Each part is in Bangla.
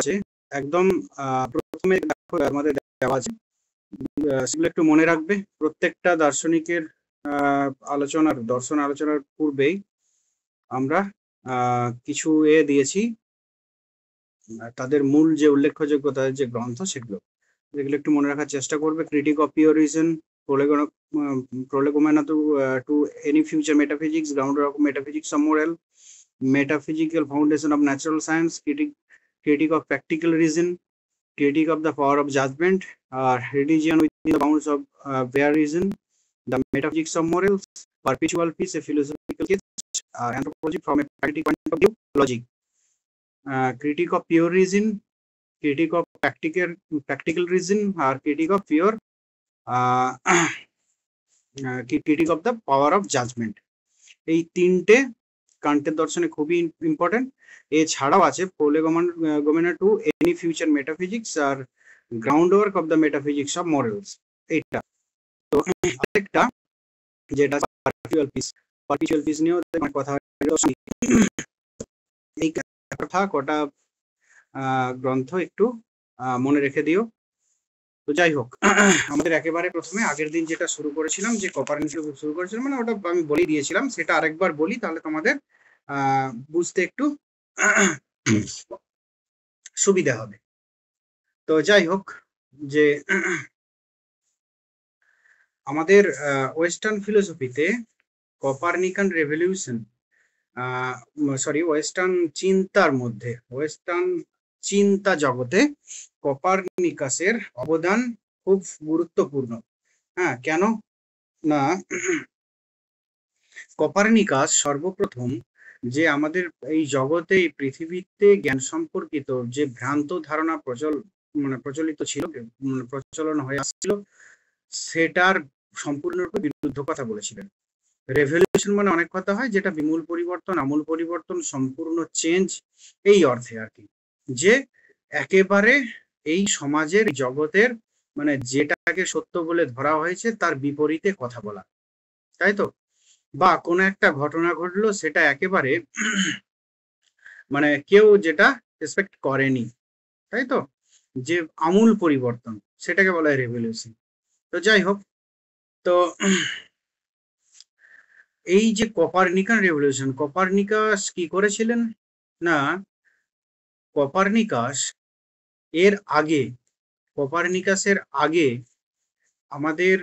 আছে একদম প্রথমে আমাদের দেওয়া আছে, সেগুলো একটু মনে রাখবে। প্রত্যেকটা দার্শনিকের দর্শন আলোচনার পূর্বেই আমরা কিছু দিয়েছি, তাদের মূল যে উল্লেখযোগ্য তাদের যে গ্রন্থ সেগুলো একটু মনে রাখার চেষ্টা করবে। Critic of pure reason, prolegomena to any future metaphysics, ground of metaphysics of moral, metaphysical foundation of natural science, critic of practical reason, critic of the power of judgment, religion within the bounds of bare reason, the metaphysics of morals, perpetual peace, a philosophical case, anthropology from a practical point of view, logic, critic of pure reason, critic of practical reason, or critic of pure critic of the power of judgment। এই তিনটে কান্টের দর্শনে খুবই ইম্পর্টেন্ট। এছাড়াও আছে prolegomena to any future metaphysics আর ground work of the metaphysics of morals. এইটা তো আরেকটা যেটা পার্টিকুলার পিস নিয়েও কথা, এই কথা কটা গ্রন্থ একটু মনে রেখে দিও। তো যাই হোক, আমাদের একেবারে প্রথমে আগের দিন যেটা শুরু করেছিলাম, যে কোপারনিকাস শুরু করেছিলাম, মানে ওটা আমি বলে দিয়েছিলাম, সেটা আরেকবার বলি তাহলে তোমাদের বুঝতে একটু সুবিধা হবে। তো যাই হোক, যে আমাদের ওয়েস্টার্ন ফিলোসফিতে কোপারনিকান রেভলিউশন, ওয়েস্টার্ন চিন্তার মধ্যে, ওয়েস্টার্ন চিন্তা জগতে কোপারনিকাসের অবদান খুব গুরুত্বপূর্ণ। হ্যাঁ, কেন না, কোপারনিকাস সর্বপ্রথম যে আমাদের এই জগতে, এই পৃথিবীতে জ্ঞান সম্পর্কিত যে ভ্রান্ত ধারণা প্রচলিত ছিল, প্রচলন হয়ে আসছিল, সেটার সম্পূর্ণরূপে বিরুদ্ধ কথা বলেছিলেন। রেভলিউশন মানে অনেক কথা হয়, যেটা বিমূল পরিবর্তন, আমূল পরিবর্তন, সম্পূর্ণ চেঞ্জ, এই অর্থে আর কি, যে একেবারে এই সমাজের জগতের মানে যেটাকে সত্য বলে ধরা হয়েছে তার বিপরীতে কথা বলা, তাই তো? বা কোনো একটা ঘটনা ঘটলো, সেটা একেবারে মানে কেউ যেটা এক্সপেক্ট করেনি, তাই তো, যে আমূল পরিবর্তন, সেটাকে বলা হয় রেভলিউশন। তো যাই হোক, তো এই যে কোপারনিকান রেভলিউশন, কোপারনিকাস কি করেছিলেন না, কোপারনিকাসের আগে আমাদের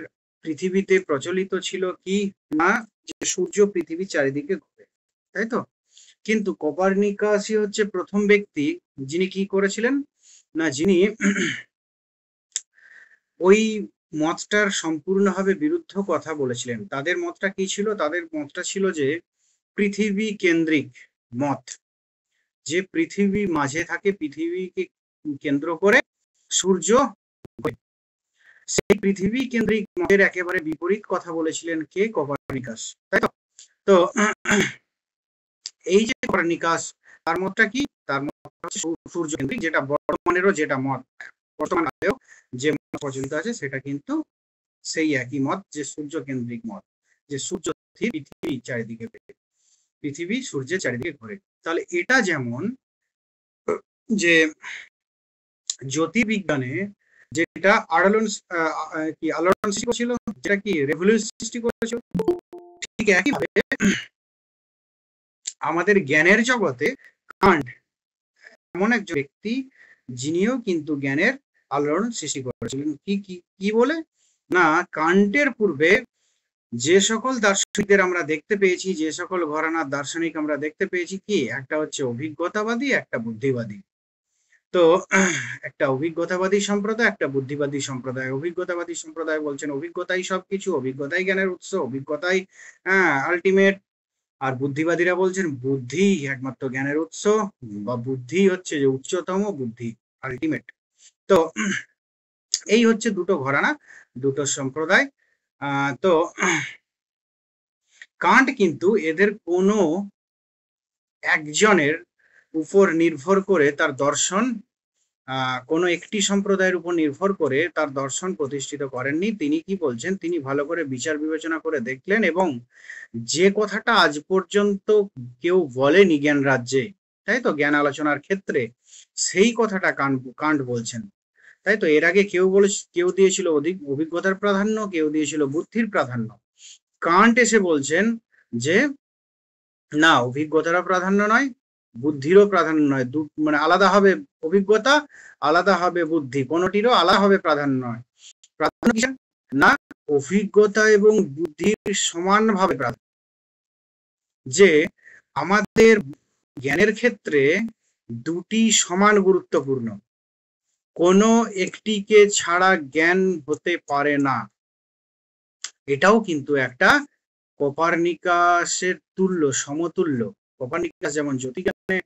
পৃথিবীতে প্রচলিত ছিল কি না, যে সূর্য পৃথিবীর চারিদিকে ঘুরে, তাই তো? কিন্তু কোপারনিকাসই হচ্ছে প্রথম ব্যক্তি যিনি কি করেছিলেন না, যিনি ওই মতটার সম্পূর্ণভাবে বিরুদ্ধ কথা বলেছিলেন। তাদের মতটা কি ছিল? তাদের মতটা ছিল যে পৃথিবী কেন্দ্রিক মত, যে পৃথিবী মাঝে থাকে, পৃথিবীকে কেন্দ্র করে সূর্য, সেই পৃথিবী কেন্দ্রিক মতের একেবারে বিপরীত কথা বলেছিলেন কে? কোপারনিকাস, তাই তো? তো এই যে কোপারনিকাস, তার মতটা কি? তার মত হচ্ছে সূর্য কেন্দ্রিক, যেটা বর্তমানেরও যেটা মত, বর্তমানেও যে মত প্রচলিত আছে, সেটা কিন্তু সেই একই মত, যে সূর্য কেন্দ্রিক মত, যে সূর্য পৃথিবী চারিদিকে, পৃথিবী সূর্যের চারিদিকে ঘোরে। তাহলে এটা যেমন যে জ্যোতির্বিজ্ঞানে যেটা আলোড়ন সৃষ্টি করেছিল, যেটা কি রেভলিউশন সৃষ্টি করেছিল, ঠিক একইভাবে আমাদের জ্ঞানের জগতে কান্ট এমন একজন ব্যক্তি যিনিও কিন্তু জ্ঞানের আলোড়ন সৃষ্টি করেছিলেন। কি বলে না, কান্টের পূর্বে যে সকল দার্শনিকদের আমরা দেখতে পেয়েছি, যে সকল ঘরানার দার্শনিক আমরা দেখতে পেয়েছি, কি একটা হচ্ছে অভিজ্ঞতাবাদী, একটা বুদ্ধিবাদী। তো একটা অভিজ্ঞতাবাদী সম্প্রদায়, একটা বুদ্ধিবাদী সম্প্রদায়। অভিজ্ঞতাবাদী সম্প্রদায় বলছেন অভিজ্ঞতাই সবকিছু, অভিজ্ঞতাই জ্ঞানের উৎস, অভিজ্ঞতাই আলটিমেট। আর বুদ্ধিবাদীরা বলছেন বুদ্ধি একমাত্র জ্ঞানের উৎস, বা বুদ্ধি হচ্ছে যে উচ্চতম, বুদ্ধি আলটিমেট। তো এই হচ্ছে দুটো ঘরানা, দুটো সম্প্রদায়। তো কান্ট কিন্তু এদের কোনো একজনের উপর নির্ভর করে তার দর্শন, কোনো একটি সম্প্রদায়ের উপর নির্ভর করে তার দর্শন প্রতিষ্ঠিত করেননি। তিনি কি বলছেন, তিনি ভালো করে বিচার বিবেচনা করে দেখলেন, এবং যে কথাটা আজ পর্যন্ত কেউ বলেনি জ্ঞান রাজ্যে, তাই তো, জ্ঞান আলোচনার ক্ষেত্রে সেই কথাটা কান্ট বলছেন। তাই তো, এর আগে কেউ দিয়েছিল অভিজ্ঞতার প্রাধান্য, কেউ দিয়েছিল বুদ্ধির প্রাধান্য। কান্ট এসে বলছেন যে না, অভিজ্ঞতারও প্রাধান্য নয়, বুদ্ধিরও প্রাধান্য নয়, মানে আলাদা হবে অভিজ্ঞতা, আলাদা হবে বুদ্ধি, কোনোটিরও আলাদা হবে প্রাধান্য নয়। প্রাধান্য না, অভিজ্ঞতা এবং বুদ্ধির সমানভাবে প্রাধান্য। যে আমাদের জ্ঞানের ক্ষেত্রে দুটি সমান গুরুত্বপূর্ণ, কোনো একটিকে ছাড়া জ্ঞান হতে পারে না। এটাও কিন্তু একটা কোপার্নিকাসের সমতুল্য। কোপার্নিকাস যেমন জ্যোতির্বিজ্ঞানে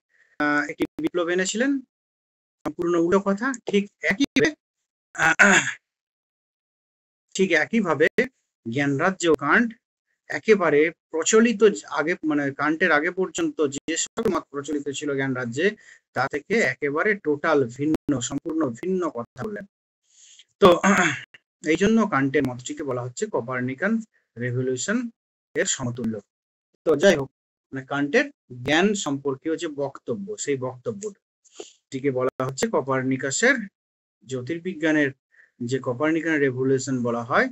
একটি বিপ্লব এনেছিলেন, সম্পূর্ণ উল্টো কথা, ঠিক একইভাবে জ্ঞানরাজ্য কান্ট একেবারে প্রচলিত আগে, মানে কান্টের আগে পর্যন্ত যে সব মত প্রচলিত ছিল জ্ঞান রাজ্যে, তা থেকে একেবারে টোটাল ভিন্ন, সম্পূর্ণ ভিন্ন কথা বললেন। তো এই জন্য কান্টের মতটিকে বলা হচ্ছে কোপার্নিকান রেভলিউশন এর সমতুল্য। তো যাই হোক, মানে কান্টের জ্ঞান সম্পর্কীয় যে বক্তব্য, সেই বক্তব্যটিকে বলা হচ্ছে কোপার্নিকাসের জ্যোতির্বিজ্ঞানের যে কোপার্নিকান রেভলিউশন বলা হয়,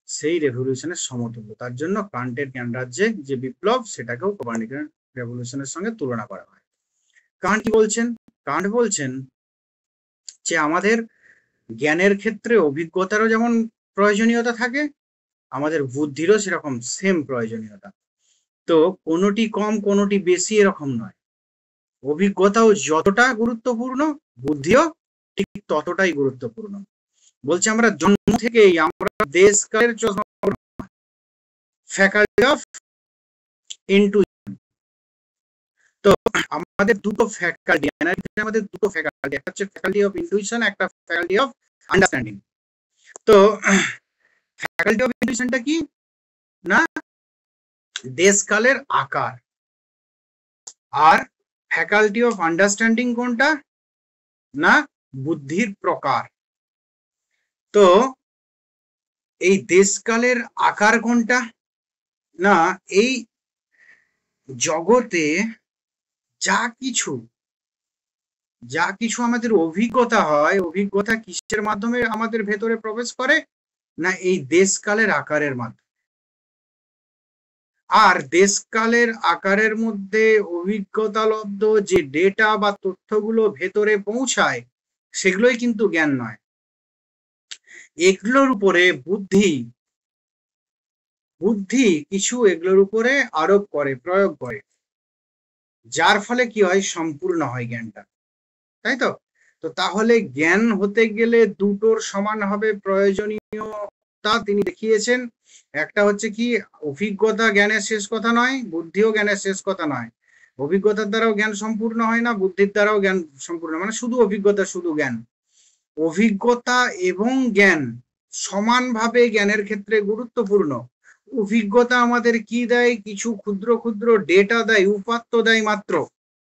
সেই রেভলিউশনের সমতুল্য। তার জন্য কান্টের জ্ঞান রাজ্যে যে বিপ্লব, সেটাকেও কোপার্নিকান রেভলিউশনের সঙ্গে তুলনা করা হয়। কান্ট কি বলছেন? কান্ট বলছেন যে আমাদের জ্ঞানের ক্ষেত্রে অভিজ্ঞতারও যেমন প্রয়োজনীয়তা থাকে, আমাদের বুদ্ধিরও সেরকম সেম প্রয়োজনীয়তা। তো কোনোটি কম কোনোটি বেশি এরকম নয়। অভিজ্ঞতাও যতটা গুরুত্বপূর্ণ, বুদ্ধিও ঠিক ততটাই গুরুত্বপূর্ণ। বলছে আমরা জন্ম থেকেই আমরা দেশকালের ফ্যাকাল্টি অফ ইনটুইশন। তো আমাদের দুটো ফ্যাকাল্টি, আমাদের দুটো ফ্যাকাল্টি, একটা হচ্ছে ফ্যাকাল্টি অফ ইনটুইশন, একটা ফ্যাকাল্টি অফ আন্ডারস্ট্যান্ডিং। তো ফ্যাকাল্টি অফ ইনটুইশনটা কি না, দেশকালের আকার। আর ফ্যাকাল্টি অফ আন্ডারস্ট্যান্ডিং কোনটা না, বুদ্ধির প্রকার। তো এই দেশকালের আকার কোনটা না, এই জগতে যা কিছু আমাদের অভিজ্ঞতা হয়, অভিজ্ঞতা কিসের মাধ্যমে আমাদের ভেতরে প্রবেশ করে না, এই দেশকালের আকারের মাধ্যমে। আর দেশকালের আকারের মধ্যে অভিজ্ঞতালব্ধ যে ডেটা বা তথ্যগুলো ভেতরে পৌঁছায়, সেগুলোই কিন্তু জ্ঞান নয়। এগুলোর উপরে বুদ্ধি কিছু এগুলোর উপরে আরোপ করে, প্রয়োগ করে, যার ফলে কি হয়, সম্পূর্ণ হয় জ্ঞানটা। তাই তো? তো তাহলে জ্ঞান হতে গেলে দুটোর সমান হবে প্রয়োজনীয়তা তিনি দেখিয়েছেন। একটা হচ্ছে কি, অভিজ্ঞতা জ্ঞানের শেষ কথা নয়, বুদ্ধিও জ্ঞানের শেষ কথা নয়। অভিজ্ঞতার দ্বারাও জ্ঞান সম্পূর্ণ হয় না, বুদ্ধির দ্বারাও জ্ঞান সম্পূর্ণ, মানে শুধু অভিজ্ঞতা, শুধু জ্ঞান। অভিজ্ঞতা এবং জ্ঞান সমানভাবে জ্ঞানের ক্ষেত্রে গুরুত্বপূর্ণ। অভিজ্ঞতা আমাদের কি দেয়, কিছু ক্ষুদ্র ক্ষুদ্র ডেটা দেয়, উপাত্ত দেয় মাত্র।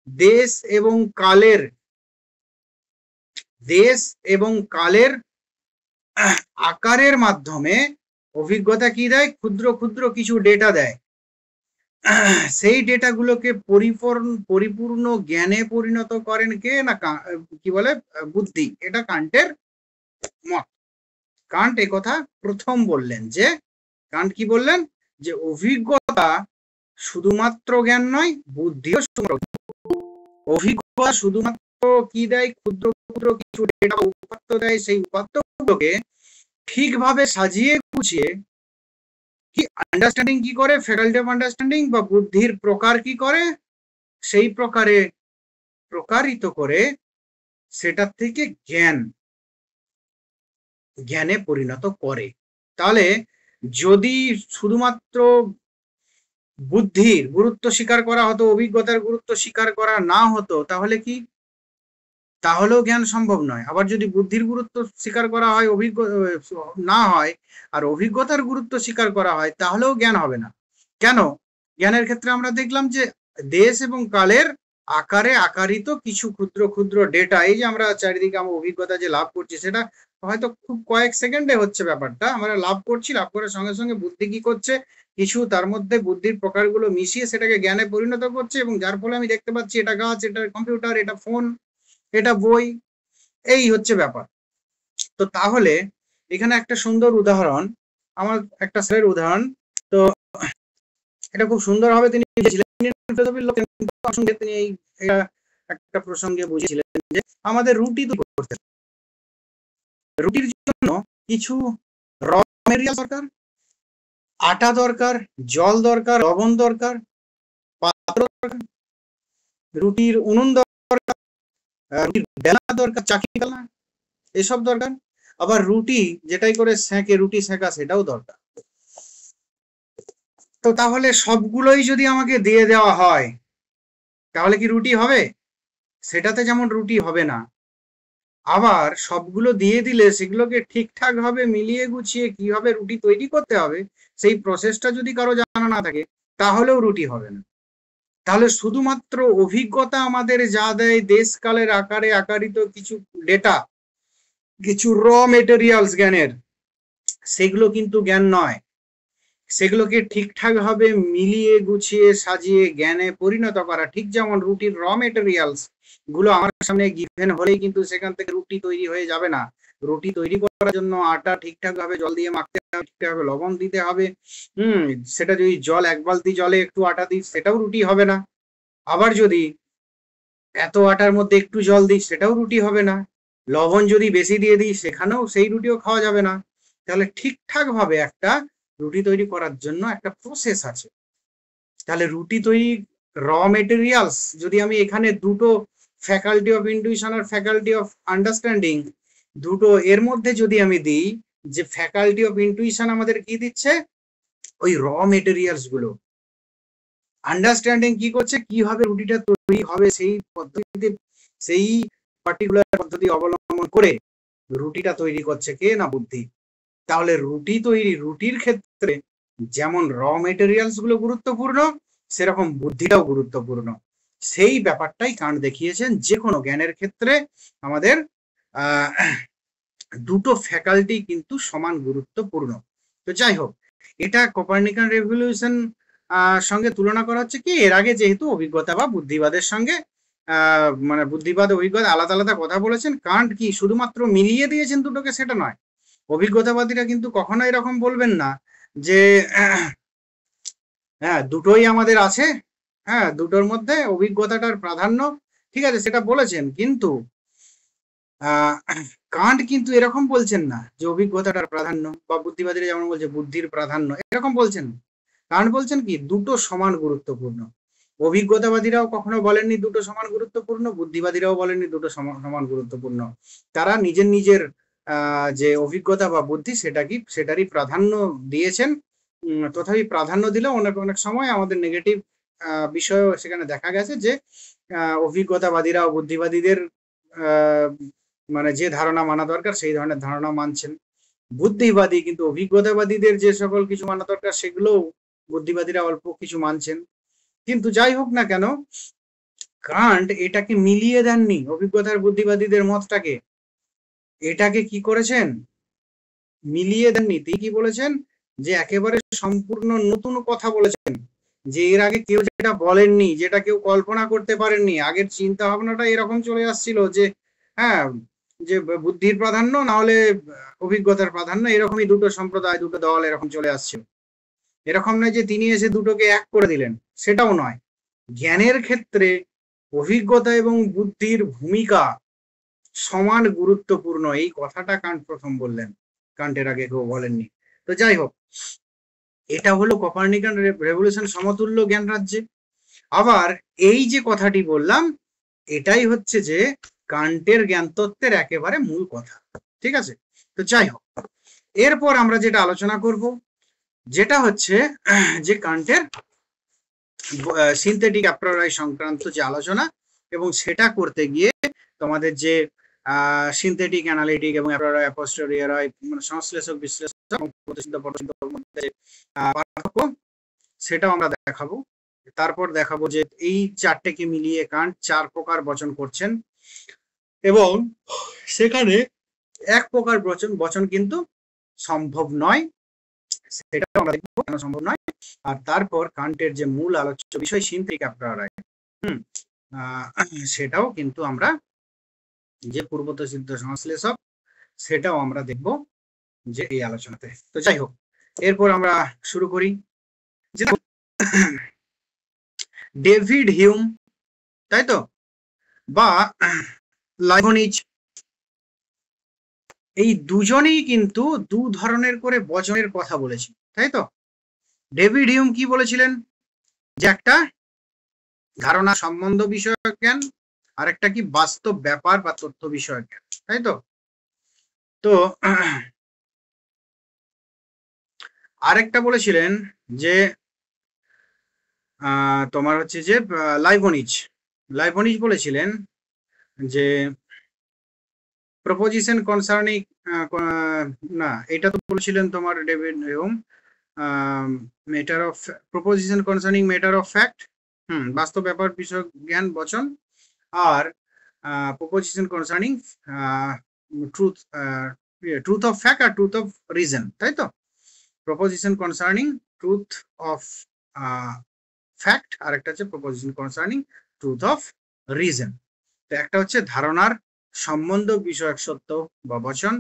দেশ এবং কালের আকারের মাধ্যমে অভিজ্ঞতা কি দেয়, ক্ষুদ্র ক্ষুদ্র কিছু ডেটা দেয়। সেই ডেটাগুলোকে পরিপূর্ণ জ্ঞানে পরিণত করেন কে না, কি বলে, বুদ্ধি। এটা কান্টের মত। কান্ট এ কথা প্রথম বললেন। যে কান্ট কি বললেন, যে অভিজ্ঞতা শুধুমাত্র জ্ঞান নয়, বুদ্ধিও অভিজ্ঞতা শুধুমাত্র কি দেয়, ক্ষুদ্র ক্ষুদ্র কিছু ডেটা উপাত্ত দেয়। সেই উপাত্তগুলোকে ঠিকভাবে সাজিয়ে গুছিয়ে কি আন্ডারস্ট্যান্ডিং কি করে, ফ্যাকাল্টি অফ আন্ডারস্ট্যান্ডিং বা বুদ্ধির প্রকার কি করে, সেই প্রকারে প্রকারিত করে সেটার থেকে জ্ঞানে পরিণত করে। তাহলে যদি শুধুমাত্র বুদ্ধির গুরুত্ব স্বীকার করা হতো, অভিজ্ঞতার গুরুত্ব স্বীকার করা না হতো, তাহলেও জ্ঞান সম্ভব নয়। আবার যদি বুদ্ধির গুরুত্ব স্বীকার করা হয়, না হয়, আর অভিজ্ঞতার গুরুত্ব স্বীকার করা হয়, তাহলেও জ্ঞান হবে না। কেন? জ্ঞানের ক্ষেত্রে আমরা দেখলাম যে দেশ এবং কালের আকারে আকারিত কিছু ক্ষুদ্র ক্ষুদ্র ডেটা, এই যে আমরা চারিদিকে আমার অভিজ্ঞতা যে লাভ করছি, সেটা হয়তো খুব কয়েক সেকেন্ডে হচ্ছে ব্যাপারটা, আমরা লাভ করছি, লাভ করার সঙ্গে সঙ্গে বুদ্ধি কি করছে, কিছু তার মধ্যে বুদ্ধির প্রকারগুলো মিশিয়ে সেটাকে জ্ঞানে পরিণত করছে, এবং যার ফলে আমি দেখতে পাচ্ছি এটা গাছ, এটা কম্পিউটার, এটা ফোন, এটা বই, এই হচ্ছে ব্যাপার। তো তাহলে এখানে একটা সুন্দর উদাহরণ, আমার একটা স্যারের উদাহরণ, তো এটা খুব সুন্দর ভাবে তিনি তিনি এই একটা প্রসঙ্গে বুঝিয়েছিলেন যে আমাদের রুটি তৈরি করতে, রুটির জন্য কিছু র মেটেরিয়াল দরকার, আটা দরকার, জল দরকার, লবণ দরকার, পাত্র দরকার, রুটির উনুন দরকার, রুটির বেলা দরকার, চাকি বেলা, এসব দরকার। আবার রুটি যেটাই করে সেঁকে রুটি সেঁকা, সেটাও দরকার। তো তাহলে সবগুলোই যদি আমাকে দিয়ে দেওয়া হয়, তাহলে কি রুটি হবে? সেটাতে যেমন রুটি হবে না, আবার সবগুলো দিয়ে দিলে সেগুলোকে ঠিকঠাক ভাবে মিলিয়ে গুছিয়ে কিভাবে রুটি তৈরি করতে হবে, সেই প্রসেসটা যদি কারো জানা না থাকে, তাহলেও রুটি হবে না। তাহলে শুধুমাত্র অভিজ্ঞতা আমাদের যা দেয়, দেশকালের আকারে আকারিত কিছু ডেটা, কিছু র মেটেরিয়ালস জ্ঞানের, সেগুলো কিন্তু জ্ঞান নয়। সেগুলোকে ঠিকঠাক ভাবে মিলিয়ে গুছিয়ে সাজিয়ে জ্ঞানে পরিণত করা, ঠিক যেমন রুটির র মেটেরিয়ালস গুলো আমার সামনে গিভেন হলেই কিন্তু সেখান থেকে রুটি তৈরি হয়ে যাবে না। রুটি তৈরি করার জন্য আটা ঠিকঠাক ভাবে জল দিয়ে মাখতে হবে, ঠিকঠাক ভাবে লবণ দিতে হবে। সেটা যদি জল, এক বালতি জলে একটু আটা দিই, সেটাও রুটি হবে না। আবার যদি এত আটার মধ্যে একটু জল দিই, সেটাও রুটি হবে না। লবণ যদি বেশি দিয়ে দিই, সেখানেও সেই রুটিও খাওয়া যাবে না। তাহলে ঠিকঠাক ভাবে একটা রুটি তৈরি করার জন্য একটা প্রসেস আছে। তাহলে রুটি তৈরি র মেটেরিয়ালস যদি আমি এখানে দুটো ফ্যাকাল্টি অফ ইনটিউশন আর ফ্যাকাল্টি অফ আন্ডারস্ট্যান্ডিং, দুটো এর মধ্যে যদি আমি দিই, যে ফ্যাকাল্টি অফ ইনটিউশন আমাদের কি দিচ্ছে, ওই র মেটেরিয়ালস গুলো, আন্ডারস্ট্যান্ডিং কি করছে, কিভাবে রুটিটা তৈরি হবে সেই পদ্ধতিতে, সেই পার্টিকুলার পদ্ধতি অবলম্বন করে রুটিটা তৈরি করছে কে না বুদ্ধি। তাহলে রুটি তৈরি, রুটির ক্ষেত্রে যেমন র মেটেরিয়ালস গুলো গুরুত্বপূর্ণ, সেরকম বুদ্ধিটাও গুরুত্বপূর্ণ। সেই ব্যাপারটাই কান্ট দেখিয়েছেন, যে কোনো জ্ঞানের ক্ষেত্রে আমাদের দুটো ফ্যাকাল্টি কিন্তু সমান গুরুত্বপূর্ণ। তো যাই হোক, এটা কোপার্নিকান রেভলিউশন সঙ্গে তুলনা করা হচ্ছে কি, এর আগে যেহেতু অভিজ্ঞতা বা বুদ্ধিবাদের সঙ্গে মানে বুদ্ধিবাদ অভিজ্ঞতা আলাদা আলাদা কথা বলেছেন, কান্ট কি শুধুমাত্র মিলিয়ে দিয়েছেন দুটোকে, সেটা নয়। অভিজ্ঞতাবাদীরা কিন্তু কখনো এরকম বলবেন না যে হ্যাঁ দুটোই আমাদের আছে, হ্যাঁ দুটোর মধ্যে অভিজ্ঞতাটার প্রাধান্য, ঠিক আছে সেটা বলেছেন, কিন্তু কান্ট কিন্তু এরকম বলছেন না যে অভিজ্ঞতাটার প্রাধান্য, বা বুদ্ধিবাদীরা যেমন বলছে বুদ্ধির প্রাধান্য, এরকম বলছেন। কান্ট বলছেন কি দুটো সমান গুরুত্বপূর্ণ। অভিজ্ঞতাবাদীরাও কখনো বলেননি দুটো সমান গুরুত্বপূর্ণ, বুদ্ধিবাদীরাও বলেননি দুটো সমান গুরুত্বপূর্ণ। তারা নিজের নিজের যে অভিজ্ঞতা বা বুদ্ধি সেটারই প্রাধান্য দিয়েছেন। তথাপি প্রাধান্য দিলেও অনেক অনেক সময় আমাদের নেগেটিভ বিষয় সেখানে দেখা গেছে, যে অভিজ্ঞতাবাদীরা ও বুদ্ধিবাদীদের মানে যে ধারণা মানা দরকার সেই ধরনের ধারণা মানছেন। বুদ্ধিবাদী কিন্তু অভিজ্ঞতাবাদীদের যে সকল কিছু মানা দরকার সেগুলোও বুদ্ধিবাদীরা অল্প কিছু মানছেন। কিন্তু যাই হোক না কেন, কান্ট এটাকে মিলিয়ে দেননি, অভিজ্ঞতার বুদ্ধিবাদীদের মতটাকে, এটাকে কি করেছেন, মিলিয়ে দেননি। তিনি কি বলেছেন, যে একেবারে সম্পূর্ণ নতুন কথা বলেছেন, যে এর আগে কেউ যেটা বলেননি, যেটা কেউ কল্পনা করতে পারেননি। আগের চিন্তা ভাবনাটা এরকম চলে আসছিল যে হ্যাঁ, যে বুদ্ধির প্রাধান্য না হলে অভিজ্ঞতার প্রাধান্য, এরকমই দুটো সম্প্রদায়, দুটো দল এরকম চলে আসছিল। এরকম নয় যে তিনি এসে দুটোকে এক করে দিলেন, সেটাও নয়। জ্ঞানের ক্ষেত্রে অভিজ্ঞতা এবং বুদ্ধির ভূমিকা সমান গুরুত্বপূর্ণ, এই কথাটা কান্ট প্রথম বললেন, কান্টের আগে কেউ বলেননি। তো যাই হোক, এটা হলো কোপার্নিকান রেভলিউশন সমতুল্য জ্ঞান রাজ্যে। আবার এই যে কথাটি বললাম, এটাই হচ্ছে যে কান্টের জ্ঞান তত্ত্বের একেবারে মূল কথা, ঠিক আছে। তো যাই হোক, এরপর আমরা যেটা আলোচনা করব, যেটা হচ্ছে যে কান্টের সিনথেটিক অ্যাপ্রারয় সংক্রান্ত যে আলোচনা, এবং সেটা করতে গিয়ে তোমাদের যে সিনথেটিক অ্যানালিটিক এবং অ্যাপ্রারয় অ্যাপোস্টেরিয়র মানে সংশ্লেষক বিশ্লেষক পার্থক্য, সেটাও আমরা দেখাবো। তারপর দেখাবো যে এই চারটেকে মিলিয়ে কান্ট 4 প্রকার বচন করছেন এবং সেখানে এক প্রকার বচন কিন্তু সম্ভব নয়, সেটাও আমরা দেখবো কেন সম্ভব নয়। আর তারপর কান্টের যে মূল আলোচ্য বিষয় সিনথেটিক অ্যাপ্রায়োরাইট, সেটাও কিন্তু আমরা যে পূর্বত সিদ্ধ সংশ্লেষক সেটাও আমরা দেখব যে এই আলোচনাতে। তো যাই হোক, এরপর আমরা শুরু করি যে ডেভিড হিউম, তাই তো, বা লাইবনিজ, এই দুজনেই কিন্তু দু ধরনের করে বচনের কথা বলেছে, তাই তো। ডেভিড হিউম কি বলেছিলেন, যে একটা ধারণা সম্বন্ধ বিষয়ক জ্ঞান আর একটা কি বাস্তব ব্যাপার বা তথ্য বিষয়ক জ্ঞান, তাই তো। তো আরেকটা বলেছিলেন যে তোমার হচ্ছে যে লাইবনিজ বলেছিলেন যে প্রপোজিশন কনসার্নিং, না এটা তো বলেছিলেন তোমার David Hume matter of proposition concerning matter of fact, বাস্তব ব্যাপার বিষয়ক জ্ঞান বচন, আর proposition concerning truth of fact আর ট্রুথ অফ রিজন, তাই তো। Proposition concerning truth of fact আর একটা হচ্ছে proposition concerning truth of reason. তো একটা হচ্ছে ধারণার সম্বন্ধ বিষয়ক সত্য বা বচন,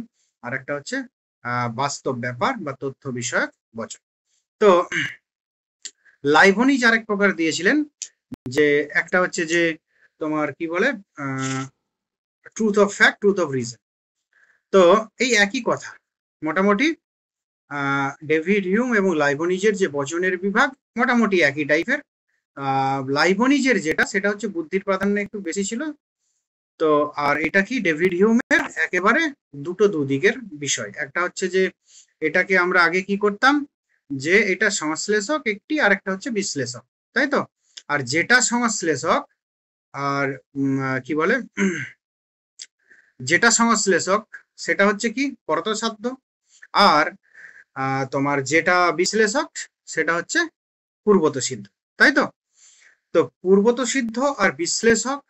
আর একটা হচ্ছে বাস্তব ব্যাপার বা তথ্য বিষয়ক বচন। তো লাইবনিজ আরেক প্রকার দিয়েছিলেন যে একটা হচ্ছে যে তোমার কি বলে truth of fact, truth of reason. তো এই একই কথা মোটামুটি ডেভিড হিউম এবং লাইবনিজের যে বচনের বিভাগ মোটামুটি একই টাইপের। লাইবনিজের যেটা সেটা হচ্ছে বুদ্ধির প্রাধান্য একটু বেশি ছিল। তো আর এটা কি ডেভিড হিউমের একেবারে দুদিকের বিষয়। একটা হচ্ছে যে এটাকে আমরা আগে কি করতাম, যে এটা সংশ্লেষক একটি, আর একটা হচ্ছে বিশ্লেষক, তাই তো। আর যেটা সংশ্লেষক আর কি বলে যেটা সংশ্লেষক সেটা হচ্ছে কি পরতসাধ্য, আর তোমার যেটা বিশ্লেষক সেটা হচ্ছে পূর্বত সিদ্ধ, তাই তো। তো পূর্বত সিদ্ধ আর বিশ্লেষক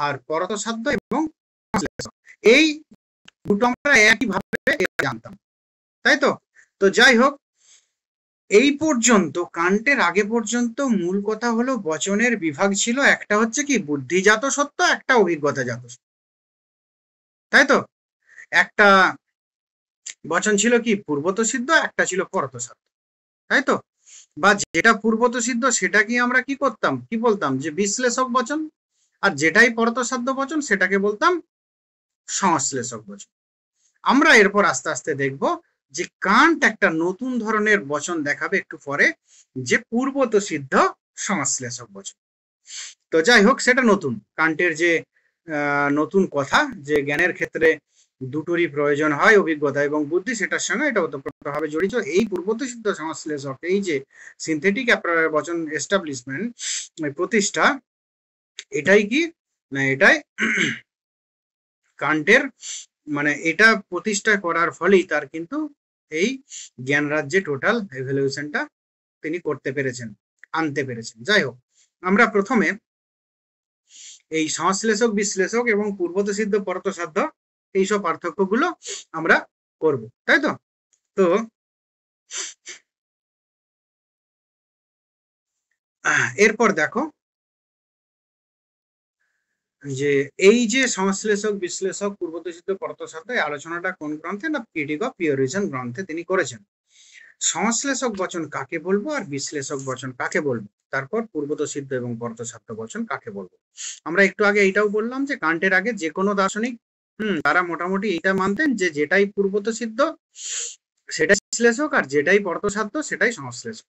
আর পরতসাধ্য এবং এই দুটো আমরা একইভাবে জানতাম, তাই তো। তো যাই হোক, এই পর্যন্ত কান্টের আগে পর্যন্ত মূল কথা হলো বচনের বিভাগ ছিল একটা হচ্ছে কি বুদ্ধিজাত সত্য, একটা অভিজ্ঞতাজাত সত্য, তাই তো। একটা বচন ছিল কি পূর্বত সিদ্ধ, একটা ছিল পরত সাধ্য, তাই তো। বা যেটা পূর্বত সিদ্ধ সেটা কি আমরা কি করতাম, কি বলতাম যে বিশ্লেষক বচন, আর যেটাই পরত সাধ্য বচন সেটাকে বলতাম সংশ্লেষক বচন। আমরা এরপর আস্তে আস্তে দেখব যে কান্ট একটা নতুন ধরনের বচন দেখাবে একটু পরে, যে পূর্বত সিদ্ধ সংশ্লেষক বচন। তো যাই হোক, সেটা নতুন কান্টের যে নতুন কথা যে জ্ঞানের ক্ষেত্রে দুটোরই প্রয়োজন হয়, অভিজ্ঞতা এবং বুদ্ধি, সেটার সঙ্গে এটা ওতপ্রোতভাবে জড়িত। এই পূর্বত সিদ্ধ সংশ্লেষক, এই যে সিনথেটিক বচন এস্টাবলিশমেন্ট প্রতিষ্ঠা, এটাই কি না এটাই কান্টের মানে এটা প্রতিষ্ঠা করার ফলেই তার কিন্তু এই জ্ঞান রাজ্যে টোটাল এভলিউশনটা তিনি করতে পেরেছেন, আনতে পেরেছেন। যাই হোক, আমরা প্রথমে এই সংশ্লেষক বিশ্লেষক এবং পূর্বত সিদ্ধ পরত সাধ্য এইসব পার্থক্যগুলো আমরা করব, তাই তো। তো এরপর দেখো যে এই যে সংশ্লেষক বিশ্লেষক পূর্বত সিদ্ধ পরত সাধ্য এই আলোচনাটা কোন গ্রন্থে, না ক্রিটিক অফ পিওর রিজন গ্রন্থে তিনি করেছেন। সংশ্লেষক বচন কাকে বলবো আর বিশ্লেষক বচন কাকে বলবো, তারপর পূর্বত সিদ্ধ এবং পরত সাধ্য বচন কাকে বলবো। আমরা একটু আগে এইটাও বললাম যে কান্টের আগে যে কোনো দার্শনিক তারা মোটামুটি এটা মানতেন যে যেটাই পূর্বত সিদ্ধ সেটাই বিশ্লেষক, আর যেটাই পরত সাধ্য সেটাই সংশ্লেষক,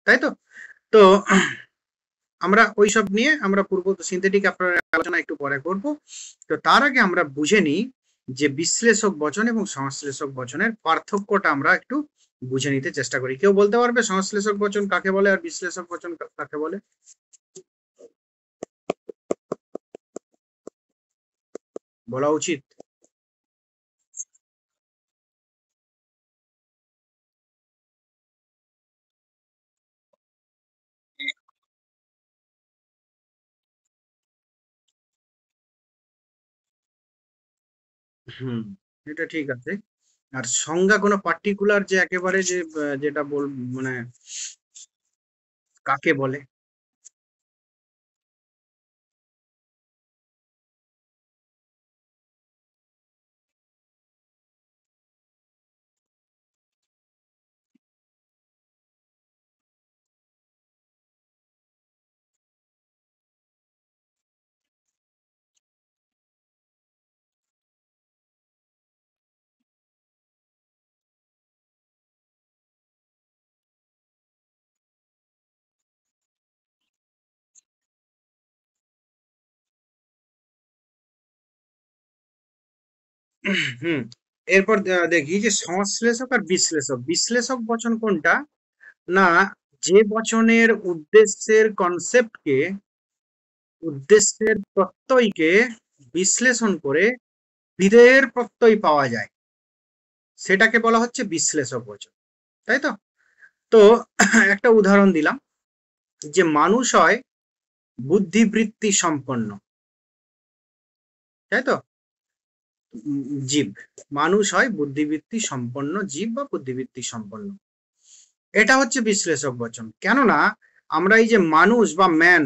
তাই তো। তো আমরা ওইসব নিয়ে আমরা পূর্বত সিনথেটিক আলোচনা একটু পরে করব। তো তার আগে আমরা বুঝে নিই যে বিশ্লেষক বচন এবং সংশ্লেষক বচনের পার্থক্যটা আমরা একটু বুঝে নিতে চেষ্টা করি। কেউ বলতে পারবে সংশ্লেষক বচন কাকে বলে আর বিশ্লেষক বচন কাকে বলে? বলা উচিত। হুম, এটা ঠিক আছে। আর সংজ্ঞা কোনো পার্টিকুলার যে একেবারে যে যেটা মানে কাকে বলে? হুম, এরপর দেখি যে সংশ্লেষক আর বিশ্লেষক। বিশ্লেষক বচন কোনটা? না, যে বচনের উদ্দেশ্যের প্রত্যয়কে বিশ্লেষণ করে বিধেয়ের প্রত্যয় পাওয়া যায়, সেটাকে বলা হচ্ছে বিশ্লেষক বচন। তাই তো? তো একটা উদাহরণ দিলাম যে মানুষ হয় বুদ্ধিবৃত্তি সম্পন্ন, তাই তো? জীব, মানুষ হয় বুদ্ধিবৃত্তি সম্পন্ন জীব বা বুদ্ধিবৃত্তি সম্পন্ন, এটা হচ্ছে বিশ্লেষক বচন। কেননা আমরা এই যে মানুষ বা ম্যান,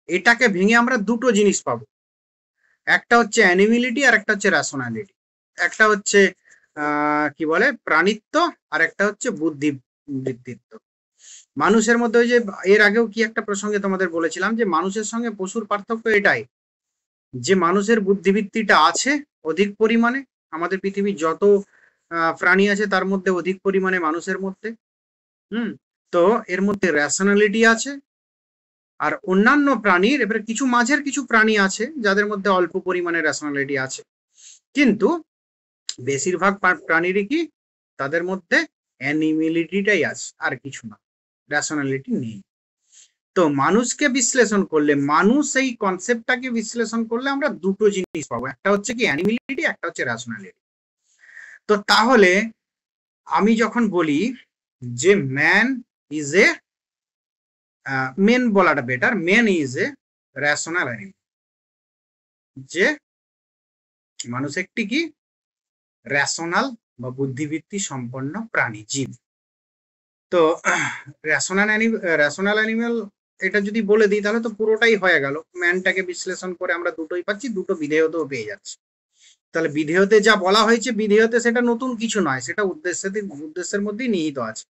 এটাকে ভেঙে আমরা দুটো জিনিস পাবো। একটা হচ্ছে অ্যানিমিলিটি আর একটা হচ্ছে রেশনালিটি। একটা হচ্ছে কি বলে প্রাণিত্ব, আর একটা হচ্ছে বুদ্ধিবৃত্তিত্ব। মানুষের মধ্যে ওই যে এর আগেও কি একটা প্রসঙ্গে তোমাদের বলেছিলাম যে মানুষের সঙ্গে পশুর পার্থক্য এটাই যে মানুষের বুদ্ধিবৃত্তিটা আছে অধিক পরিমাণে। আমাদের পৃথিবীর যত প্রাণী আছে তার মধ্যে অধিক পরিমাণে মানুষের মধ্যে। হুম, তো এর মধ্যে রেশনালিটি আছে। আর অন্যান্য প্রাণীর, এবারে কিছু মাঝের কিছু প্রাণী আছে যাদের মধ্যে অল্প পরিমাণে রেশনালিটি আছে, কিন্তু বেশিরভাগ প্রাণীরই কি তাদের মধ্যে অ্যানিমিলিটিটাই আছে, আর কিছু না, রেশনালিটি নেই। তো মানুষকে বিশ্লেষণ করলে, মানুষ এই কনসেপ্টটাকে বিশ্লেষণ করলে আমরা দুটো জিনিস পাবো, একটা হচ্ছে কি অ্যানিমিলিটি, একটা হচ্ছে রেশনালিটি। তো তাহলে আমি যখন বলি যে ম্যান ইজ এ, মেন বলাটা better, man is a rational animal, যে মানুষ একটি কি রেশনাল বা বুদ্ধিবৃত্তি সম্পন্ন প্রাণী, জীব। তো রেশনাল অ্যানিমেল এটা যদি বলে দিই তাহলে তো পুরোটাই হয়ে গেল। ম্যানটাকে বিশ্লেষণ করে আমরা দুটোই পাচ্ছি, দুটো বিধেয়তেও পেয়ে যাচ্ছি। তাহলে বিধেয়তে যা বলা হয়েছে, বিধেয়তে সেটা নতুন কিছু নয়, সেটা উদ্দেশ্যের মধ্যেই নিহিত আছে।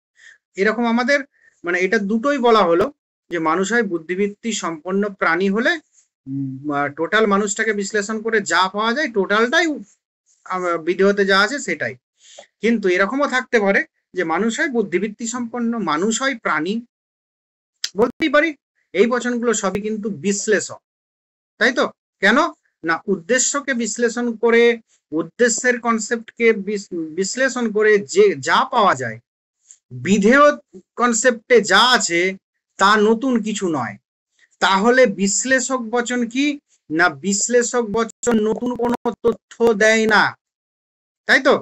এরকম আমাদের মানে এটা দুটোই বলা হলো যে মানুষ হয় বুদ্ধিবৃত্তি সম্পন্ন প্রাণী হলে টোটাল মানুষটাকে বিশ্লেষণ করে যা পাওয়া যায় টোটালটাই বিধেয়তে যা আছে সেটাই। কিন্তু এরকমও থাকতে পারে যে মানুষ হয় বুদ্ধিবৃত্তি সম্পন্ন, মানুষ হয় প্রাণী, বলতেই পারি। এই বচনগুলো সবই কিন্তু বিশ্লেষক, তাই তো? কেন না, উদ্দেশ্যকে বিশ্লেষণ করে, উদ্দেশ্যের কনসেপ্টকে বিশ্লেষণ করে যে যা পাওয়া যায়, বিধেয় কনসেপ্টে যা আছে তা নতুন কিছু নয়। তাহলে বিশ্লেষক বচন কি না, বিশ্লেষক বচন নতুন কোনো তথ্য দেয় না, তাই তো?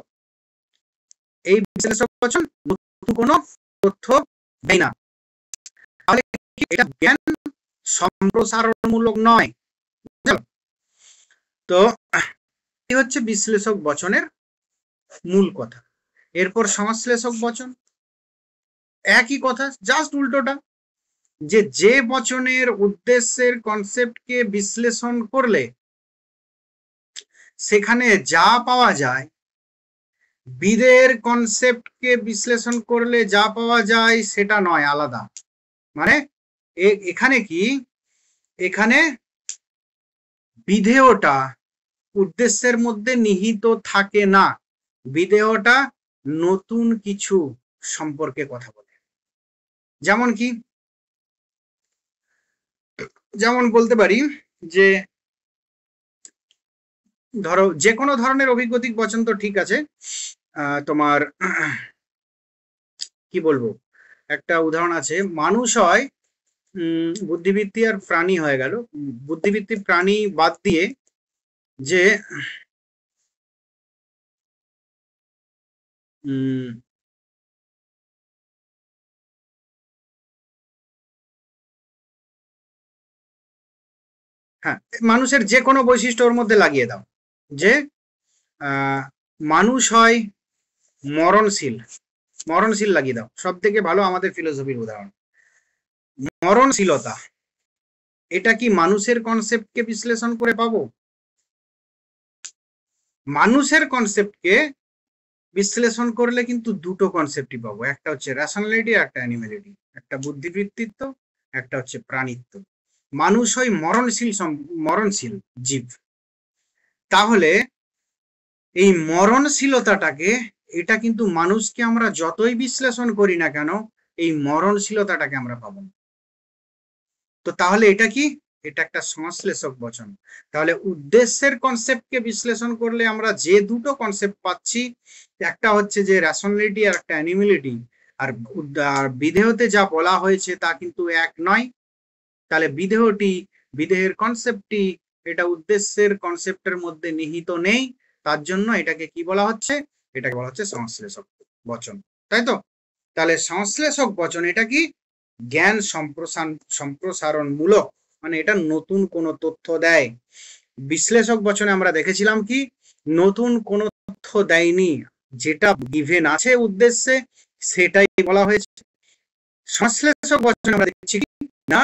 এই বিশ্লেষক বচন নতুন কোনো তথ্য দেয় না। তাহলে এটা জ্ঞান সম্প্রসারণমূলক নয়। তো এই হচ্ছে বিশ্লেষক বচনের মূল কথা। এরপর সংশ্লেষক বচন, একই কথা, জাস্ট উল্টোটা। যে বচনের উদ্দেশ্যের কনসেপ্টকে বিশ্লেষণ করলে সেখানে যা পাওয়া যায়, বিধের কনসেপ্টকে বিশ্লেষণ করলে যা পাওয়া যায় সেটা নয়, আলাদা। মানে এখানে কি, এখানে বিধেয়টা উদ্দেশ্যের মধ্যে নিহিত থাকে না, বিধেয়টা নতুন কিছু সম্পর্কে কথা বলে। যেমন কি, যেমন বলতে পারি যে ধরো যে কোনো ধরনের অভিজ্ঞতিক বচন তো ঠিক আছে, তোমার কি বলবো, একটা উদাহরণ আছে, মানুষ হয় বুদ্ধিবৃত্তি আর প্রাণী হয়ে গেল, বুদ্ধিবৃত্তি প্রাণী বাদ দিয়ে যে হ্যাঁ, মানুষের যে কোনো বৈশিষ্ট্য ওর মধ্যে লাগিয়ে দাও, যে মানুষ হয় মরণশীল। মরণশীল লাগিয়ে দাও, সব থেকে ভালো আমাদের ফিলোসফির উদাহরণ। মরণশীলতা, এটা কি মানুষের কনসেপ্টকে বিশ্লেষণ করে পাবো? মানুষের কনসেপ্টকে বিশ্লেষণ করলে কিন্তু দুটো কনসেপ্টই পাবো, একটা হচ্ছে রেশনালিটি আর একটা অ্যানিমালিটি, একটা বুদ্ধিবৃত্তিত্ব, একটা হচ্ছে প্রাণিত্ব। মানুষ হয় মরণশীল জীব। তাহলে এই মরণশীলতাটাকে, এটা কিন্তু মানুষকে আমরা যতই বিশ্লেষণ করি না কেন এই মরণশীলতাটাকে আমরা পাবো না। তো তাহলে এটা কি? এটা একটা সংশ্লেষক বচন। তাহলে উদ্দেশ্যের কনসেপ্টকে বিশ্লেষণ করলে আমরা যে দুটো কনসেপ্ট পাচ্ছি, একটা হচ্ছে যে রেশনালিটি আর একটা অ্যানিমালিটি, আর বিধেয়তে যা বলা হয়েছে তা কিন্তু এক নয়। তাহলে বিদেহের কনসেপ্টটি এটা উদ্দেশ্যের কনসেপ্টের মধ্যে নিহিত নেই, তার জন্য এটাকে কি বলা হচ্ছে? এটাকে বলা হচ্ছে সংশ্লেষক বচন, তাই তো? তাহলে সংশ্লেষক বচন এটা কি? জ্ঞান সম্প্রসারণমূলক, মানে এটা নতুন কোনো তথ্য দেয়। বিশ্লেষক বচনে আমরা দেখেছিলাম কি নতুন কোনো তথ্য দেয়নি, যেটা গিভেন আছে উদ্দেশ্যে সেটাই বলা হয়েছে। সংশ্লেষক বচনে আমরা দেখছি কি না,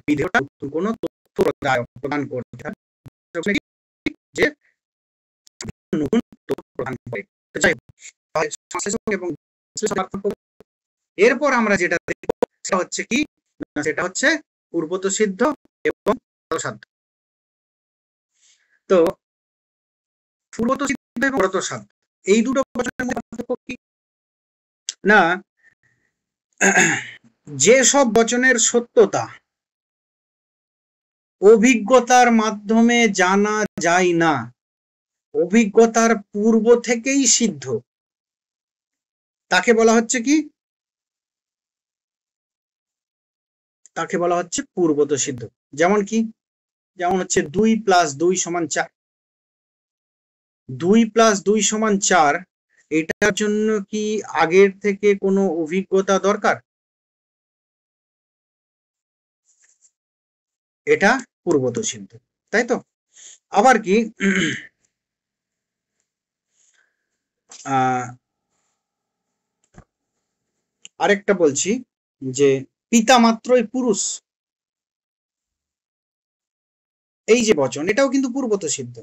বিধেয়টা নতুন কোনো তথ্য প্রদান করতে হবে, যে নতুন তথ্য প্রদান করে। সংশ্লেষক এবং এরপর আমরা যেটা দেখব সেটা হচ্ছে কি, সেটা হচ্ছে পূর্বত সিদ্ধ এবং সাধ্য। তো পূর্বত সিদ্ধ এবং পরত সাধ্য এই দুটো বচনের মধ্যে পার্থক্য কি না, যে সব বচনের সত্যতা অভিজ্ঞতার মাধ্যমে জানা যায় না, অভিজ্ঞতার পূর্ব থেকেই সিদ্ধ, তাকে বলা হচ্ছে কি? তাকে বলা হচ্ছে পূর্বত সিদ্ধ। যেমন কি? যেমন হচ্ছে 2 + 2 = 4। 2 + 2 = 4, এটার জন্য কি আগের থেকে কোনো অভিজ্ঞতা দরকার? এটা পূর্বত সিদ্ধ, তাই তো? আবার কি আরেকটা বলছি যে পিতা মাত্রই পুরুষ, এই যে বচন এটাও কিন্তু পূর্বত সিদ্ধ,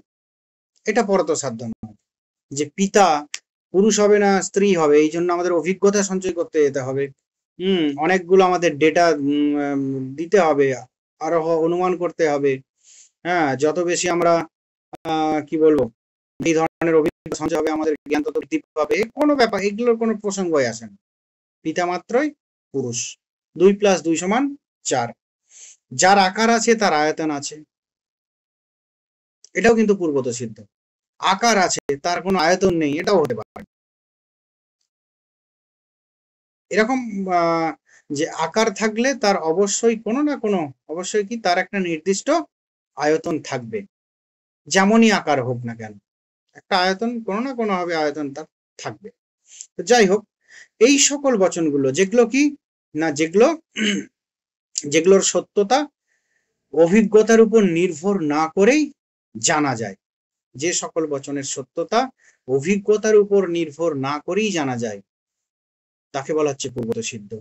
এটা পরত সাধ্য নয়। যে পিতা পুরুষ হবে না স্ত্রী হবে, এই জন্য আমাদের অভিজ্ঞতা সঞ্চয় করতে যেতে হবে, অনেকগুলো আমাদের ডেটা দিতে হবে, আরো অনুমান করতে হবে। হ্যাঁ, যত বেশি আমরা কি বলবো এই ধরনের অভিজ্ঞতা সঞ্চয় হবে, আমাদের জ্ঞান তত বৃদ্ধি পাবে, কোনো ব্যাপার এগুলোর কোনো প্রসঙ্গই আসে না। পিতা মাত্রই পুরুষ। 2 + 2 = 4। যার আকার আছে তার আয়তন আছে, এটাও কিন্তু পূর্বত সিদ্ধ। আকার আছে তার কোনো আয়তন নেই, এটাও হতে পারে। এরকম যে আকার থাকলে তার অবশ্যই কোনো না কোনো, অবশ্যই কি তার একটা নির্দিষ্ট আয়তন থাকবে, যেমনই আকার হোক না কেন একটা আয়তন কোনো না কোনো ভাবে আয়তন তার থাকবে। তো যাই হোক, এই সকল বচনগুলো যেগুলো কি না, যেগুলোর সত্যতা অভিজ্ঞতার উপর নির্ভর না করেই জানা যায়, যে সকল বচনের সত্যতা অভিজ্ঞতার উপর নির্ভর না করেই জানা যায়, তাকে বলা হচ্ছে পূর্বত সিদ্ধ।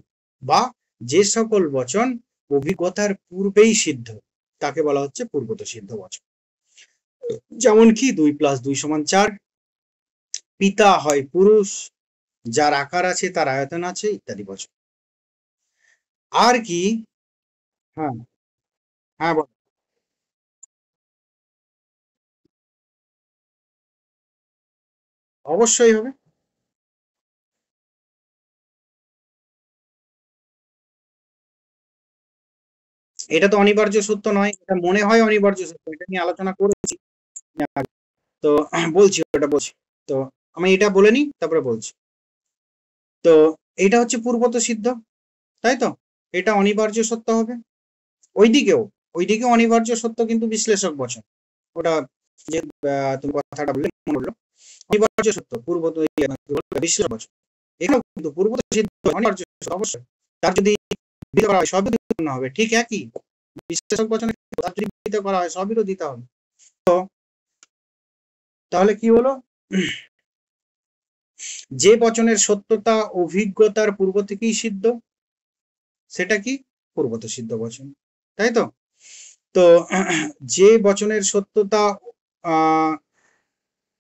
বা যে সকল বচন অভিজ্ঞতার পূর্বেই সিদ্ধ, তাকে বলা হচ্ছে পূর্বত সিদ্ধ বচন। যেমন কি 2 + 2 = 4, পিতা হয় পুরুষ, যার আকার আছে তার আয়তন আছে, ইত্যাদি বচন। আর কি? হ্যাঁ হ্যাঁ, বল। অবশ্যই হবে। এটা তো অনিবার্য সত্য নয়, এটা মনে হয় অনিবার্য সত্য, এটা নিয়ে আলোচনা করেছি। তো বলছি, ওটা বলছি। তো আমি এটা বলে নিই তারপরে বলছি। তো এটা হচ্ছে পূর্বত সিদ্ধ, তাই তো? এটা অনিবার্য সত্য হবে। ওইদিকেও অনিবার্য সত্য কিন্তু বিশ্লেষক বচন, ওটা যে তুমি কথাটা বললে মনে হলো, অনিবার্য সত্য পূর্বত বিশ্লেষক বচন। এখানেও কিন্তু পূর্বত সিদ্ধ অনিবার্য সত্য অবশ্যই, তার যদি দিতে করা হয় সবই দিতে হবে, ঠিক একই বিশ্লেষক বচনে তার যদি দিতে করা হয় সবই দিতে হবে। তো তাহলে কি হলো, যে বচনের সত্যতা অভিজ্ঞতার পূর্ব থেকেই সিদ্ধ, সেটা কি পূর্বত সিদ্ধ বচন, তাই তো। তো যে বচনের সত্যতা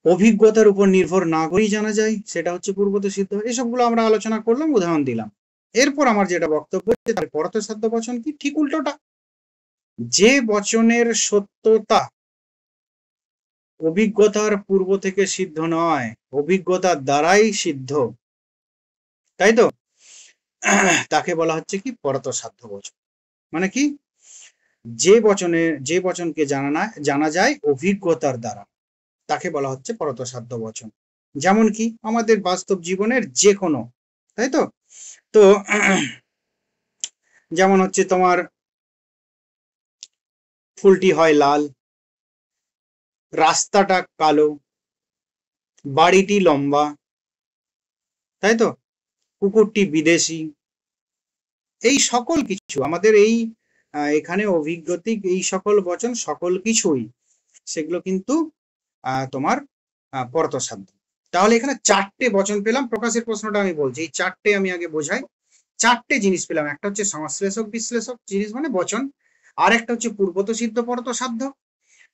অভিজ্ঞতার উপর নির্ভর না করেই জানা যায়, সেটা হচ্ছে পূর্বত সিদ্ধ। এসবগুলো আমরা আলোচনা করলাম, উদাহরণ দিলাম। এরপর আমার যেটা বক্তব্য, পরত সাধ্য বচন কি, ঠিক উল্টোটা। যে বচনের সত্যতা অভিজ্ঞতার পূর্ব থেকে সিদ্ধ নয়, অভিজ্ঞতার দ্বারাই সিদ্ধ, তাই তো, তাকে বলা হচ্ছে কি পরত সাধ্য বচন। মানে কি, যে বচনকে জানা যায় অভিজ্ঞতার দ্বারা, তাকে বলা হচ্ছে পরত সাধ্য বচন। যেমন কি আমাদের বাস্তব জীবনের যে কোনো, তাই তো। তো যেমন হচ্ছে তোমার ফুলটি হয় লাল, রাস্তাটা কালো, বাড়িটি লম্বা, তাই তো, কুকুরটি বিদেশি। এই সকল কিছু আমাদের এই এখানে অভিজ্ঞতিক এই সকল বচন, সকল কিছুই সেগুলো কিন্তু তোমার পরত সাধ্য। তাহলে এখানে চারটে বচন পেলাম। প্রকাশের প্রশ্নটা আমি বলছি, এই চারটে আমি আগে বোঝাই। চারটে জিনিস পেলাম, একটা হচ্ছে সংশ্লেষক বিশ্লেষক জিনিস মানে বচন, আর একটা হচ্ছে পূর্বত সিদ্ধ পরত সাধ্য।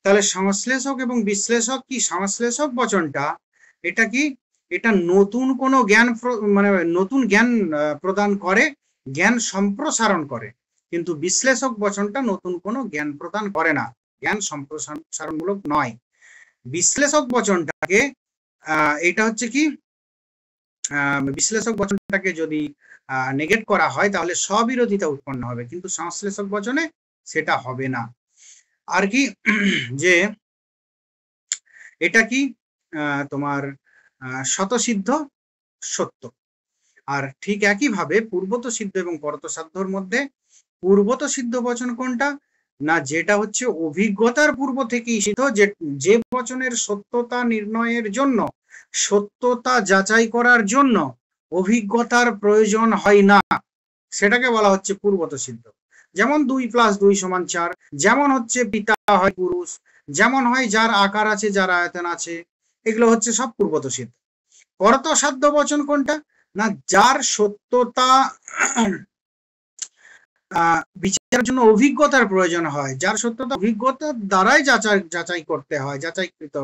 তাহলে সংশ্লেষক এবং বিশ্লেষক কি, সংশ্লেষক বচনটা এটা কি, এটা নতুন কোনো জ্ঞান মানে নতুন জ্ঞান প্রদান করে, জ্ঞান সম্প্রসারণ করে। কিন্তু বিশ্লেষক বচনটা নতুন কোনো জ্ঞান প্রদান করে না, জ্ঞান সম্প্রসারণমূলক নয়। বিশ্লেষক বচনটাকে এটা হচ্ছে কি, বিশ্লেষক বচনটাকে যদি নেগেট করা হয় তাহলে স্ববিরোধিতা উৎপন্ন হবে, কিন্তু সংশ্লেষক বচনে সেটা হবে না। আর কি যে এটা কি তোমার শতসিদ্ধ সত্য। আর ঠিক একইভাবে পূর্বত সিদ্ধ এবং পরত সাধ্যর মধ্যে পূর্বত সিদ্ধ বচন কোনটা না, যেটা হচ্ছে অভিজ্ঞতার পূর্ব থেকেই সিদ্ধ, যে বচনের সত্যতা নির্ণয়ের জন্য, সত্যতা যাচাই করার জন্য অভিজ্ঞতার প্রয়োজন হয় না, সেটাকে বলা হচ্ছে পূর্বত সিদ্ধ। যেমন 2+2=4, যেমন হচ্ছে পিতা হয় পুরুষ, যেমন হয় যার আকার আছে যার আয়তন আছে, এগুলো হচ্ছে সব পূর্বত সিদ্ধ। পরত সাধ্য বচন কোনটা না, যার সত্যতা বিচারের জন্য অভিজ্ঞতার প্রয়োজন হয়, যার সত্যতা অভিজ্ঞতার দ্বারাই যাচাই করতে হয়, যাচাইকৃত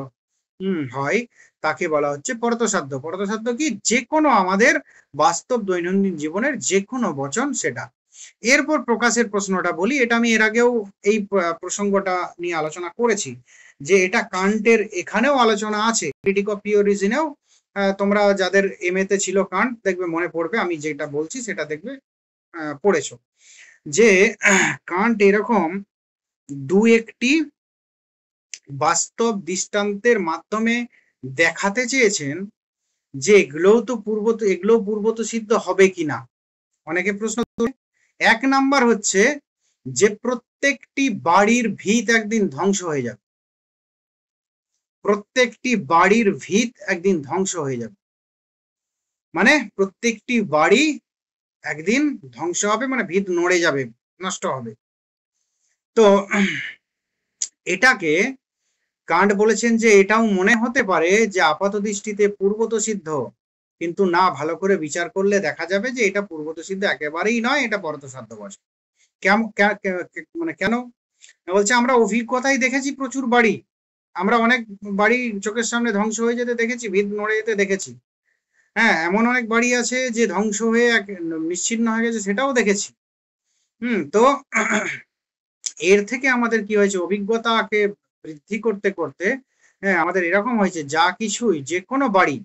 হয়, তাকে বলা হচ্ছে পরত সাধ্য। পরত সাধ্য কি, যে কোনো আমাদের বাস্তব দৈনন্দিন জীবনের যে কোনো বচন সেটা। এরপর প্রকাশের প্রশ্নটা বলি, এটা আমি এর আগেও এই প্রসঙ্গটা নিয়ে আলোচনা করেছি, যে এটা কান্টের এখানেও আলোচনা আছে, ক্রিটিক অফ পিওর রিজনেও। তোমরা যাদের এমএ তে ছিল কান্ট, দেখবে মনে পড়বে, আমি যেটা বলছি সেটা দেখবে পড়েছো, যে কান্ট এরকম দু একটি বাস্তব দৃষ্টান্তের মাধ্যমে দেখাতে চেয়েছেন যে এগুলো পূর্বত সিদ্ধ হবে কিনা। অনেকে প্রশ্ন করে। এক নাম্বার হচ্ছে যে প্রত্যেকটি বাড়ির ভিত একদিন ধ্বংস হয়ে যাবে, প্রত্যেকটি বাড়ির ভিত একদিন ধ্বংস হয়ে যাবে, মানে প্রত্যেকটি বাড়ি একদিন ধ্বংস হবে, মানে ভিত নড়ে যাবে, নষ্ট হবে। তো এটাকে কান্ট বলেছেন যে এটাও মনে হতে পারে যে আপাত দৃষ্টিতে পূর্বত সিদ্ধ, কিন্তু না, ভালো করে বিচার করলে দেখা যাবে যে এটা পূর্বত সিদ্ধ একেবারেই নয়, এটা পরত সাধ্য বচন। মানে কেন বলছে, আমরা অভিজ্ঞতায় দেখেছি প্রচুর বাড়ি, আমরা অনেক বাড়ি চোখের সামনে ধ্বংস হয়ে যেতে দেখেছি, ভিত নড়ে যেতে দেখেছি। হ্যাঁ, এমন অনেক বাড়ি আছে যে ধ্বংস হয়ে নিশ্চিহ্ন হয়ে গেছে, সেটাও দেখেছি। তো এর থেকে আমাদের কি হয়েছে, অভিজ্ঞতাকে বৃদ্ধি করতে করতে হ্যাঁ আমাদের এরকম হয়েছে, যা কিছুই যে কোনো বাড়ি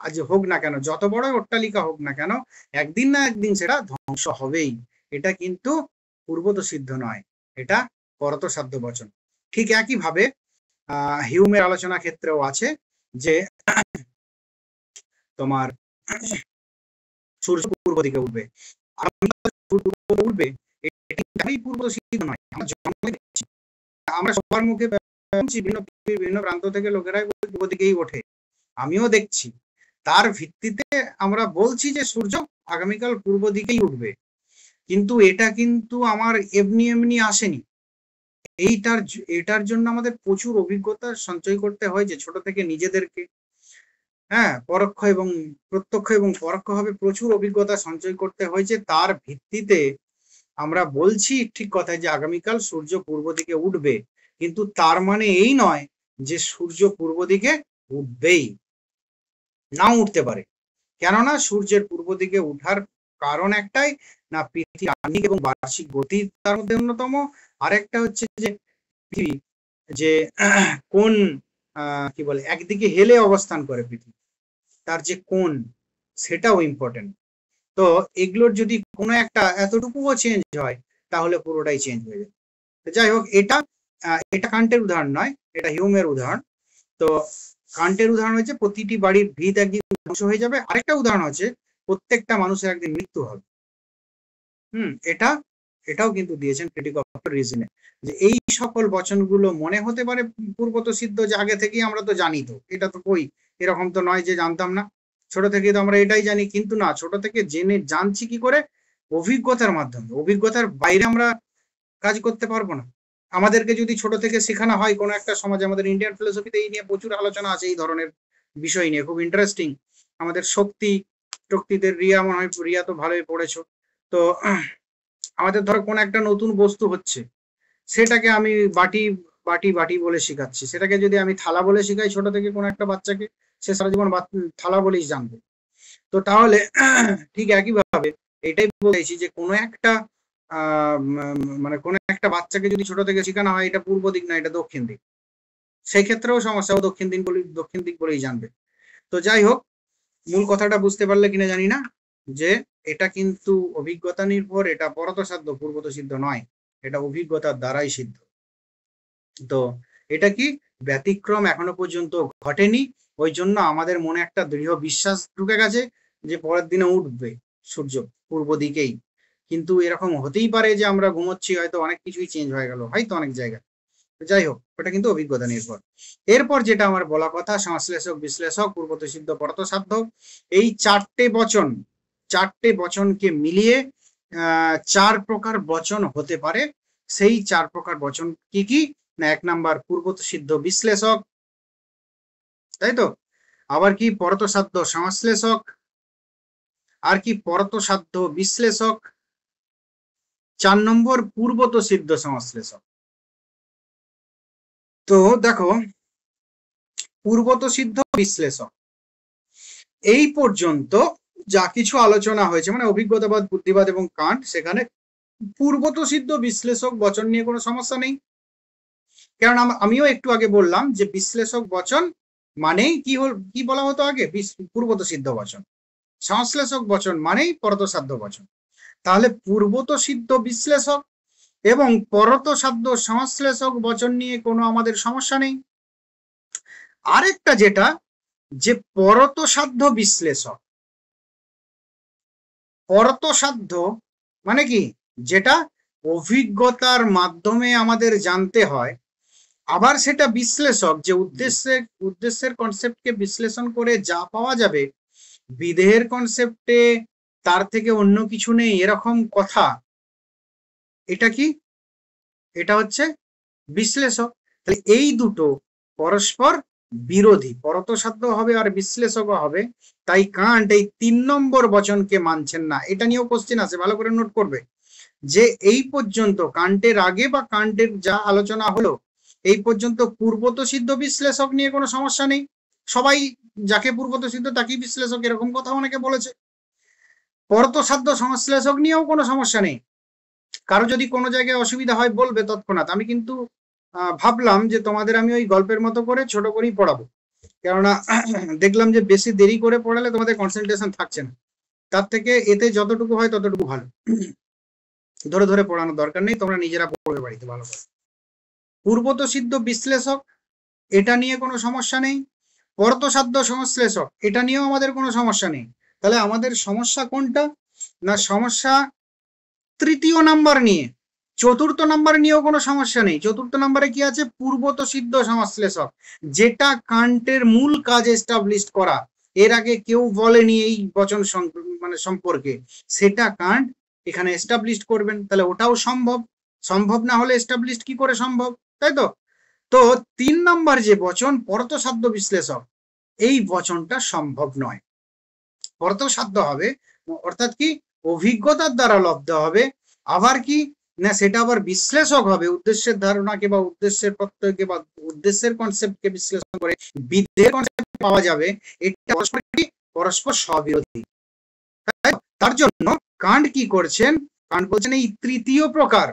আজ হোক না কেন, যত বড় অট্টালিকা হোক না কেন, একদিন না একদিন সেটা ধ্বংস হবেই। এটা কিন্তু পূর্বত সিদ্ধ নয়, এটা পরত সাধ্য বচন। ঠিক একইভাবে হিউমের আলোচনা ক্ষেত্রেও আছে যে তোমার সূর্য পূর্ব দিকে উঠবে, উঠবে, এটাই পূর্বত সিদ্ধ নয়। আমরা সবার মুখে বিভিন্ন প্রান্ত থেকে লোকেরাই পূর্ব দিকেই ওঠে, আমিও দেখছি। তার ভিত্তিতে আমরা বলছি যে সূর্য আগামীকাল পূর্ব দিকেই উঠবে, কিন্তু এটা কিন্তু আমার এমনি এমনি আসেনি, এটার জন্য আমাদের প্রচুর অভিজ্ঞতা সঞ্চয় করতে হয়, যে ছোট থেকে নিজেদেরকে পরোক্ষ এবং প্রত্যক্ষ এবং পরোক্ষভাবে প্রচুর অভিজ্ঞতা সঞ্চয় করতে হয়েছে। তার ভিত্তিতে আমরা বলছি ঠিক কথা যে আগামীকাল সূর্য পূর্ব দিকে উঠবে, কিন্তু তার মানে এই নয় যে সূর্য পূর্ব দিকে উঠবেই, নাও উঠতে পারে। কেননা সূর্যের পূর্ব দিকে উঠার কারণ একটাই, না পৃথিবীর আহ্নিক এবং বার্ষিক গতি তার মধ্যে অন্যতম, আরেকটা হচ্ছে যে পৃথিবী যে কোন কি বলে একদিকে হেলে অবস্থান করে পৃথিবী, তার যে কোন সেটাও ইম্পর্টেন্ট। তো এগুলোর যদি কোনো একটা এতটুকুও চেঞ্জ হয় তাহলে পুরোটাই চেঞ্জ হয়ে যাবে। যাই হোক, এটা কান্টের উদাহরণ নয়, এটা হিউমের উদাহরণ। তো কান্টের উদাহরণ হচ্ছে প্রতিটি বাড়ির ভিত একদিন ধ্বংস হয়ে যাবে, আরেকটা উদাহরণ হচ্ছে প্রত্যেকটা মানুষের একদিন মৃত্যু হবে। এটাও কিন্তু দিয়েছেন ক্রিটিক অফ রিজনে, যে এই সকল বচনগুলো মনে হতে পারে পূর্বত সিদ্ধ, যে আগে থেকেই আমরা তো জানি, তো এটা তো কই এরকম তো নয় যে জানতাম না, ছোট থেকে তো আমরা এটাই জানি। কিন্তু না, ছোট থেকে জেনে জানছি কি করে? অভিজ্ঞতার মাধ্যমে। অভিজ্ঞতার বাইরে আমরা কাজ করতে পারবো না। আমাদেরকে যদি ছোট থেকে শেখানো হয় কোনো একটা সমাজে, আমাদের ইন্ডিয়ান ফিলোসফিতে এই নিয়ে প্রচুর আলোচনা আছে, এই ধরনের বিষয় নিয়ে খুব ইন্টারেস্টিং। আমাদের শক্তিদের রিয়া মনে হয়, রিয়া তো ভালোই পড়েছো। তো আমাদের ধরো কোন একটা নতুন বস্তু হচ্ছে, সেটাকে আমি বাটি বাটি বাটি বলে শেখাচ্ছি, সেটাকে যদি আমি থালা বলে শেখাই ছোট থেকে কোনো একটা বাচ্চাকে, সে সারা জীবন থালা বলেই জানবে। তো তাহলে ঠিক একইভাবে এটাই বলেছি যে কোনো একটা মানে কোনো একটা বাচ্চাকে যদি ছোট থেকে শেখানো হয় এটা পূর্ব দিক না, এটা দক্ষিণ দিক, সেই ক্ষেত্রেও সমস্যা, ও দক্ষিণ দিক বলেই জানবে। তো যাই হোক, মূল কথাটা বুঝতে পারলে কিনা জানি না, যে এটা কিন্তু অভিজ্ঞতা নির্ভর, এটা পরতসাধ্য, পূর্বত সিদ্ধ নয়, এটা অভিজ্ঞতার দ্বারাই সিদ্ধ। তো এটা কি ব্যতিক্রম এখনো পর্যন্ত ঘটেনি, ওই জন্য আমাদের মনে একটা দৃঢ় বিশ্বাস ঢুকে গেছে যে পরের দিনে উঠবে সূর্য পূর্ব দিকেই। কিন্তু এরকম হতেই পারে যে আমরা ঘুমোচ্ছি, হয়তো অনেক কিছুই চেঞ্জ হয়ে গেল, হয়তো অনেক জায়গায়। যাই হোক, ওটা কিন্তু অভিজ্ঞতা নির্ভর। এরপর যেটা আমার বলা কথা, সংশ্লেষক, বিশ্লেষক, পূর্বত সিদ্ধ, পরতসাধ্য, এই চারটে বচনকে মিলিয়ে 4 প্রকার বচন হতে পারে। সেই 4 প্রকার বচন কি কি? না, 1 নাম্বার পূর্বত সিদ্ধ বিশ্লেষক, তাই তো? আবার কি পরতসাধ্য সংশ্লেষক, আর কি পরতসাধ্য বিশ্লেষক, 4 নম্বর পূর্বত সিদ্ধ সংশ্লেষক। তো দেখো, পূর্বত সিদ্ধ বিশ্লেষক, এই পর্যন্ত যা কিছু আলোচনা হয়েছে, মানে অভিজ্ঞতাবাদ, বুদ্ধিবাদ এবং কান্ট, সেখানে পূর্বত সিদ্ধ বিশ্লেষক বচন নিয়ে কোনো সমস্যা নেই। কারণ আমিও একটু আগে বললাম যে বিশ্লেষক বচন মানেই কি বলা হতো আগে? পূর্বত সিদ্ধ বচন। সংশ্লেষক বচন মানেই পরতসাধ্য বচন। তাহলে পূর্বত সিদ্ধ বিশ্লেষক এবং পরতসাধ্য সংশ্লেষক বচন নিয়ে কোনো আমাদের সমস্যা নেই। আরেকটা যেটা, যে পরতসাধ্য বিশ্লেষক, পরতসাধ্য মানে কি? যেটা অভিজ্ঞতার মাধ্যমে আমাদের জানতে হয়, আবার সেটা বিশ্লেষক, যে উদ্দেশ্যের কনসেপ্টকে বিশ্লেষণ করে যা পাওয়া যাবে, বিদেহের কনসেপ্টে তার থেকে অন্য কিছু নেই এরকম কথা, এটা কি? এটা হচ্ছে বিশ্লেষক। তাহলে এই দুটো পরস্পর বিরোধী, পরতসাধ্য হবে আর বিশ্লেষকও হবে। তাই কান্ট এই 3 নম্বর বচনকে মানছেন না। এটা নিয়েও কোশ্চেন আছে, ভালো করে নোট করবে, যে এই পর্যন্ত কান্টের আগে বা কান্টের যা আলোচনা হলো এই পর্যন্ত পূর্বত সিদ্ধ বিশ্লেষক নিয়ে কোনো সমস্যা নেই, সবাই যাকে পূর্বত সিদ্ধ তাকেই বিশ্লেষক, এরকম কথা অনেকে বলেছে। পরতসাধ্য সংশ্লেষক নিয়েও কোনো সমস্যা নেই, কারো যদি কোনো জায়গায় অসুবিধা হয় বলবে তৎক্ষণাৎ। আমি কিন্তু ভাবলাম যে তোমাদের আমি ওই গল্পের মতো করে ছোট করেই পড়াবো, কেননা দেখলাম যে বেশি দেরি করে পড়ালে তোমাদের কনসেন্ট্রেশন থাকছে না, তার থেকে এতে যতটুকু হয় ততটুকু ভালো। ধরে ধরে পড়ানোর দরকার নেই, তোমরা নিজেরা পড়বে বাড়িতে ভালো করে। পূর্বত সিদ্ধ বিশ্লেষক, এটা নিয়ে কোনো সমস্যা নেই। পরতসাধ্য সংশ্লেষক, এটা নিয়েও আমাদের কোনো সমস্যা নেই। তাহলে আমাদের সমস্যা কোনটা? না, সমস্যা 3য় নাম্বার নিয়ে। 4র্থ নাম্বার নিয়েও কোনো সমস্যা নেই। 4র্থ নাম্বারে কি আছে? পূর্বত সিদ্ধ সংশ্লেষক, যেটা কান্টের মূল কাজ এস্টাবলিশ করা, এর আগে কেউ বলেনি এই বচন মানে সম্পর্কে, সেটা কান্ট এখানে এস্টাবলিশ করবেন। তাহলে ওটাও সম্ভব, সম্ভব না হলে এস্টাবলিশড কি করে সম্ভব, তাই তো? তো 3 নম্বর যে বচন পরতসাধ্য বিশ্লেষক, এই বচনটা সম্ভব নয়। পরতসাধ্য হবে অর্থাৎ কি অভিজ্ঞতার দ্বারা লব্ধ হবে, আবার কি না সেটা আবার বিশ্লেষক হবে, উদ্দেশ্যের ধারণাকে বা উদ্দেশ্যের প্রত্যয়কে বা উদ্দেশ্যের কনসেপ্টকে বিশ্লেষণ করে বিধেয়ের কনসেপ্ট পাওয়া যাবে। এটা পরস্পর স্ববিরোধী। তার জন্য কান্ট কি করছেন, কান্ট বলছেন এই তৃতীয় প্রকার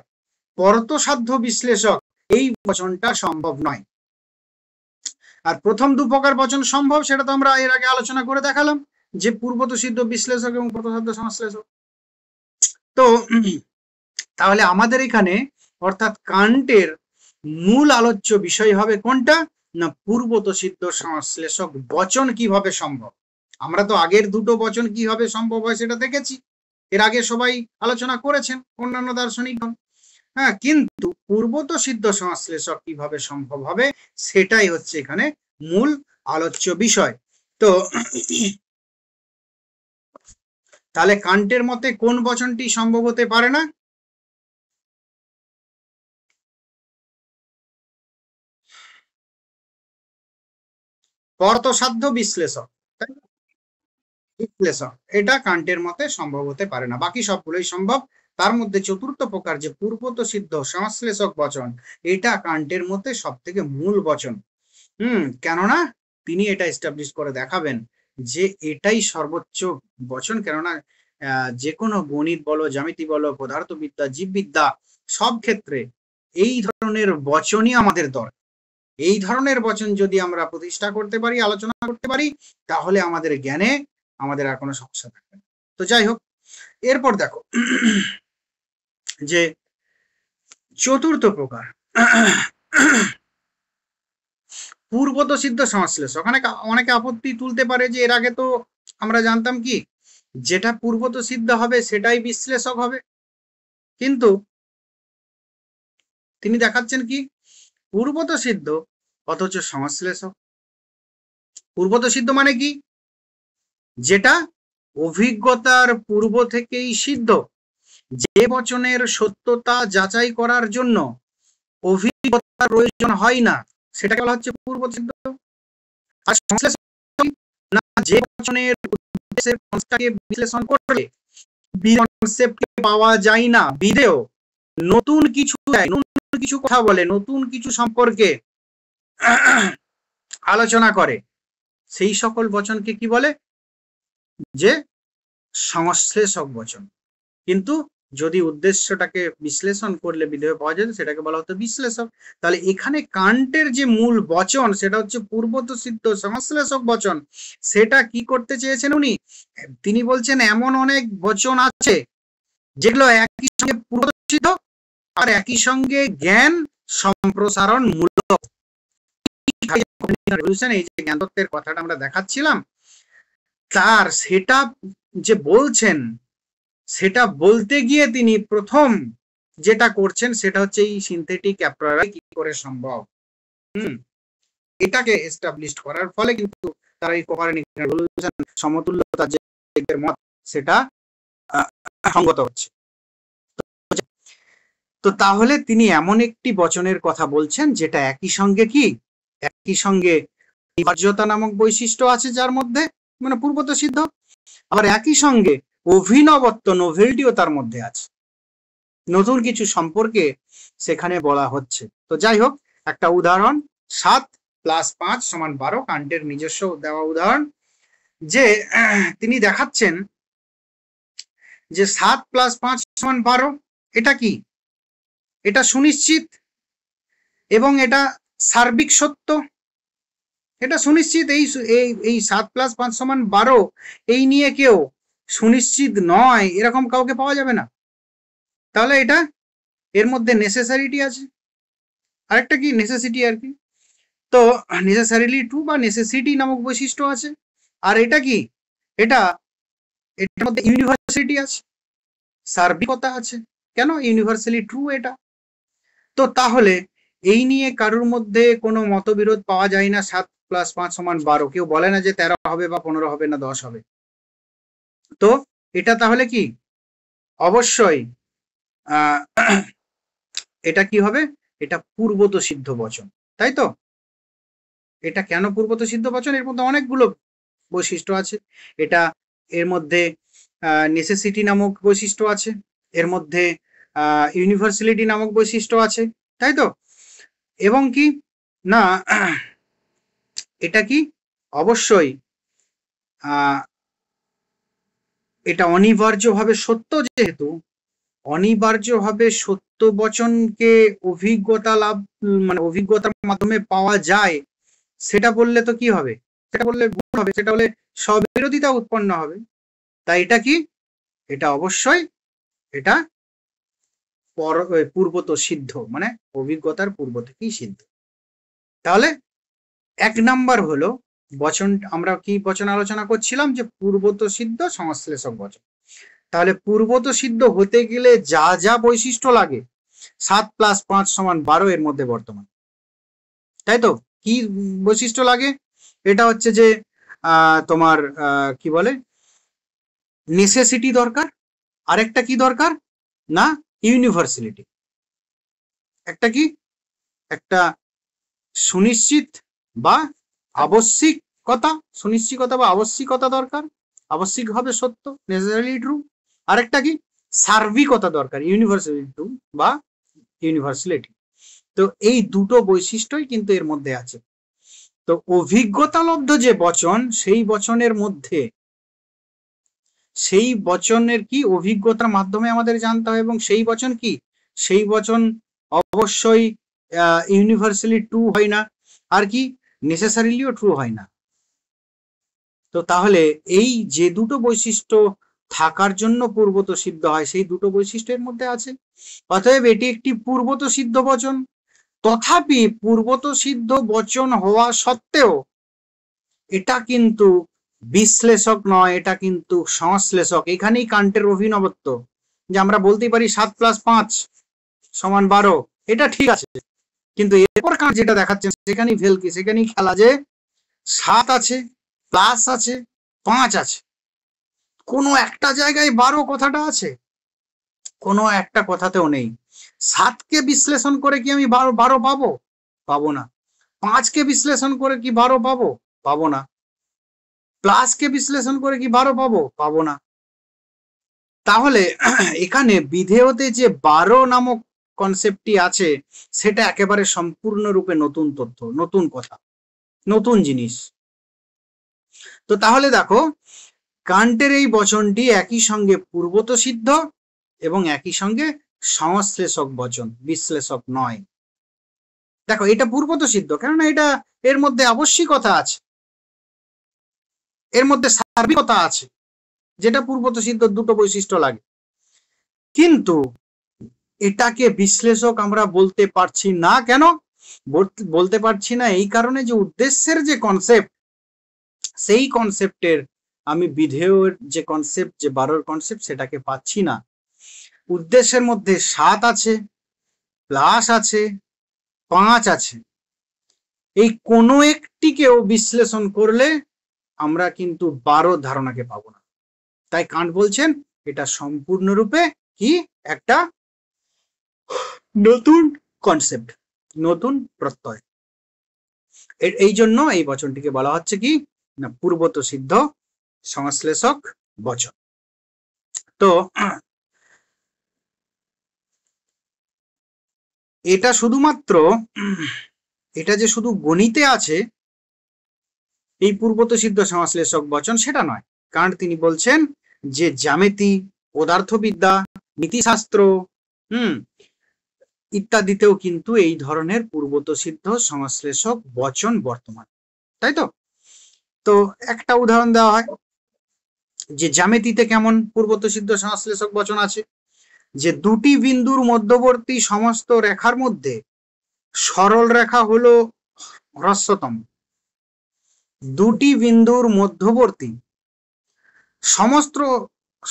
পরতসাধ্য বিশ্লেষক এই বচনটা সম্ভব নয়। আর প্রথম 2 প্রকার বচন সম্ভব, সেটা তো আমরা এর আগে আলোচনা করে দেখালাম, যে পূর্বত সিদ্ধ বিশ্লেষক এবং পরতসাধ্য সংশ্লেষক। তো তাহলে আমাদের এখানে অর্থাৎ কান্টের মূল আলোচ্য বিষয় হবে কোনটা না পূর্বত সিদ্ধ সংশ্লেষক বচন কিভাবে সম্ভব। আমরা তো আগের দুটো বচন কিভাবে সম্ভব হয় সেটা দেখেছি, এর আগে সবাই আলোচনা করেছেন অন্যান্য দার্শনিকগণ। হ্যাঁ, কিন্তু পূর্বত সিদ্ধ সংশ্লেষক কিভাবে সম্ভব হবে সেটাই হচ্ছে এখানে মূল আলোচ্য বিষয়। তো তাহলে কান্টের মতে কোন বচনটি সম্ভব হতে পারে না? পরতসাধ্য বিশ্লেষক, বিশ্লেষক এটা কান্টের মতে সম্ভব হতে পারে না, বাকি সবগুলোই সম্ভব। তার মধ্যে চতুর্থ প্রকার যে পূর্বত সিদ্ধ সংশ্লেষক বচন, এটা কান্টের মতে সব থেকে মূল বচন। কেননা তিনি এটা এস্টাবলিশ করে দেখাবেন যে এটাই সর্বোচ্চ বচন। কেননা যে কোনো গণিত বলো, জ্যামিতি বলো, পদার্থবিদ্যা, জীববিদ্যা, সব ক্ষেত্রে এই ধরনের বচনই আমাদের দরকার। এই ধরনের বচন যদি আমরা প্রতিষ্ঠা করতে পারি, আলোচনা করতে পারি, তাহলে আমাদের জ্ঞানে আমাদের আর কোনো সমস্যা থাকবে না। তো যাই হোক, এরপর দেখো যে চতুর্থ প্রকার পূর্বত সিদ্ধ সংশ্লেষক। অনেকে আপত্তি তুলতে পারে যে এর আগে তো আমরা জানতাম কি যেটা পূর্বত সিদ্ধ হবে সেটাই বিশ্লেষক হবে, কিন্তু তিনি দেখাচ্ছেন কি পূর্বত সিদ্ধ অথচ সংশ্লেষক। পূর্বত সিদ্ধ মানে কি, যেটা অভিজ্ঞতার পূর্ব থেকেই সিদ্ধ, যে বচনের সত্যতা যাচাই করার জন্য অভিজ্ঞতার প্রয়োজন হয় না, সেটাকে বলা হচ্ছে পূর্বত সিদ্ধ। আর সংশ্লেষক না, যে বচনের উদ্দেশ্যের কনসেপ্টকে বিশ্লেষণ করলে কনসেপ্টকে পাওয়া যায় না, বিধেয় নতুন কিছু দেয়, নতুন কিছু কথা বলে, নতুন কিছু সম্পর্কে আলোচনা করে, সেই সকল বচনকে কি বলে যে সংশ্লেষক বচন। কিন্তু যদি উদ্দেশ্যটাকে বিশ্লেষণ করলে বিধেয় পাওয়া যায় সেটাকে বলা হতো বিশ্লেষক। তাহলে এখানে কান্টের যে মূল বচন সেটা হচ্ছে পূর্বত সিদ্ধ সংশ্লেষক বচন। সেটা কি করতে চেয়েছেন উনি, তিনি বলছেন এমন অনেক বচন আছে যেগুলো একই সঙ্গে পূর্বত সিদ্ধ আর একই সঙ্গে জ্ঞান সম্প্রসারণ মূলক। এই যে জ্ঞান তত্ত্বের কথাটা আমরা দেখাচ্ছিলাম, তার সেটা যে বলছেন, সেটা বলতে গিয়ে তিনি প্রথম যেটা করছেন সেটা হচ্ছে এই সিনথেটিক অ্যাপ্রারাই কি করে সম্ভব, এটাকে এস্টাবলিশ করার ফলে কিন্তু তারা এই কোপারনিকান রিভলিউশন সমতুল্যতা যে মত সেটা সঙ্গত হচ্ছে। তো তাহলে তিনি এমন একটি বচনের কথা বলছেন যেটা একই সঙ্গে কি, একই সঙ্গে অনিবার্যতা নামক বৈশিষ্ট্য আছে যার মধ্যে, মানে পূর্বত সিদ্ধ, আবার একই সঙ্গে অভিনবত্ব নোভেলটিও তার মধ্যে আছে, নতুন কিছু সম্পর্কে সেখানে বলা হচ্ছে। তো যাই হোক, একটা উদাহরণ 7 + 5 = 12 কান্টের নিজস্ব দেওয়া উদাহরণ, যে তিনি দেখাচ্ছেন যে 7 + 5 = 12, এটা কি, এটা সুনিশ্চিত এবং এটা সার্বিক সত্য, এটা সুনিশ্চিত। এই 7 + 5 = 12 এই নিয়ে কেউ সুনিশ্চিত নয় এরকম কাউকে পাওয়া যাবে না। তাহলে এটা এর মধ্যে নেসেসারিটি আছে, আরেকটা কি নেসেসিটি আর কি। তো নেসেসারিলি ট্রু বা নেসেসিটি নামক বৈশিষ্ট্য আছে। আর এটা কি, এটার মধ্যে ইউনিভার্সালিটি আছে, সার্বিকতা আছে। কেন ইউনিভার্সালি ট্রু এটা? তো তাহলে এই নিয়ে কারোর মধ্যে কোনো মতবিরোধ পাওয়া যায় না। 7 + 5 = 12, কেউ বলে না যে 13 হবে বা 15 হবে না 10 হবে। তো এটা তাহলে কি অবশ্যই এটা কি হবে? এটা পূর্বত সিদ্ধ বচন, তাই তো? এটা কেন পূর্বত সিদ্ধ বচন? এর মধ্যে অনেকগুলো বৈশিষ্ট্য আছে। এটা এর মধ্যে নেসেসিটি নামক বৈশিষ্ট্য আছে, এর মধ্যে ইউনিভার্সালিটি নামক বৈশিষ্ট্য আছে, তাই তো? এবং কি না এটা কি অবশ্যই এটা অনিবার্যভাবে সত্য, যেহেতু অনিবার্যভাবে সত্য বচনকে অভিজ্ঞতা লাভ মানে অভিজ্ঞতার মাধ্যমে পাওয়া যায়, সেটা বললে তো কি হবে? সেটা বললে ভুল হবে, সেটা বলে স্ববিরোধিতা উৎপন্ন হবে। তাই এটা কি? এটা অবশ্যই এটা পূর্বত সিদ্ধ, মানে অভিজ্ঞতার পূর্ব থেকেই সিদ্ধ। তাহলে 1 নাম্বার হলো বচন, আমরা কি বচন আলোচনা করছিলাম? যে পূর্বত সিদ্ধ সংশ্লেষক বচন। তাহলে পূর্বত সিদ্ধ হতে গেলে যা যা বৈশিষ্ট্য লাগে, 7 + 5 = 12 এর মধ্যে বর্তমান, তাই তো? কি বৈশিষ্ট্য লাগে? এটা হচ্ছে যে তোমার কি বলে, নেসেসিটি দরকার, আরেকটা কি দরকার না ইউনিভার্সালিটি, একটা কি একটা সুনিশ্চিত বা আবশ্যিকতা, সুনিশ্চিততা বা আবশ্যিকতা দরকার, আবশ্যিকভাবে সত্য, নেসেসারিলি ট্রু। আরেকটা কি সার্বিকতা দরকার, ইউনিভার্সালিটি ট্রু বা ইউনিভার্সালিটি। তো এই দুটো বৈশিষ্ট্যই কিন্তু এর মধ্যে আছে। তো অভিজ্ঞতালব্ধ যে বচন, সেই বচনের মধ্যে সেই বচনের কি অভিজ্ঞতার মাধ্যমে আমাদের জানতে হয়, এবং সেই বচন কি, সেই বচন অবশ্যই ইউনিভার্সালি ট্রু হয় না, আর কি নেসেসারিলিও ট্রু হয় না। তো তাহলে এই যে দুটো বৈশিষ্ট্য থাকার জন্য পূর্বত সিদ্ধ হয়, সেই দুটো বৈশিষ্ট্যের মধ্যে আছে। অতএব এটি একটি পূর্বত সিদ্ধ বচন। তথাপি পূর্বত সিদ্ধ বচন হওয়া সত্ত্বেও এটা কিন্তু বিশ্লেষক নয়, এটা কিন্তু সংশ্লেষক। এখানেই কান্টের অভিনবত্ব, যে আমরা বলতেই পারি 7 + 5 = 12, এটা ঠিক আছে, কিন্তু এরপর কান্ট যেটা দেখাচ্ছেন সেখানেই ভেলকি, সেখানেই খেলা, যে 7 আছে, প্লাস আছে, 5 আছে, কোনো একটা জায়গায় 12 কথাটা আছে, কোনো একটা কথাতেও নেই। 7কে বিশ্লেষণ করে কি আমি 12 পাবো? পাবো না। 5কে বিশ্লেষণ করে কি 12 পাবো? পাবো না। প্লাসকে বিশ্লেষণ করে কি 12 পাবো? পাবো না। তাহলে এখানে বিধেয়তে যে 12 নামক কনসেপ্টটি আছে, সেটা একেবারে সম্পূর্ণরূপে নতুন তথ্য, নতুন কথা, নতুন জিনিস। তো তাহলে দেখো, কান্টের এই বচনটি একই সঙ্গে পূর্বত সিদ্ধ এবং একই সঙ্গে সংশ্লেষক বচন, বিশ্লেষক নয়। দেখো, এটা পূর্বত সিদ্ধ, কেননা এটা এর মধ্যে আবশ্যিকতা আছে, এর মধ্যে সার্বিকতা আছে, যেটা পূর্বত সিদ্ধ দুটো বৈশিষ্ট্য লাগে। কিন্তু এটাকে বিশ্লেষক আমরা বলতে পারছি না। কেন বলতে পারছি না? এই কারণে যে উদ্দেশ্যের যে কনসেপ্ট, সেই কনসেপ্টের আমি বিধেয়ের যে কনসেপ্ট, যে 12 কনসেপ্ট, সেটাকে পাচ্ছি না। উদ্দেশ্যের মধ্যে 7 আছে, প্লাস আছে, 5 আছে, এই কোনো একটিকেও বিশ্লেষণ করলে আমরা কিন্তু 12 ধারণাকে পাবো না। তাই কান্ট বলছেন এটা সম্পূর্ণরূপে কি একটা নতুন কনসেপ্ট, নতুন প্রত্যয়। এই জন্য এই বচনটিকে বলা হচ্ছে কি না পূর্বত সিদ্ধ সংশ্লেষক বচন। তো এটা শুধুমাত্র, এটা যে শুধু গণিতে আছে এই পূর্বত সিদ্ধ সংশ্লেষক বচন, সেটা নয়। কারণ তিনি বলছেন যে জ্যামিতি, পদার্থবিদ্যা, নীতিশাস্ত্র ইত্যাদিতেও কিন্তু এই ধরনের পূর্বত সিদ্ধ সংশ্লেষক বচন বর্তমান, তাই তো? তো একটা উদাহরণ দেওয়া হয় যে জ্যামিতিতে কেমন পূর্বত সিদ্ধ সংশ্লেষক বচন আছে, যে দুটি বিন্দুর মধ্যবর্তী সমস্ত রেখার মধ্যে সরল রেখা হলো হ্রস্বতম। দুটি বিন্দুর মধ্যবর্তী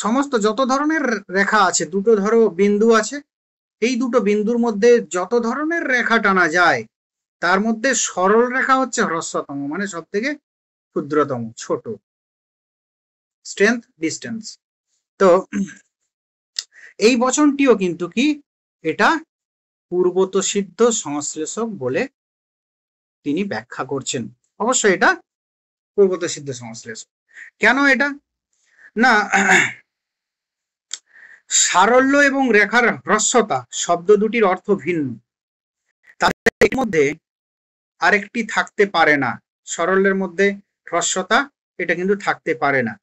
সমস্ত যত ধরনের রেখা আছে, দুটো ধরো বিন্দু আছে, এই দুটো বিন্দুর মধ্যে যত ধরনের রেখা টানা যায়, তার মধ্যে সরল রেখা হচ্ছে হ্রস্বতম, মানে সব থেকে ক্ষুদ্রতম, ছোট, স্ট্রেংথ ডিস্টেন্স। তো এই বচনটিও কিন্তু কি এটা পূর্বত সিদ্ধ সংশ্লেষক বলে তিনি ব্যাখ্যা করছেন। অবশ্যই এটা পূর্বত সিদ্ধ সংশ্লেষক। কেন এটা না, সারল্য এবং রেখার হ্রস্বতা শব্দ দুটির অর্থ ভিন্ন, তাদের মধ্যে আরেকটি থাকতে পারে না। সরলের মধ্যে হ্রস্বতা এটা কিন্তু থাকতে পারে না।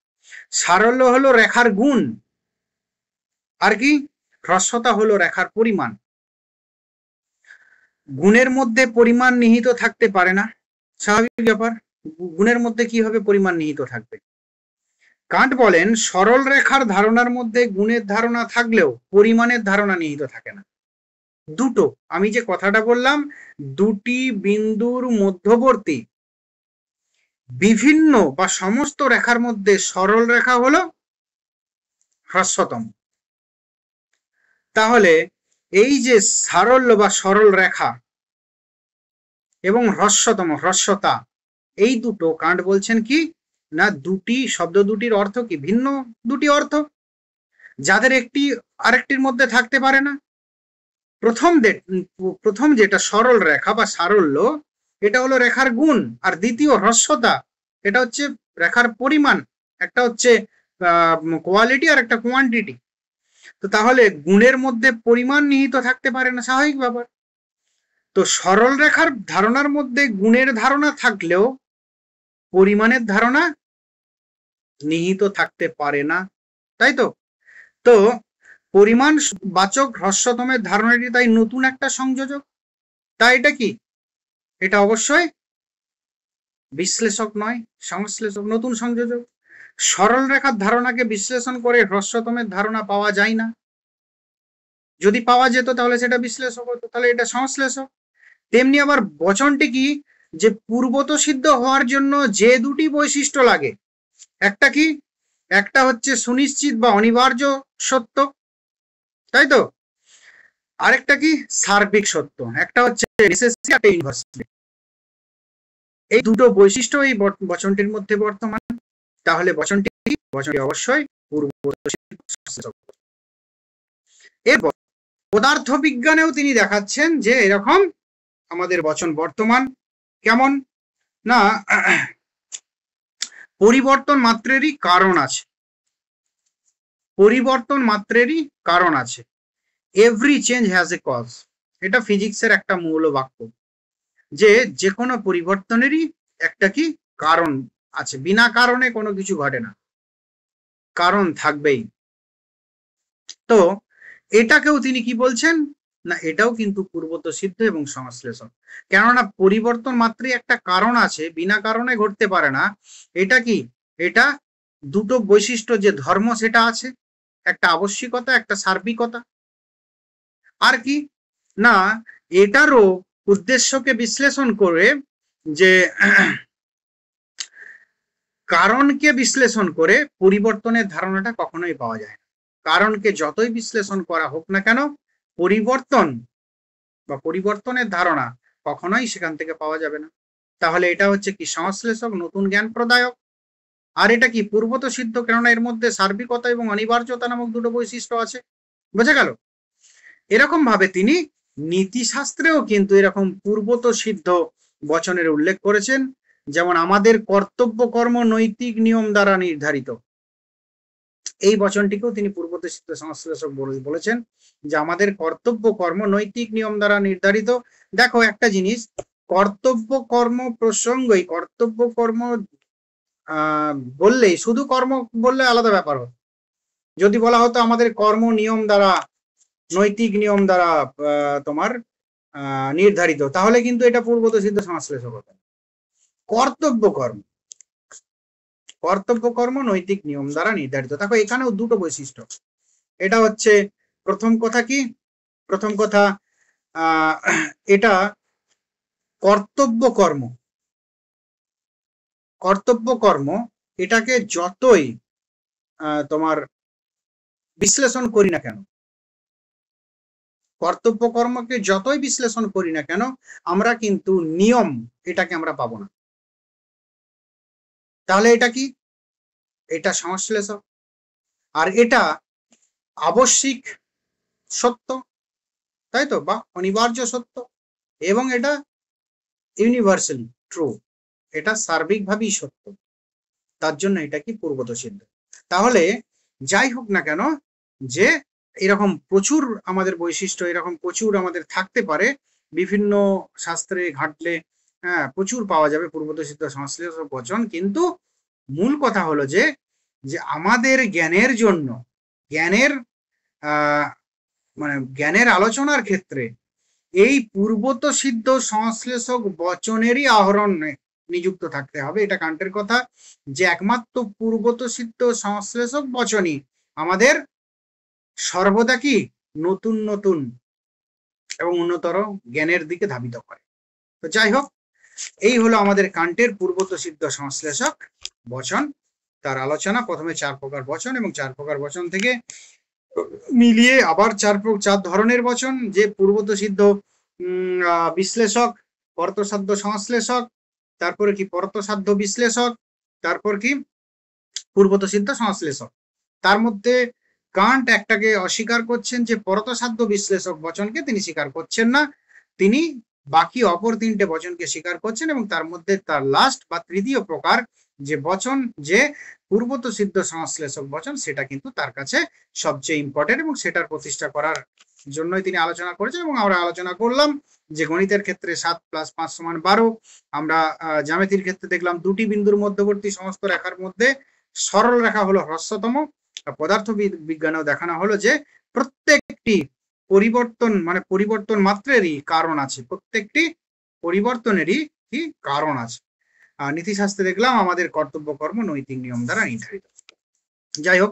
সারল্য হলো রেখার গুণ, আর কি হ্রস্বতা হলো রেখার পরিমাণ। গুণের মধ্যে পরিমাণ নিহিত থাকতে পারে না, স্বাভাবিক ব্যাপার। গুণের মধ্যে কিভাবে পরিমাণ নিহিত থাকবে? কান্ট বলেন সরল রেখার ধারণার মধ্যে গুণের ধারণা থাকলেও পরিমাণের ধারণা নিহিত থাকে না। দুটো, আমি যে কথাটা বললাম, দুটি বিন্দুর মধ্যবর্তী বিভিন্ন বা সমস্ত রেখার মধ্যে সরল রেখা হলো হ্রস্বতম। তাহলে এই যে সারল্য বা সরল রেখা এবং হ্রস্বতম হ্রস্বতা, এই দুটো কান্ট বলছেন কি না, দুটি শব্দ দুটির অর্থ কি ভিন্ন, দুটি অর্থ যাদের একটি আরেকটির মধ্যে থাকতে পারে না। প্রথম যেটা সরল রেখা বা সারল্য, এটা হলো রেখার গুণ, আর দ্বিতীয় হ্রস্বতা এটা হচ্ছে রেখার পরিমাণ। একটা হচ্ছে কোয়ালিটি আর একটা কোয়ান্টিটি। তো তাহলে গুণের মধ্যে পরিমাণ নিহিত থাকতে পারে না, স্বাভাবিক ব্যাপার। তো সরল রেখার ধারণার মধ্যে গুণের ধারণা থাকলেও পরিমাণের ধারণা নিহিত থাকতে পারে না, তাই তো। তো পরিমাণ বাচক হ্রস্বতমের ধারণাটি তাই নতুন একটা সংযোজক। তাই এটা কি, এটা অবশ্যই বিশ্লেষক নয়, সংশ্লেষক, নতুন সংযোজক। সরল রেখার ধারণাকে বিশ্লেষণ করে হ্রস্বতমের ধারণা পাওয়া যায় না। যদি পাওয়া যেত তাহলে সেটা বিশ্লেষক হতো, তাহলে এটা সংশ্লেষক। তেমনি আবার বচনটি কি, যে পূর্বত সিদ্ধ হওয়ার জন্য যে দুটি বৈশিষ্ট্য লাগে, একটা কি, একটা হচ্ছে সুনিশ্চিত বা অনিবার্য সত্য, তাই তো, আরেকটা কি সার্বিক সত্য, একটা হচ্ছে নেসেসারি আর ইউনিভার্সাল। এই দুটো বৈশিষ্ট্য এই বচনটির মধ্যে বর্তমান। তাহলে বচনটি অবশ্যই পূর্বত সিদ্ধ। এরপর পদার্থ বিজ্ঞানেও তিনি দেখাচ্ছেন যে এরকম আমাদের বচন বর্তমান। কেমন না, পরিবর্তন মাত্রেরই কারণ আছে, পরিবর্তন মাত্রেরই কারণ আছে। Every change has a cause, এটা ফিজিক্সের একটা মূল বাক্য, যে কোনো পরিবর্তনেরই একটা কি কারণ আছে, বিনা কারণে কোনো কিছু ঘটে না, কারণ থাকবেই। তো এটাকেও তিনি কি বলছেন না, এটাও কিন্তু পূর্বত সিদ্ধ এবং সংশ্লেষক। কেননা পরিবর্তন মাত্রই একটা কারণ আছে, বিনা কারণে ঘটতে পারে না। এটা কি, এটা দুটো বৈশিষ্ট্য যে ধর্ম সেটা আছে, একটা আবশ্যিকতা, একটা সার্বিকতা। আর কি না, এটারও উদ্দেশ্যকে বিশ্লেষণ করে, যে কারণকে বিশ্লেষণ করে পরিবর্তনের ধারণাটা কখনোই পাওয়া যায় না। কারণকে যতই বিশ্লেষণ করা হোক না কেন, পরিবর্তন বা পরিবর্তনের ধারণা কখনোই সেখান থেকে পাওয়া যাবে না। তাহলে এটা হচ্ছে কি সংশ্লেষক, নতুন জ্ঞান প্রদায়ক। আর এটা কি পূর্বত সিদ্ধ, কেননা এর মধ্যে সার্বিকতা এবং অনিবার্যতা নামক দুটো বৈশিষ্ট্য আছে। বোঝা গেল? এরকম ভাবে তিনি নীতিশাস্ত্রেও কিন্তু এরকম পূর্বত সিদ্ধ বচনের উল্লেখ করেছেন। যেমন আমাদের কর্তব্য কর্ম নৈতিক নিয়ম দ্বারা নির্ধারিত, এই বচনটিকেও তিনি পূর্বত সিদ্ধ সংশ্লেষক বলেছেন যে আমাদের কর্তব্য কর্ম নৈতিক নিয়ম দ্বারা নির্ধারিত। দেখো একটা জিনিস, কর্তব্য কর্ম প্রসঙ্গই, কর্তব্য কর্ম বললেই, শুধু কর্ম বললে আলাদা ব্যাপার হতো। যদি বলা হতো আমাদের কর্ম নিয়ম দ্বারা, নৈতিক নিয়ম দ্বারা তোমার নির্ধারিত, তাহলে কিন্তু এটা পূর্বত সিদ্ধ সংশ্লেষক হতো। কর্তব্য কর্ম, কর্তব্য কর্ম নৈতিক নিয়ম দ্বারা নির্ধারিত। দেখো এখানেও দুটো বৈশিষ্ট্য। এটা হচ্ছে প্রথম কথা কি, প্রথম কথা এটা কর্তব্য কর্ম, কর্তব্য কর্ম এটাকে যতই তোমার বিশ্লেষণ করি না কেন, কর্তব্য কর্মকে যতই বিশ্লেষণ করি না কেন, আমরা কিন্তু নিয়ম এটাকে আমরা পাবো না। তাহলে এটা কি, এটা সংশ্লেষক। আর এটা আবশ্যিক সত্য, তাই তো, বা অনিবার্য সত্য, এবং এটা ইউনিভার্সালি ট্রু, এটা সার্বিকভাবেই সত্য, তার জন্য এটা কি পূর্বত সিদ্ধ। তাহলে যাই হোক না কেন, যে এরকম প্রচুর আমাদের বৈশিষ্ট্য, এরকম প্রচুর আমাদের থাকতে পারে, বিভিন্ন শাস্ত্রে ঘাটলে হ্যাঁ প্রচুর পাওয়া যাবে পূর্বত সিদ্ধ সংশ্লেষ বচন, কিন্তু মূল কথা হলো যে যে আমাদের জ্ঞানের জন্য, জ্ঞানের আহ মানে জ্ঞানের আলোচনার ক্ষেত্রে এই পূর্বত সিদ্ধ সংশ্লেষক বচনেরই আহরণ নিযুক্ত থাকতে হবে। এটা কান্টের কথা, যে একমাত্র পূর্বত সিদ্ধ সংশ্লেষক বচনই আমাদের সর্বদা কি নতুন নতুন এবং উন্নতর জ্ঞানের দিকে ধাবিত করে। তো যাই হোক, এই হলো আমাদের কান্টের পূর্বত সিদ্ধ সংশ্লেষক বচন, তার আলোচনা। প্রথমে 4 প্রকার বচন, এবং 4 প্রকার বচন থেকে মিলিয়ে আবার 4 ধরনের বচন, যে পূর্বত সিদ্ধ বিশ্লেষক, পরতসাধ্য সংশ্লেষক, তারপরে কি পরতসাধ্য বিশ্লেষক, তারপর কি পূর্বত সিদ্ধ সংশ্লেষক। তার মধ্যে কান্ট একটাকে অস্বীকার করছেন, যে পরতসাধ্য বিশ্লেষক বচনকে তিনি স্বীকার করছেন না, তিনি বাকি অপর 3টে বচনকে স্বীকার করছেন, এবং তার মধ্যে তার লাস্ট বা তৃতীয় প্রকার যে বচন, যে পূর্বত সিদ্ধ সংশ্লেষক বচন, সেটা কিন্তু তার কাছে সবচেয়ে ইম্পর্টেন্ট, এবং সেটার প্রতিষ্ঠা করার জন্যই তিনি আলোচনা করেছেন। এবং আমরা আলোচনা করলাম যে গণিতের ক্ষেত্রে 7 + 5 = 12, আমরা জ্যামিতির ক্ষেত্রে দেখলাম দুটি বিন্দুর মধ্যবর্তী সমস্ত রেখার মধ্যে সরল রেখা হলো হ্রস্বতম। পদার্থ বিজ্ঞানেও দেখানো হলো যে প্রত্যেকটি পরিবর্তন মানে পরিবর্তন মাত্রেরই কারণ আছে, প্রত্যেকটি পরিবর্তনেরই কি কারণ আছে। নীতিশাস্ত্রে দেখলাম আমাদের কর্তব্য কর্ম নৈতিক নিয়ম দ্বারা নির্ধারিত। যাই হোক,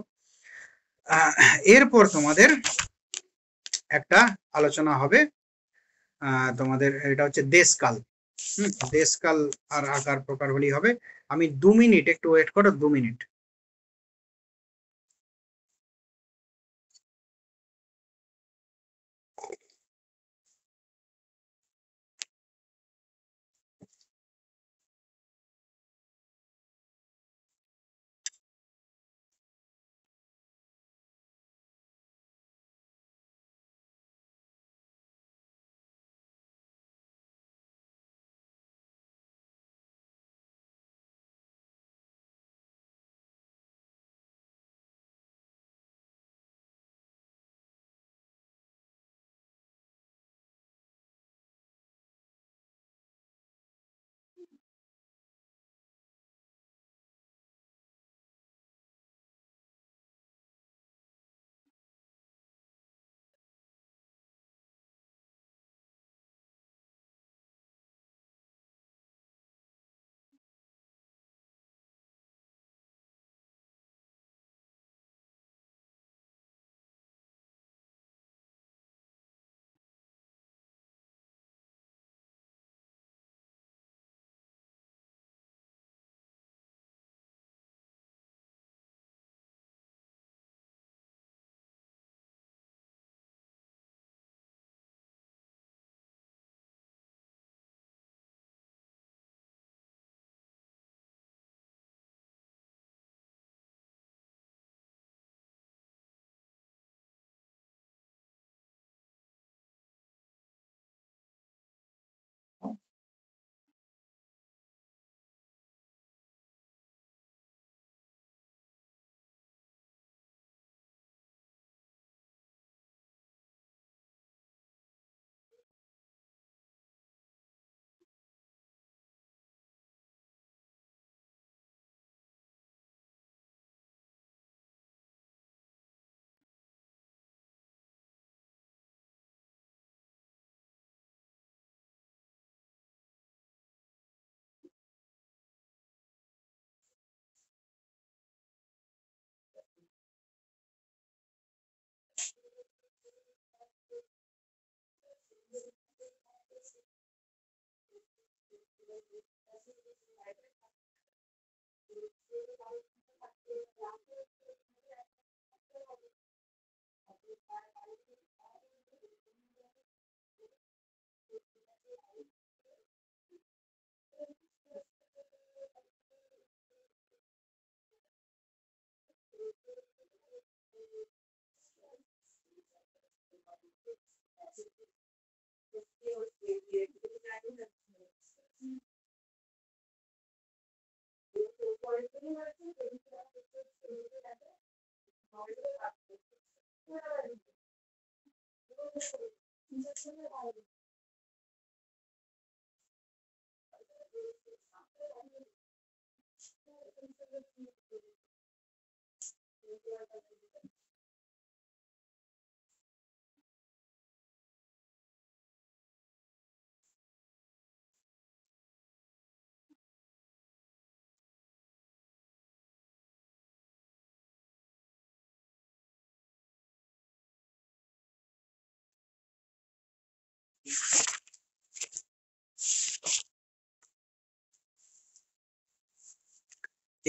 এরপর তোমাদের একটা আলোচনা হবে, তোমাদের এটা হচ্ছে দেশকাল। দেশকাল আর আকার প্রকার হলেই হবে। আমি 2 মিনিট একটু ওয়েট করো, 2 মিনিট।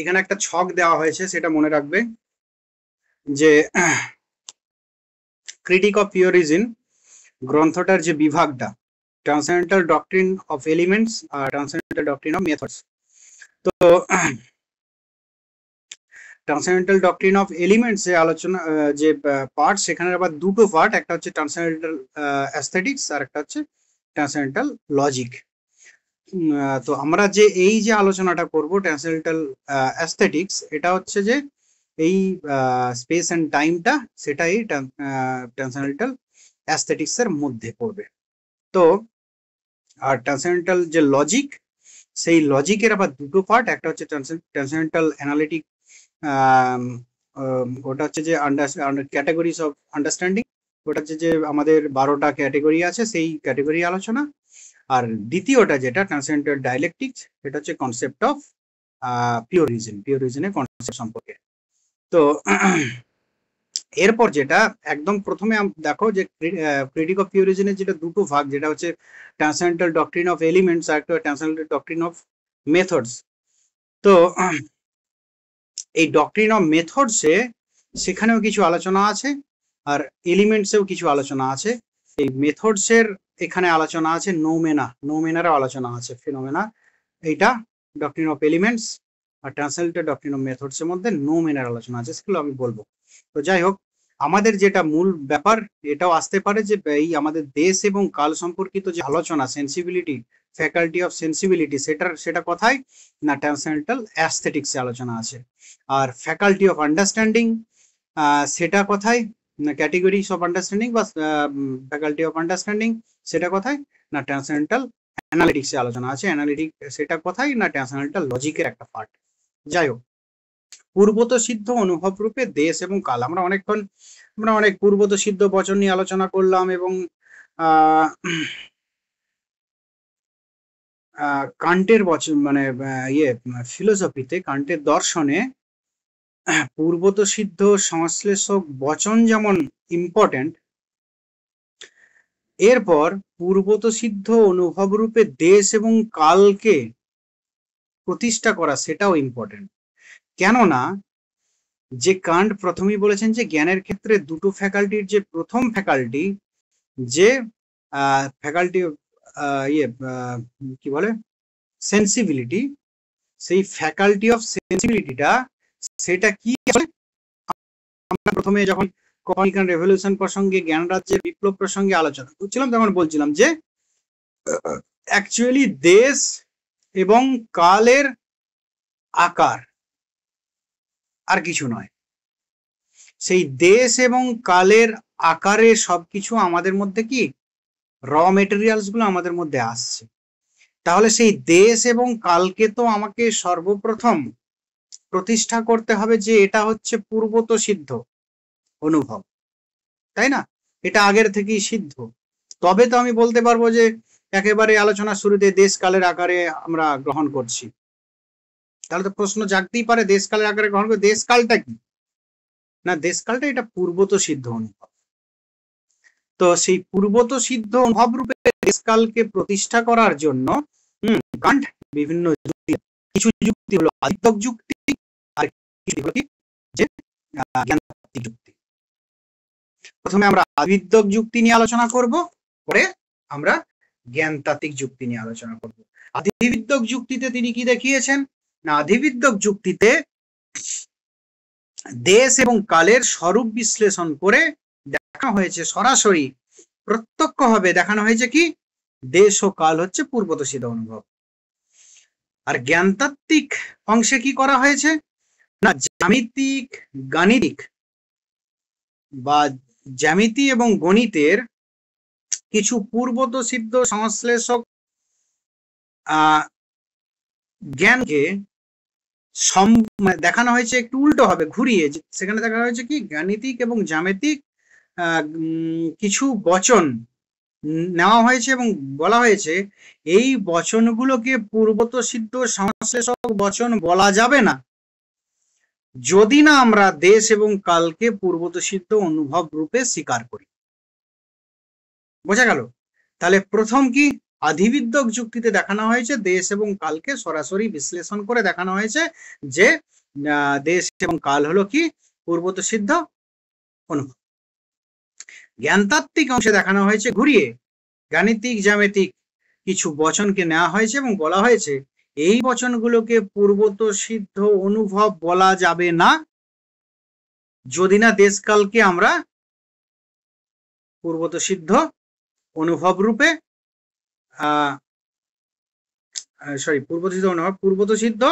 এখানে একটা ছক দেওয়া হয়েছে, সেটা মনে রাখবে যে ক্রিটিক অফ পিওরিজম গ্রন্থটার যে বিভাগটা, ট্রান্সেন্ডেন্টাল ডক্ট্রিন অফ এলিমেন্টস আর ট্রান্সেন্ডেন্টাল ডক্ট্রিন অফ মেথডস। তো ট্রান্সেন্ডেন্টাল ডক্ট্রিন অফ এলিমেন্টস এ আলোচনা যে পার্ট, সেখানে আবার দুটো পার্ট, একটা হচ্ছে ট্রান্সেন্ডেন্টাল অ্যাস্থেটিক্স আর একটা হচ্ছে ট্রান্সেন্ডেন্টাল লজিক। তো আমরা যে এই যে আলোচনাটা করব ট্রান্সেন্ডেন্টাল অ্যাস্থেটিক্স, এটা হচ্ছে যে এই স্পেস এন্ড টাইমটা, সেটাই ট্রান্সেন্ডেন্টাল অ্যাস্থেটিক্স এর মধ্যে পড়বে। তো আর ট্রান্সেন্ডেন্টাল যে লজিক, সেই লজিকের আবার দুটো পার্ট, একটা হচ্ছে ট্রান্সেন্ডেন্টাল অ্যানালিটিক, ওটা হচ্ছে যে ক্যাটাগরিজ অফ আন্ডারস্ট্যান্ডিং, ওটা হচ্ছে যে আমাদের 12টা ক্যাটাগরি আছে, সেই ক্যাটাগরি আলোচনা। আর দ্বিতীয়টা যেটা ট্রান্সেন্ডেন্টাল ডায়ালেকটিক্স, এটা হচ্ছে কনসেপ্ট অফ পিওর রিজনের কনসেপ্ট সম্পর্কে। তো এরপর যেটা একদম প্রথমে দেখো যে ক্রিটিক অফ পিওর রিজনের যেটা দুটো ভাগ, যেটা হচ্ছে ট্রান্সেন্ডেন্টাল ডক্ট্রিন অফ এলিমেন্টস আর একটা ট্রান্সেন্ডেন্টাল ডক্ট্রিন অফ মেথডস। তো এই ডক্ট্রিন অফ মেথডসে সেখানেও কিছু আলোচনা আছে, আর এলিমেন্টসেও কিছু আলোচনা আছে। এই মেথডসের এখানে আলোচনা আছে, নোমেনারও আলোচনা আছে, ফিনোমেনা। এইটা ডক্ট্রিন অফ এলিমেন্টস আর ট্রান্সেন্ডেন্টাল ডক্ট্রিন অফ মেথডস এর মধ্যে নোমেনার আলোচনা আছে, সেগুলো আমি বলবো। তো যাই হোক, আমাদের যেটা মূল ব্যাপার, এটাও আসতে পারে যে এই আমাদের দেশ এবং কাল সম্পর্কিত যে আলোচনা, সেন্সিবিলিটি, ফ্যাকাল্টি অফ সেন্সিবিলিটি, সেটা কোথায় না ট্রান্সেন্ডেন্টাল অ্যাস্থেটিক্স এ আলোচনা আছে। আর ফ্যাকাল্টি অফ আন্ডারস্ট্যান্ডিং, সেটা কোথায় না ক্যাটেগরিজ অফ আন্ডারস্ট্যান্ডিং বা ফ্যাকাল্টি অফ আন্ডারস্ট্যান্ডিং, সেটা কোথায় না ট্রান্সেন্ডেন্টাল অ্যানালিটিক্স এ আলোচনা আছে। অ্যানালিটিক সেটা কোথায় না ট্রান্সেন্ডেন্টাল লজিকের একটা পার্ট। যাই হোক, পূর্বত সিদ্ধ অনুভব রূপে দেশ এবং কাল, আমরা অনেক পূর্বত সিদ্ধ বচন নিয়ে আলোচনা করলাম, এবং কান্টের বচন মানে ফিলোসফিতে, কান্টের দর্শনে পূর্বত সিদ্ধ সংশ্লেষক বচন যেমন ইম্পর্টেন্ট, এরপর পূর্বত সিদ্ধ অনুভব রূপে দেশ এবং কালকে প্রতিষ্ঠা করা সেটাও ইম্পর্টেন্ট। কেননা যে কান্ট প্রথমেই বলেছেন যে জ্ঞানের ক্ষেত্রে দুটো ফ্যাকাল্টির যে প্রথম ফ্যাকাল্টি, যে ফ্যাকাল্টি কি বলে সেন্সিবিলিটি, সেই ফ্যাকাল্টি অফ সেন্সিবিলিটিটা সেটা কি, আমরা প্রথমে যখন কোপারনিকান রেভলিউশন প্রসঙ্গে, জ্ঞান রাজ্যের বিপ্লব প্রসঙ্গে আলোচনা করছিলাম, তখন বলছিলাম যে অ্যাকচুয়ালি দেশ এবং কালের আকার আর কিছু নয়। সেই দেশ এবং কালের আকারে সবকিছু আমাদের মধ্যে কি র মেটেরিয়ালস গুলো আমাদের মধ্যে আসছে। তাহলে সেই দেশ এবং কালকে তো আমাকে সর্বপ্রথম প্রতিষ্ঠা করতে হবে যে এটা হচ্ছে পূর্বত সিদ্ধ অনুভব, তাই না? এটা আগের থেকেই সিদ্ধ, তবে তো আমি বলতে পারবো যে একেবারে আলোচনার শুরুতে দেশ কালের আকারে আমরা গ্রহণ করছি। তাহলে তো প্রশ্ন জাগতেই পারে, দেশ কালের আকারে গ্রহণ করে দেশ কালটা কি না, দেশ কালটা এটা পূর্বত সিদ্ধ অনুভব। তো সেই পূর্বত সিদ্ধ অনুভব রূপে দেশকালকে প্রতিষ্ঠা করার জন্য কান্ট বিভিন্ন যুক্তি, কিছু যুক্তি হলো আদিত্বক যুক্তি, আর কিছু হলো কি যে জ্ঞানতাত্ত্বিক যুক্তি। প্রথমে আমরা আদিত্বক যুক্তি নিয়ে আলোচনা করব, পরে আমরা জ্ঞানতাত্ত্বিক যুক্তি নিয়ে আলোচনা করব। আদিবিদ্যক যুক্তিতে তিনি কি দেখিয়েছেন না, আদিবিদ্যক যুক্তিতে দেশ এবং কালের স্বরূপ বিশ্লেষণ করে দেখা হয়েছে, সরাসরি প্রত্যক্ষভাবে দেখানো হয়েছে কি দেশ ও কাল হচ্ছে পূর্বত সিদ্ধ অনুভব। আর জ্ঞানতাত্ত্বিক অংশে কি করা হয়েছে না জ্যামিতিক গাণিতিক বা জ্যামিতি এবং গণিতের কিছু পূর্বতসিদ্ধ সংশ্লেষক জ্ঞানকে দেখানো হয়েছে একটু উল্টো হবে, ঘুরিয়ে। সেখানে দেখানো হয়েছে কি গাণিতিক এবং জ্যামিতিক কিছু বচন নেওয়া হয়েছে এবং বলা হয়েছে এই বচনগুলোকে পূর্বতসিদ্ধ সংশ্লেষক বচন বলা যাবে না যদি না আমরা দেশ এবং কালকে পূর্বতসিদ্ধ অনুভব রূপে স্বীকার করি। বোঝা গেল? তাহলে প্রথম কি আধিবিদ্যক যুক্তিতে দেখানো হয়েছে দেশ এবং কালকে সরাসরি বিশ্লেষণ করে দেখানো হয়েছে যে দেশ এবং কাল হলো কি পূর্বতসিদ্ধ অনুভব। জ্ঞানতাত্ত্বিক অংশে দেখানো হয়েছে ঘুরিয়ে গাণিতিক জ্যামিতিক কিছু বচনকে নেওয়া হয়েছে এবং বলা হয়েছে এই বচনগুলোকে পূর্বতসিদ্ধ অনুভব বলা যাবে না যদি না দেশকালকে আমরা পূর্বতসিদ্ধ অনুভব রূপে পূর্বতসিদ্ধ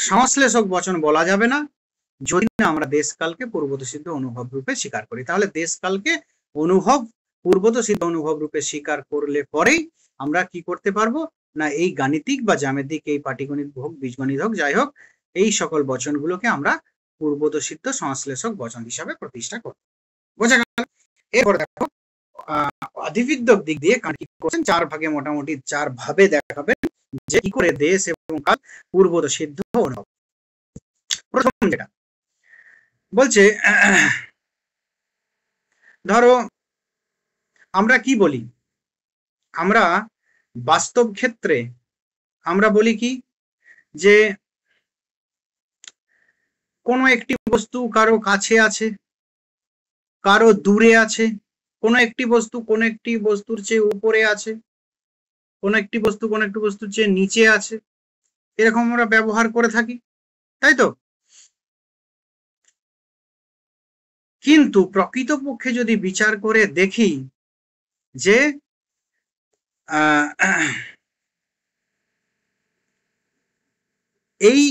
সংশ্লেষক বচন বলা যাবে না যদি না আমরা দেশকালকে পূর্বতসিদ্ধ অনুভব রূপে স্বীকার করি। তাহলে দেশকালকে পূর্বতসিদ্ধ অনুভব রূপে স্বীকার করলে পরেই আমরা কি করতে পারবো না এই গাণিতিক বা জ্যামিতিক এই পাটিগণিত হোক বীজগণিত হোক যাই হোক এই সকল বচনগুলোকে আমরা পূর্বতসিদ্ধ সংশ্লেষক বচন হিসাবে প্রতিষ্ঠা করব। বোঝা গেল? এরপর দেখো আধিবিদ্যক দিক দিয়ে কি করছেন চার ভাগে মোটামুটি চার ভাবে দেখাবেন যে কি করে দেশ এবং কাল পূর্বতসিদ্ধ অনুভব। প্রথম যেটা বলছে ধরো আমরা কি বলি, আমরা বাস্তব ক্ষেত্রে আমরা বলি কি যে কোনো একটি বস্তু কারো কাছে আছে কারো দূরে আছে, কোনো একটি বস্তু কোনো একটি বস্তুর চেয়ে উপরে আছে, কোনো একটি বস্তু কোনো একটি বস্তুর চেয়ে নিচে আছে, এরকম আমরা ব্যবহার করে থাকি, তাই তো? কিন্তু প্রকৃতপক্ষে যদি বিচার করে দেখি যে এই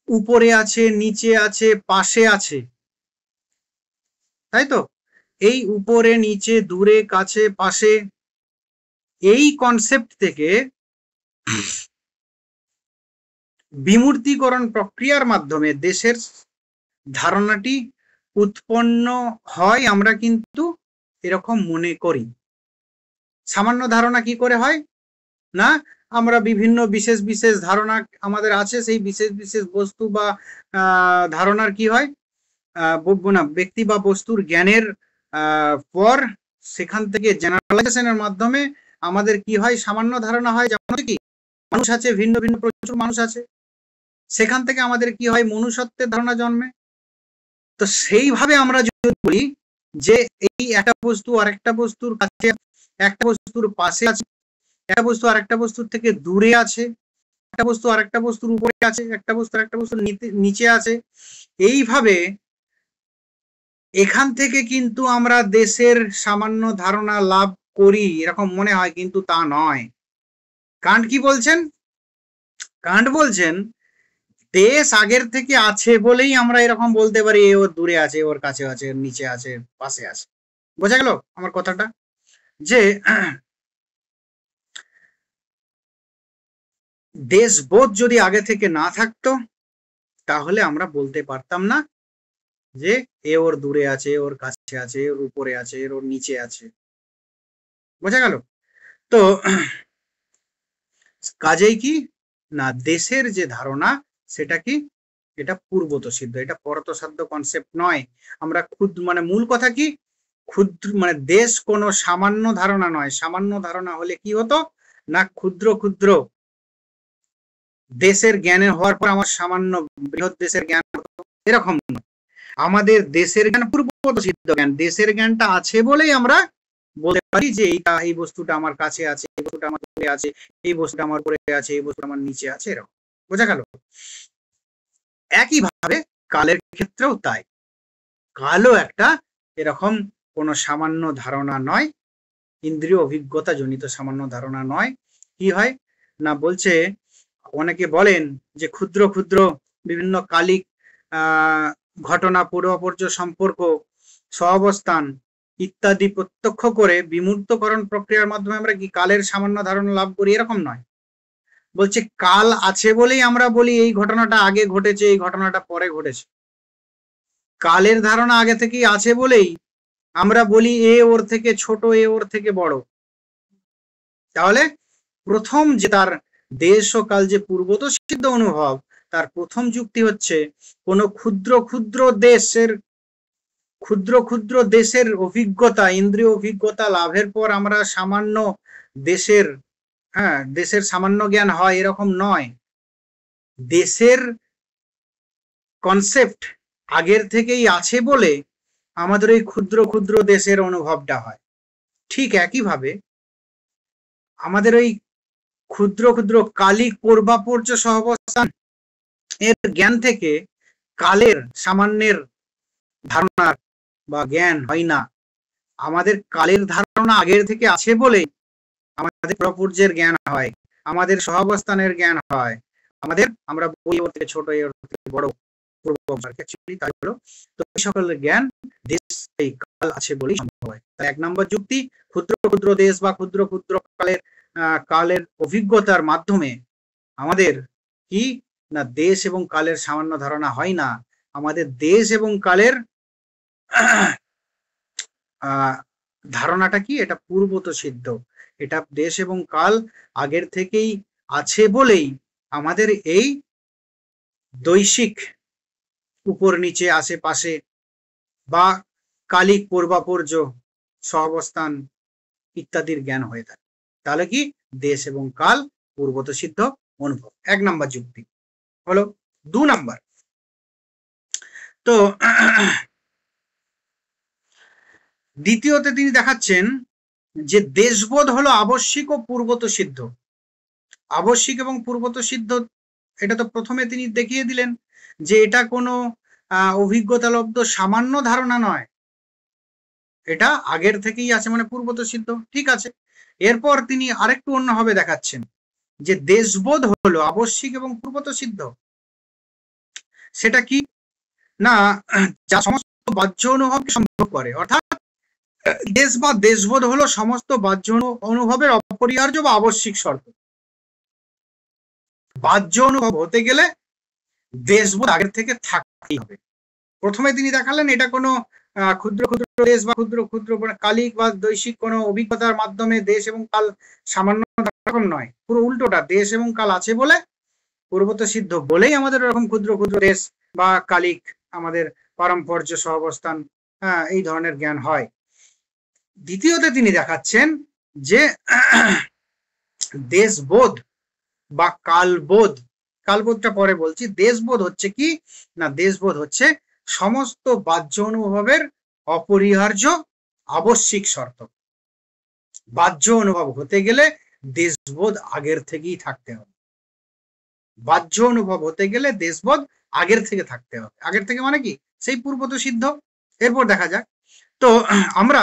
উপরে আছে নিচে আছে পাশে আছে, তাই তো? এই উপরে নিচে দূরে কাছে পাশে এই কনসেপ্ট থেকে বিমূর্তিকরণ প্রক্রিয়ার মাধ্যমে দেশের ধারণাটি উৎপন্ন হয় আমরা কিন্তু এরকম মনে করি। সামান্য ধারণা কি করে হয় না আমরা বিভিন্ন বিশেষ বিশেষ ধারণা আমাদের আছে, সেই বিশেষ বিশেষ বস্তু বা ধারণার কি হয় না ব্যক্তি বা বস্তুর জ্ঞানের পর সেখান থেকে জেনারেলাইজেশনের মাধ্যমে আমাদের কি হয় সামান্য ধারণা হয়, যেমন কি মানুষ আছে ভিন্ন ভিন্ন প্রচুর মানুষ আছে, সেখান থেকে আমাদের কি হয় মনুষ্যত্বের ধারণা জন্মে। তো সেইভাবে আমরা যদি বলি যে এই একটা বস্তু আরেকটা বস্তুর কাছে, একটা বস্তুর পাশে আছে, একটা বস্তু আরেকটা বস্তুর থেকে দূরে আছে, একটা বস্তু আরেকটা বস্তুর উপরে আছে, একটা বস্তু আরেকটা বস্তুর নিচে আছে, এইভাবে এখান থেকে কিন্তু আমরা দেশের সামান্য ধারণা লাভ করি এরকম মনে হয়, কিন্তু তা নয়। কান্ট কি বলছেন? কান্ট বলছেন দেশ আগের থেকে আছে বলেই আমরা এরকম বলতে পারি এ ওর দূরে আছে, ওর কাছে আছে, নিচে আছে, পাশে আছে। বোঝা গেল আমার কথাটা? যে দেশবোধ যদি আগে থেকে না থাকতো তাহলে আমরা বলতে পারতাম না যে এ ওর দূরে আছে, ওর কাছে আছে, ওর উপরে আছে, ওর নিচে আছে। বোঝা গেল? তো কাজেই কি না দেশের যে ধারণা সেটা কি এটা পূর্বতসিদ্ধ, এটা পরতসাধ্য কনসেপ্ট নয়। আমরা মানে মূল কথা কি ক্ষুদ্র মানে দেশ কোনো সামান্য ধারণা নয়। সামান্য ধারণা হলে কি হতো না ক্ষুদ্র ক্ষুদ্র দেশের জ্ঞানের হওয়ার পর আমার সামান্য বৃহৎ দেশের জ্ঞান হতো, এরকম নয়। আমাদের দেশের জ্ঞান পূর্বতসিদ্ধ জ্ঞান, দেশের জ্ঞানটা আছে বলেই আমরা বলতে পারি যে এই বস্তুটা আমার কাছে আছে, এই বস্তুটা আমার দূরে আছে, এই বস্তুটা আমার উপরে আছে, এই বস্তুটা আমার নিচে আছে, এরকম। বোঝা গেল? একইভাবে কালের ক্ষেত্রেও তাই, কালও একটা এরকম কোনো সামান্য ধারণা নয়, ইন্দ্রিয় অভিজ্ঞতা জনিত সামান্য ধারণা নয়। কি হয় না বলছে অনেকে বলেন যে ক্ষুদ্র ক্ষুদ্র বিভিন্ন কালিক ঘটনা, পূর্বাপর্য সম্পর্ক, সহাবস্থান ইত্যাদি প্রত্যক্ষ করে বিমূর্তকরণ প্রক্রিয়ার মাধ্যমে আমরা কি কালের সামান্য ধারণা লাভ করি, এরকম নয়। বলছে কাল আছে বলেই আমরা বলি এই ঘটনাটা আগে ঘটেছে, এই ঘটনাটা পরে ঘটেছে। কালের ধারণা আগে থেকেই আছে বলেই আমরা বলি এ ওর থেকে ছোট, এ ওর থেকে বড়। তাহলে প্রথম যে তার দেশ ও কাল যে পূর্বত সিদ্ধ অনুভব, তার প্রথম যুক্তি হচ্ছে কোন ক্ষুদ্র ক্ষুদ্র দেশের অভিজ্ঞতা, ইন্দ্রিয় অভিজ্ঞতা লাভের পর আমরা সামান্য দেশের সামান্য জ্ঞান হয়, এরকম নয়। দেশের কনসেপ্ট আগের থেকেই আছে বলে আমাদের ওই ক্ষুদ্র দেশের অনুভবটা হয়। ঠিক একইভাবে আমাদের ওই ক্ষুদ্র কালিক পূর্বাপর্য সহাবস্থান এর জ্ঞান থেকে কালের সামান্যের ধারণা বা জ্ঞান হয় না। আমাদের কালের ধারণা আগের থেকে আছে বলে আমাদের পূর্বাপর্যের জ্ঞান হয়, আমাদের সহাবস্থানের জ্ঞান হয়, আমরা বলি ওর থেকে ছোট, এর থেকে বড়, তাই হলো তো সকলের জ্ঞান দেশ এই কাল আছে বলেই সম্ভব হয়। তাই 1 নম্বর যুক্তি, ক্ষুদ্র দেশ বা ক্ষুদ্র কালের অভিজ্ঞতার মাধ্যমে আমাদের কি না দেশ এবং কালের সামান্য ধারণা হয় না, আমাদের দেশ এবং কালের ধারণাটা কি, এটা পূর্বত সিদ্ধ। এটা দেশ এবং কাল আগের থেকেই আছে বলেই আমাদের এই দৈশিক উপর নিচে আশেপাশে বা কালিক পূর্বাপর্য সহাবস্থান ইত্যাদির জ্ঞান হয়ে থাকে। তাহলে কি দেশ এবং কাল পূর্বত সিদ্ধ অনুভব। 1 নম্বর যুক্তি হলো। 2 নম্বর, তো দ্বিতীয়তে তিনি দেখাচ্ছেন যে দেশবোধ হলো আবশ্যিক ও পূর্বত সিদ্ধ। আবশ্যিক এবং পূর্বত সিদ্ধ, এটা তো প্রথমে তিনি দেখিয়ে দিলেন যে এটা কোনো অভিজ্ঞতালব্ধ সামান্য ধারণা নয়, এটা আগের থেকেই আছে, মানে পূর্বত সিদ্ধ। ঠিক আছে, এরপর তিনি আরেকটু অন্যভাবে দেখাচ্ছেন যে দেশবোধ হলো আবশ্যিক এবং পূর্বত সিদ্ধ। সেটা কি না, যা সমস্ত বাহ্য অনুভবকে সম্ভব করে, অর্থাৎ দেশ বা দেশবোধ হলো সমস্ত বাহ্য অনুভবের অপরিহার্য বা আবশ্যিক শর্ত। বাহ্য অনুভব হতে গেলে দেশবোধ আগের থেকে থাকতেই হবে। প্রথমে তিনি দেখালেন এটা কোনো ক্ষুদ্র দেশ বা ক্ষুদ্র কালিক বা দৈশিক কোনো অভিজ্ঞতার মাধ্যমে দেশ এবং কাল সামান্য রকম নয়, পুরো উল্টোটা, দেশ এবং কাল আছে বলে পূর্বত সিদ্ধ বলেই আমাদের এরকম ক্ষুদ্র দেশ বা কালিক, আমাদের পারম্পর্য সহাবস্থান এই ধরনের জ্ঞান হয়। দ্বিতীয়তে তিনি দেখাচ্ছেন যে দেশবোধ বা কালবোধটা পরে বলছি। দেশবোধ হচ্ছে কি না, দেশবোধ হচ্ছে সমস্ত বাহ্য অনুভবের অপরিহার্য আবশ্যিক শর্ত। বাহ্য অনুভব হতে গেলে দেশবোধ আগের থেকেই থাকতে হবে। বাহ্য অনুভব হতে গেলে দেশবোধ আগের থেকে থাকতে হবে। আগের থেকে মানে কি, সেই পূর্বত সিদ্ধ। এরপর দেখা যাক, তো আমরা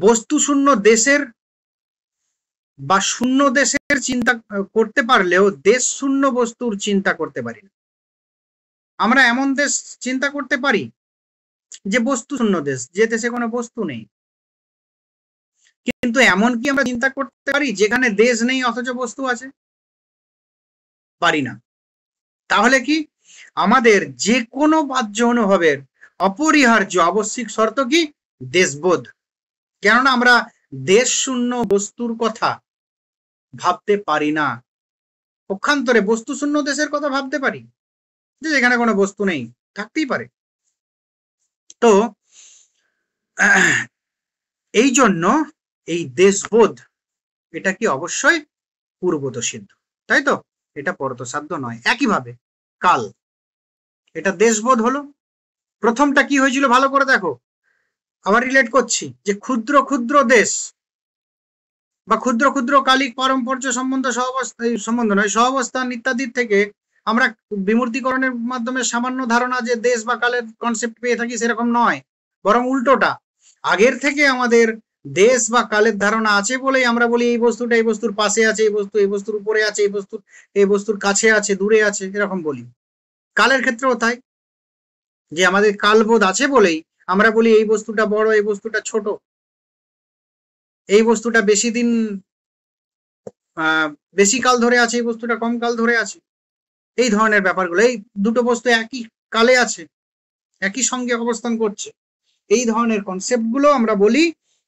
বস্তু শূন্য দেশের বা শূন্য দেশের চিন্তা করতে পারলেও দেশ শূন্য বস্তুর চিন্তা করতে পারি না। আমরা এমন দেশ চিন্তা করতে পারি যে বস্তু শূন্য দেশ, যে দেশে কোনো বস্তু নেই, কিন্তু এমন কি আমরা চিন্তা করতে পারি যেখানে দেশ নেই অথচ বস্তু আছে? পারি না। তাহলে কি আমাদের যে কোনো বাহ্য অনুভবের অপরিহার্য আবশ্যিক শর্ত কি, দেশবোধ। কেননা আমরা দেশ শূন্য বস্তুর কথা ভাবতে পারি না, পক্ষান্তরে বস্তু শূন্য দেশের কথা ভাবতে পারি, যে যেখানে কোনো বস্তু নেই, থাকতেই পারে। তো এই জন্য এই দেশবোধ এটা কি অবশ্যই পূর্বত সিদ্ধ, তাই তো, এটা পরত সাধ্য নয়। একইভাবে কাল, এটা দেশবোধ হলো। প্রথমটা কি হয়েছিল ভালো করে দেখো, আবার রিলেট করছি, যে ক্ষুদ্র দেশ বা ক্ষুদ্র কালিক পারম্পর্য সহাবস্থান ইত্যাদির থেকে আমরা বিমূর্তিকরণের মাধ্যমে সামান্য ধারণা যে দেশ বা কালের কনসেপ্ট পেয়ে থাকি, সেরকম নয়, বরং উল্টোটা, আগের থেকে আমাদের দেশ বা কালের ধারণা আছে বলেই আমরা বলি এই বস্তুটা এই বস্তুর পাশে আছে, এই বস্তুর উপরে আছে, এই বস্তুর কাছে আছে, দূরে আছে, এরকম বলি। কালের ক্ষেত্রেও তাই, যে আমাদের কালবোধ আছে বলেই আমরা বলি এই বস্তুটা বড়, এই বস্তুটা ছোট, এই বস্তুটা বেশি দিন বেশি কাল ধরে আছে, এই বস্তুটা কম কাল ধরে আছে। এই ধরনের ব্যাপারগুলো, এই দুটো বস্তু একই কালে আছে, একই সঙ্গে অবস্থান করছে, এই ধরনের কনসেপ্ট গুলো আমরা বলি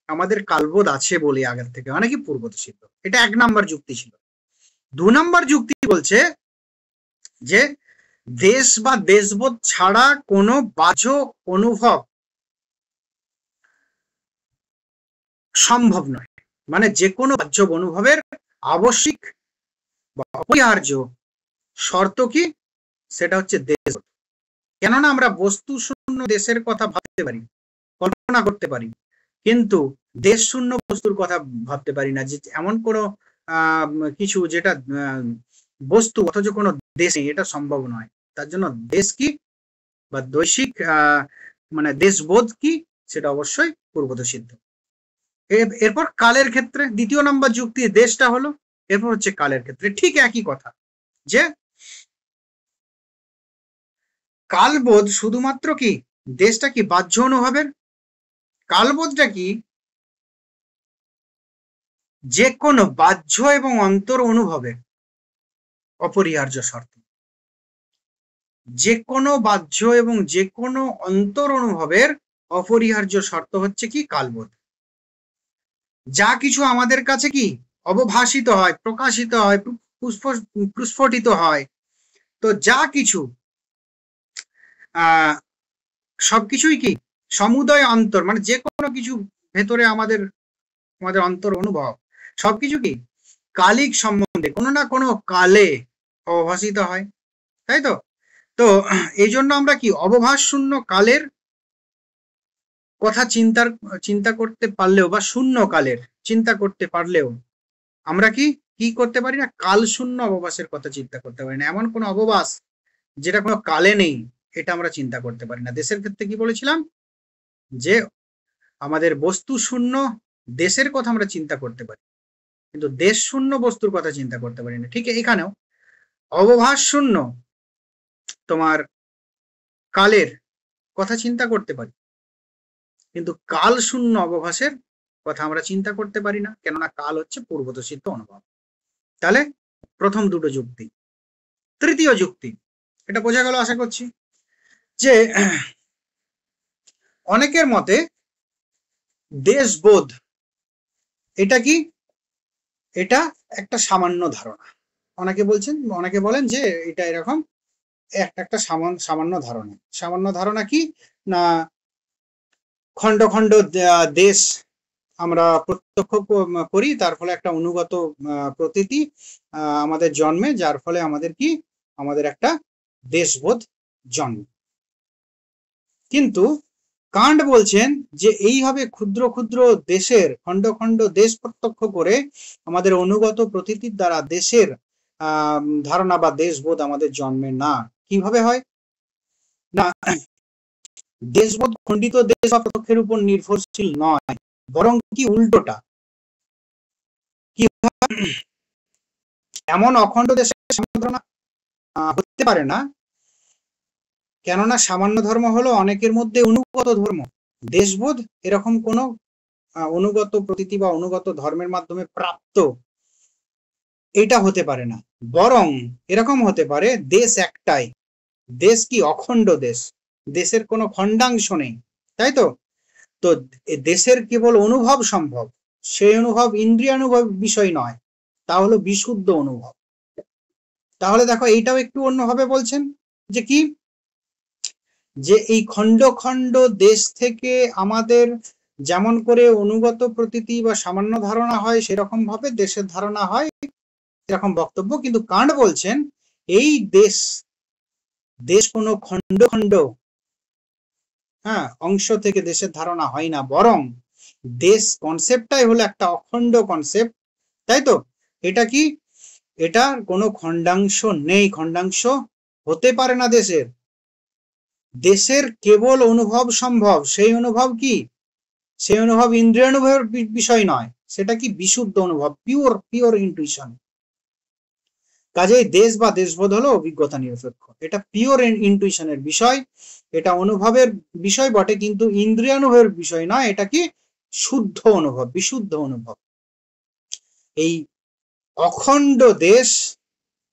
আমাদের কালবোধ আছে বলে আগের থেকে, মানে কি পূর্বত সিদ্ধ। এটা 1 নাম্বার যুক্তি ছিল। 2 নাম্বার যুক্তি বলছে যে দেশ বা দেশবোধ ছাড়া কোনো বাহ্য অনুভব সম্ভব নয়, মানে যে কোনো বাহ্য অনুভবের আবশ্যিক বা অপরিহার্য শর্ত কি, সেটা হচ্ছে দেশ। কেননা আমরা বস্তু শূন্য দেশের কথা ভাবতে পারি, কল্পনা করতে পারি, কিন্তু দেশ শূন্য বস্তুর কথা ভাবতে পারি না, যে এমন কোনো কিছু যেটা বস্তু অথচ কোনো দেশ নেই, এটা সম্ভব নয়। তার জন্য দেশ কি বা দৈশিক মানে দেশবোধ কি, সেটা অবশ্যই পূর্বত সিদ্ধ। এরপর কালের ক্ষেত্রে 2 নম্বর যুক্তি দেশটা হলো, এরপর হচ্ছে কালের ক্ষেত্রে ঠিক একই কথা, যে কালবোধ শুধুমাত্র কি, দেশটা কি বাহ্য অনুভবের, কালবোধটা কি যে কোনো বাহ্য এবং অন্তর অনুভবের অপরিহার্য শর্ত। যে কোনো বাহ্য এবং যে কোনো অন্তর অনুভবের অপরিহার্য শর্ত হচ্ছে কি কালবোধ। যা কিছু আমাদের কাছে কি অবভাসিত হয়, প্রকাশিত হয়, প্রস্ফুটিত হয়, তো যা কিছু সবকিছুই কি সমুদয় অন্তর, মানে যে কোনো কিছু ভেতরে আমাদের অন্তর অনুভব, সবকিছু কি কালিক সম্বন্ধে কোনো না কোনো কালে অবভাসিত হয়, তাই তো। তো এই জন্য আমরা কি অবভাস শূন্য কালের কথা চিন্তা করতে পারলেও, বা শূন্য কালের চিন্তা করতে পারলেও আমরা কি করতে পারি না, কাল শূন্য অবভাসের কথা চিন্তা করতে পারি না। এমন কোন অবভাস যেটা কোনো কালে নেই, এটা আমরা চিন্তা করতে পারি না। দেশের ক্ষেত্রে কি বলেছিলাম, যে আমাদের বস্তু শূন্য দেশের কথা আমরা চিন্তা করতে পারি, কিন্তু দেশ শূন্য বস্তুর কথা চিন্তা করতে পারি না। ঠিক এখানেও অবভাস শূন্য তোমার কালের কথা চিন্তা করতে পারি, কিন্তু কাল শূন্য অবভাসের কথা আমরা চিন্তা করতে পারি না, কেননা কাল হচ্ছে পূর্বত সিদ্ধ অনুভব। তাহলে প্রথম দুটো যুক্তি। তৃতীয় যুক্তি, এটা বোঝা গেল আশা করছি, যে অনেকের মতে দেশবোধ এটা কি, এটা একটা সামান্য ধারণা। অনেকে বলেন যে এটা এরকম একটা সামান্য ধারণা। সামান্য ধারণা কি না, খণ্ড খণ্ড দেশ আমরা প্রত্যক্ষ করি, তার ফলে একটা অনুগত প্রতীতি আমাদের জন্মে, যার ফলে আমাদের একটা দেশবোধ জন্মে। কিন্তু কান্ট বলছেন যে এইভাবে ক্ষুদ্র ক্ষুদ্র দেশের খণ্ড খণ্ড দেশ প্রত্যক্ষ করে আমাদের অনুগত প্রতীতির দ্বারা দেশের ধারণা বা দেশবোধ আমাদের জন্মে না। কিভাবে হয় না, দেশবোধ খণ্ডিত দেশ বা প্রত্যক্ষের উপর নির্ভরশীল নয়, বরং কি উল্টোটা। কি এমন অখণ্ড দেশের ধারণা হতে পারে না, কেননা সামান্য ধর্ম হলো অনেকের মধ্যে অনুগত ধর্ম। দেশবোধ এরকম কোন অনুগত প্রতীতি বা অনুগত ধর্মের মাধ্যমে প্রাপ্ত এটা হতে পারে না, বরং এরকম হতে পারে দেশ একটাই, দেশ কি অখণ্ড দেশ, দেশের কোনো খণ্ডাংশ নেই, তাই তো। তো দেশের কেবল অনুভব সম্ভব, সেই অনুভব ইন্দ্রিয়ানুভব বিষয় নয়, তা হলো বিশুদ্ধ অনুভব। তাহলে দেখো এইটাও একটু অন্যভাবে বলছেন, যে কি, যে এই খণ্ড খণ্ড দেশ থেকে আমাদের যেমন করে অনুগত প্রতীতি বা সামান্য ধারণা হয়, সেরকম ভাবে দেশের ধারণা হয়, এরকম বক্তব্য। কিন্তু কান্ট বলছেন এই দেশ কোনো খণ্ড খণ্ড অংশ থেকে দেশের ধারণা হয় না, বরং দেশ কনসেপ্টটাই হলো একটা অখণ্ড কনসেপ্ট, তাই তো। এটা কি, এটা কোনো খণ্ডাংশ নেই, খণ্ডাংশ হতে পারে না দেশের কেবল অনুভব সম্ভব। সেই অনুভব কি, সেই অনুভব ইন্দ্রিয়ানুভবের বিষয় নয়, সেটা কি বিশুদ্ধ অনুভব, পিওর পিওর ইন্টুইশন। কাজেই দেশ বা দেশবোধ হলো অভিজ্ঞতা নিরপেক্ষ, এটা পিওর ইন্টুইশনের বিষয়, এটা অনুভবের বিষয় বটে, কিন্তু ইন্দ্রিয়ানুভবের বিষয় নয়, এটা কি শুদ্ধ অনুভব, বিশুদ্ধ অনুভব। এই অখণ্ড দেশ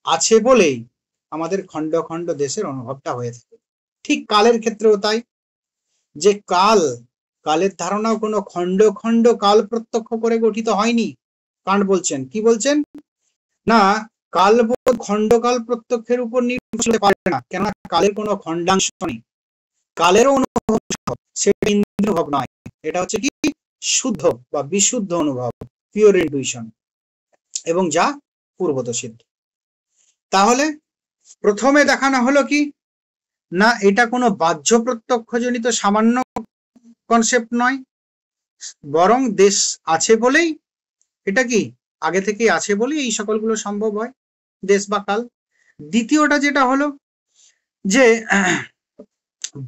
আছে বলেই আমাদের খণ্ড খণ্ড দেশের অনুভবটা হয়ে থাকে। ঠিক কালের ক্ষেত্রেও তাই, যে কালের ধারণাও কোনো খণ্ড খণ্ড কাল প্রত্যক্ষ করে গঠিত হয়নি। কান্ট বলছেন, কি বলছেন, না কালবোধ খণ্ডকাল প্রত্যক্ষের উপর নির্ভরশীল হতে পারে না, কেননা কালের কোনো খণ্ডাংশ নেই, কালেরও অনুভব সেটা ইন্দ্রিয়ানুভব নয়, এটা হচ্ছে কি শুদ্ধ বা বিশুদ্ধ অনুভব, পিওর ইন্টুইশন, এবং যা পূর্বত সিদ্ধ। তাহলে প্রথমে দেখানো হলো কি, না এটা কোনো বাহ্য প্রত্যক্ষজনিত সামান্য কনসেপ্ট নয়, বরং দেশ আছে বলেই, এটা কি আগে থেকেই আছে বলেই এই সকলগুলো সম্ভব হয়, দেশ বা কাল। দ্বিতীয়টা যেটা হলো যে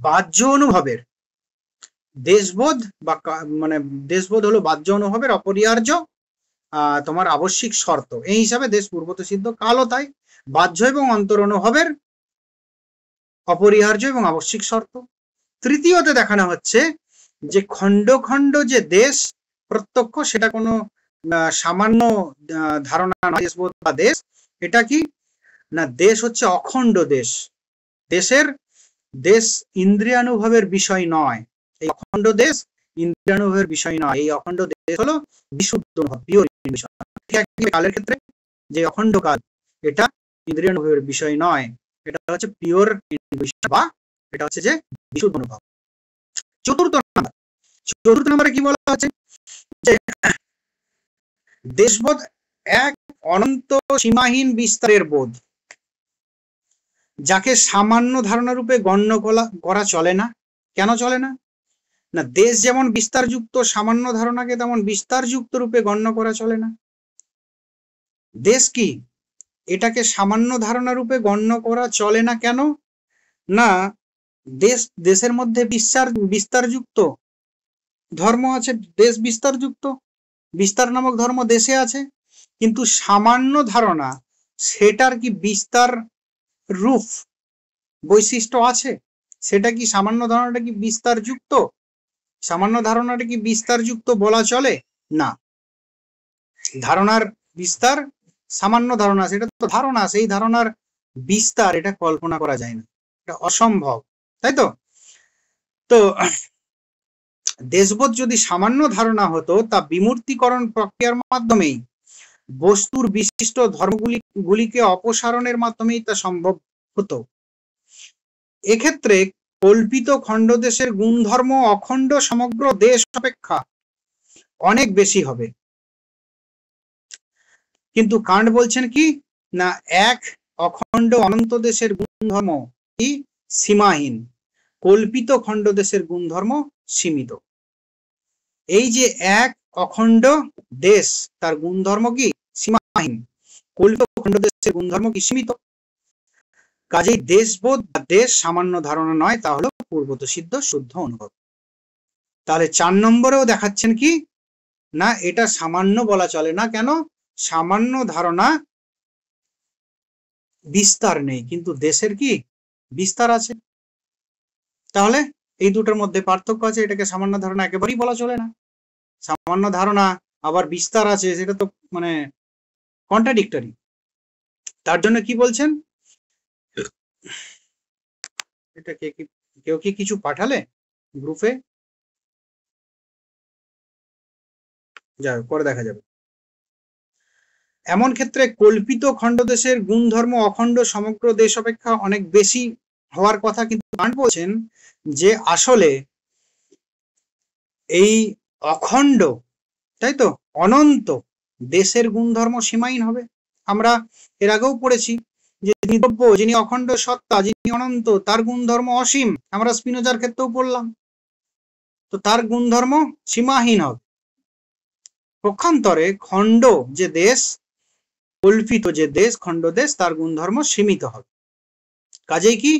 বাহ্য অনুভবের দেশবোধ বা মানে দেশবোধ হলো বাহ্য অনুভবের অপরিহার্য তোমার আবশ্যিক শর্ত, এই হিসাবে দেশ পূর্বত সিদ্ধ, কালও তাই বাহ্য এবং অন্তর অনুভবের অপরিহার্য এবং আবশ্যিক শর্ত। তৃতীয়তে দেখানো হচ্ছে যে খণ্ড খণ্ড যে দেশ প্রত্যক্ষ, সেটা কোনো সামান্য ধারণা নয়, দেশবোধ বা দেশ, এটা কি না দেশ হচ্ছে অখণ্ড দেশ, দেশ ইন্দ্রিয়ানুভবের বিষয় নয়, এই অখণ্ড দেশ ইন্দ্রিয়ানুভবের বিষয় নয়, এই অখণ্ড দেশ হলো বিশুদ্ধ অনুভব, পিওর ইন্টুইশন। কালের ক্ষেত্রে যে অখণ্ড কাল, এটা ইন্দ্রিয়ানুভবের বিষয় নয়, এটা হচ্ছে পিওর ইন্টুইশন বা এটা হচ্ছে যে বিশুদ্ধ অনুভব। চতুর্থ নম্বরে কি বলা আছে, যে দেশবোধ এক অনন্ত সীমাহীন বিস্তারের বোধ, যাকে সামান্য ধারণা রূপে গণ্য করা চলে না। কেন চলে না, না দেশ যেমন বিস্তারযুক্ত, সামান্য ধারণাকে তেমন বিস্তারযুক্ত রূপে গণ্য করা চলে না। দেশ কি, এটাকে সামান্য ধারণা রূপে গণ্য করা চলে না, কেন না দেশের মধ্যে বিস্তারযুক্ত ধর্ম আছে, দেশ বিস্তারযুক্ত, বিস্তার নামক ধর্ম দেশে আছে, কিন্তু সামান্য ধারণা সেটার কি বিস্তার রূপ বৈশিষ্ট্য আছে, সেটা কি সামান্য ধারণাটা কি বিস্তারযুক্ত, সামান্য ধারণাটা কি বিস্তারযুক্ত বলা চলে না। ধারণার বিস্তার, সামান্য ধারণা সেটা তো ধারণা, সেই ধারণার বিস্তার এটা কল্পনা করা যায় না, এটা অসম্ভব, তাই তো। তো দেশবোধ যদি সামান্য ধারণা হতো, তা বিমূর্তিকরণ প্রক্রিয়ার মাধ্যমেই, বস্তুর বিশিষ্ট ধর্মগুলিকে অপসারণের মাধ্যমেই তা সম্ভব হতো। এক্ষেত্রে কল্পিত খণ্ডদেশের গুণধর্ম অখণ্ড সমগ্র দেশ অপেক্ষা অনেক বেশি হবে। কিন্তু কান্ট বলছেন কি, না এক অখণ্ড অনন্ত দেশের গুণধর্ম কি সীমাহীন, কল্পিত খণ্ড দেশের গুণধর্ম সীমিত। এই যে এক অখণ্ড দেশ, তার গুণধর্ম কি সীমাহীন, কল্পিত খণ্ড দেশের গুণধর্ম কি সীমিত। কাজেই দেশবোধ বা দেশ সামান্য ধারণা নয়, তা হলো পূর্বত সিদ্ধ শুদ্ধ অনুভব। তাহলে 4 নম্বরেও দেখাচ্ছেন কি, না এটা সামান্য বলা চলে না, কেন সামান্য ধারণা বিস্তার নেই, কিন্তু দেশের কি বিস্তার আছে। তাহলে এই দুটোর মধ্যে পার্থক্য আছে, এটাকে সামান্য ধারণা একেবারেই বলা চলে না, সামান্য ধারণা আবার বিস্তার আছে, সেটা তো মানে কন্ট্রাডিক্টরি। তার জন্য কি বলছেন, এটা কেউ কি কিছু পাঠালে গ্রুপে, যাই পরে দেখা যাবে। এমন ক্ষেত্রে কল্পিত খণ্ডদেশের গুণধর্ম অখণ্ড সমগ্র দেশ অপেক্ষা অনেক বেশি হওয়ার কথা, কিন্তু কান্ট বলছেন যে আসলে এই অখণ্ড, তাই তো অনন্ত দেশের গুণধর্ম সীমাহীন হবে। আমরা এর আগেও পড়েছি যে দ্রব্য, যিনি অখণ্ড সত্তা, যিনি অনন্ত, তার গুণধর্ম অসীম, আমরা স্পিনোজার ক্ষেত্রেও পড়লাম, তো তার গুণধর্ম সীমাহীন হবে। পক্ষান্তরে খণ্ড যে দেশ, কল্পিত যে দেশ খণ্ড দেশ, তার গুণধর্ম সীমিত হবে। কাজেই কি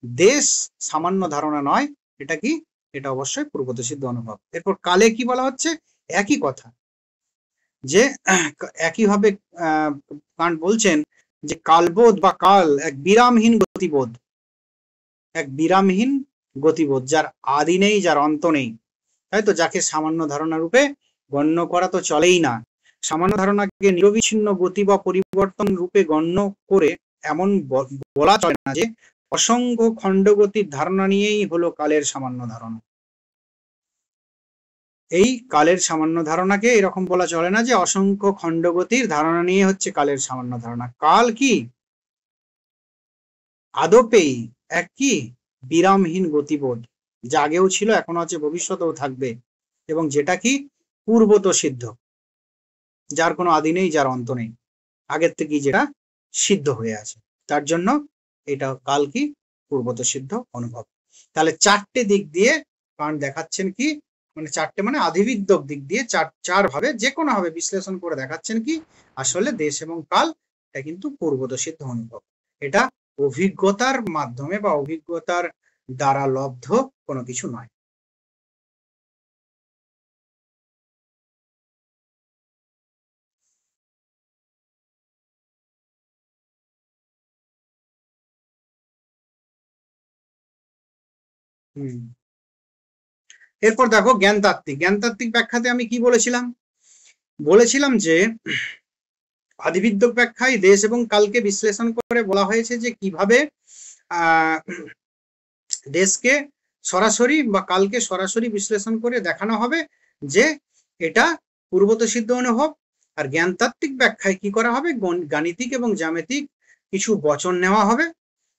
দেশ সামান্য ধারণা নয়, এটা কি এটা অবশ্যই পূর্বতঃসিদ্ধ অনুভব। এরপর কালে কি বলা হচ্ছে? একই কথা, যে একইভাবে কান্ট বলছেন যে কালবোধ বা কাল এক বিরামহীন গতিবোধ, এক বিরামহীন গতিবোধ, যার আদি নেই, যার অন্ত নেই, তাই তো, যাকে সামান্য ধারণা রূপে গণ্য করা তো চলেই না। সামান্য ধারণাকে নিরবিচ্ছিন্ন গতি বা পরিবর্তন রূপে গণ্য করে এমন বলা চলে না যে অসংখ্য খণ্ডগতির ধারণা নিয়েই হলো কালের সামান্য ধারণা। এই কালের সামান্য ধারণাকে এরকম বলা চলে না যে অসংখ্য খণ্ডগতির ধারণা নিয়ে হচ্ছে কালের সামান্য ধারণা। কাল কি? আদপেই এক কি বিরামহীন গতিবোধ, যা আগেও ছিল, এখনো আছে, ভবিষ্যতেও থাকবে, এবং যেটা কি পূর্বত সিদ্ধ, যার কোনো আদি নেই, যার অন্ত নেই, আগের থেকেই যেটা সিদ্ধ হয়ে আছে। তার জন্য এটা কাল কি পূর্বত সিদ্ধ অনুভব। তাহলে চারটে দিক দিয়ে কান্ট দেখাচ্ছেন কি, মানে চারটে মানে আধিবিদ্যক দিক দিয়ে চার ভাবে যে কোনো ভাবে বিশ্লেষণ করে দেখাচ্ছেন কি আসলে দেশ এবং কাল এটা কিন্তু পূর্বত সিদ্ধ অনুভব। এটা অভিজ্ঞতার মাধ্যমে বা অভিজ্ঞতার দ্বারা লব্ধ কোনো কিছু নয়। এরপর দেখো জ্ঞানতাত্ত্বিক ব্যাখ্যাতে আমি কি বলেছিলাম যে আদিবিদ্যক ব্যাখ্যায় দেশ এবং কালকে বিশ্লেষণ করে বলা হয়েছে যে কিভাবে দেশকে সরাসরি বা কালকে সরাসরি বিশ্লেষণ করে দেখানো হবে যে এটা পূর্বত সিদ্ধ অনুভব। আর জ্ঞানতাত্ত্বিক ব্যাখ্যায় কি করা হবে, গাণিতিক এবং জ্যামিতিক কিছু বচন নেওয়া হবে,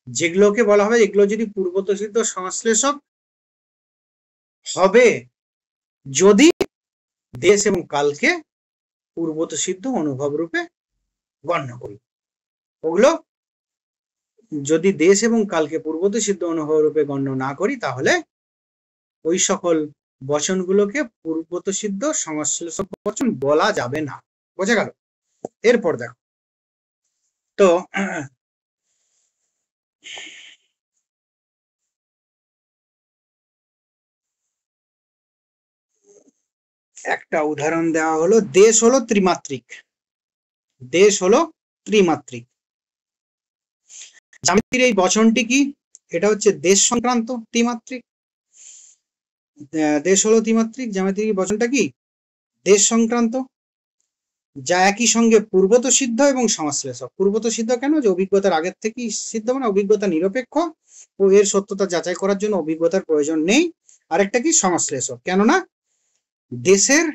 যেগুলোকে বলা হবে এগুলো যদি পূর্বত সিদ্ধ সংশ্লেষক হবে যদি দেশ এবং কালকে পূর্বত সিদ্ধ অনুভব রূপে গণ্য করি। ওগুলো যদি দেশ এবং কালকে পূর্বত সিদ্ধ অনুভব রূপে গণ্য না করি তাহলে ওই সকল বচনগুলোকে পূর্বত সিদ্ধ সংশ্লেষক বচন বলা যাবে না। বোঝা গেল? এরপর দেখো তো একটা উদাহরণ দেওয়া হলো, দেশ হলো ত্রিমাত্রিক, দেশ হলো ত্রিমাত্রিক। জ্যামিতির এই বচনটি কি? এটা হচ্ছে দেশ সংক্রান্ত ত্রিমাত্রিক। দেশ হলো ত্রিমাত্রিক, জ্যামিতির বচনটা কি দেশ সংক্রান্ত, যা একই সঙ্গে পূর্বত সিদ্ধ এবং সংশ্লেষক। পূর্বত সিদ্ধ কেন? যে অভিজ্ঞতার আগের থেকেই সিদ্ধ, মানে অভিজ্ঞতা নিরপেক্ষ ও এর সত্যতা যাচাই করার জন্য অভিজ্ঞতার প্রয়োজন নেই। আরেকটা কি সংশ্লেষক, কেননা দেশের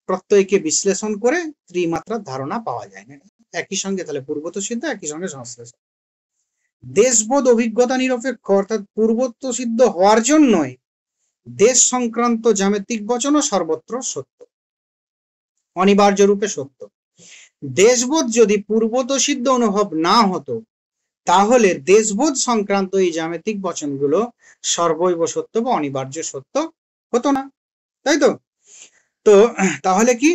প্রত্যয়কে বিশ্লেষণ করে ত্রিমাত্রার ধারণা পাওয়া যায় না। একই সঙ্গে তাহলে পূর্বত সিদ্ধ, একই সঙ্গে সংশ্লেষক। দেশবোধ অভিজ্ঞতা নিরপেক্ষ, অর্থাৎ পূর্বত সিদ্ধ হওয়ার জন্যই দেশ সংক্রান্ত জ্যামিতিক বচনও সর্বত্র সত্য, অনিবার্য রূপে সত্য। দেশবোধ যদি পূর্বত সিদ্ধ অনুভব না হতো তাহলে দেশবোধ সংক্রান্ত এই জ্যামিতিক বচনগুলো সর্বৈব সত্য বা অনিবার্য সত্য হতো না, তাই তো? তো তাহলে কি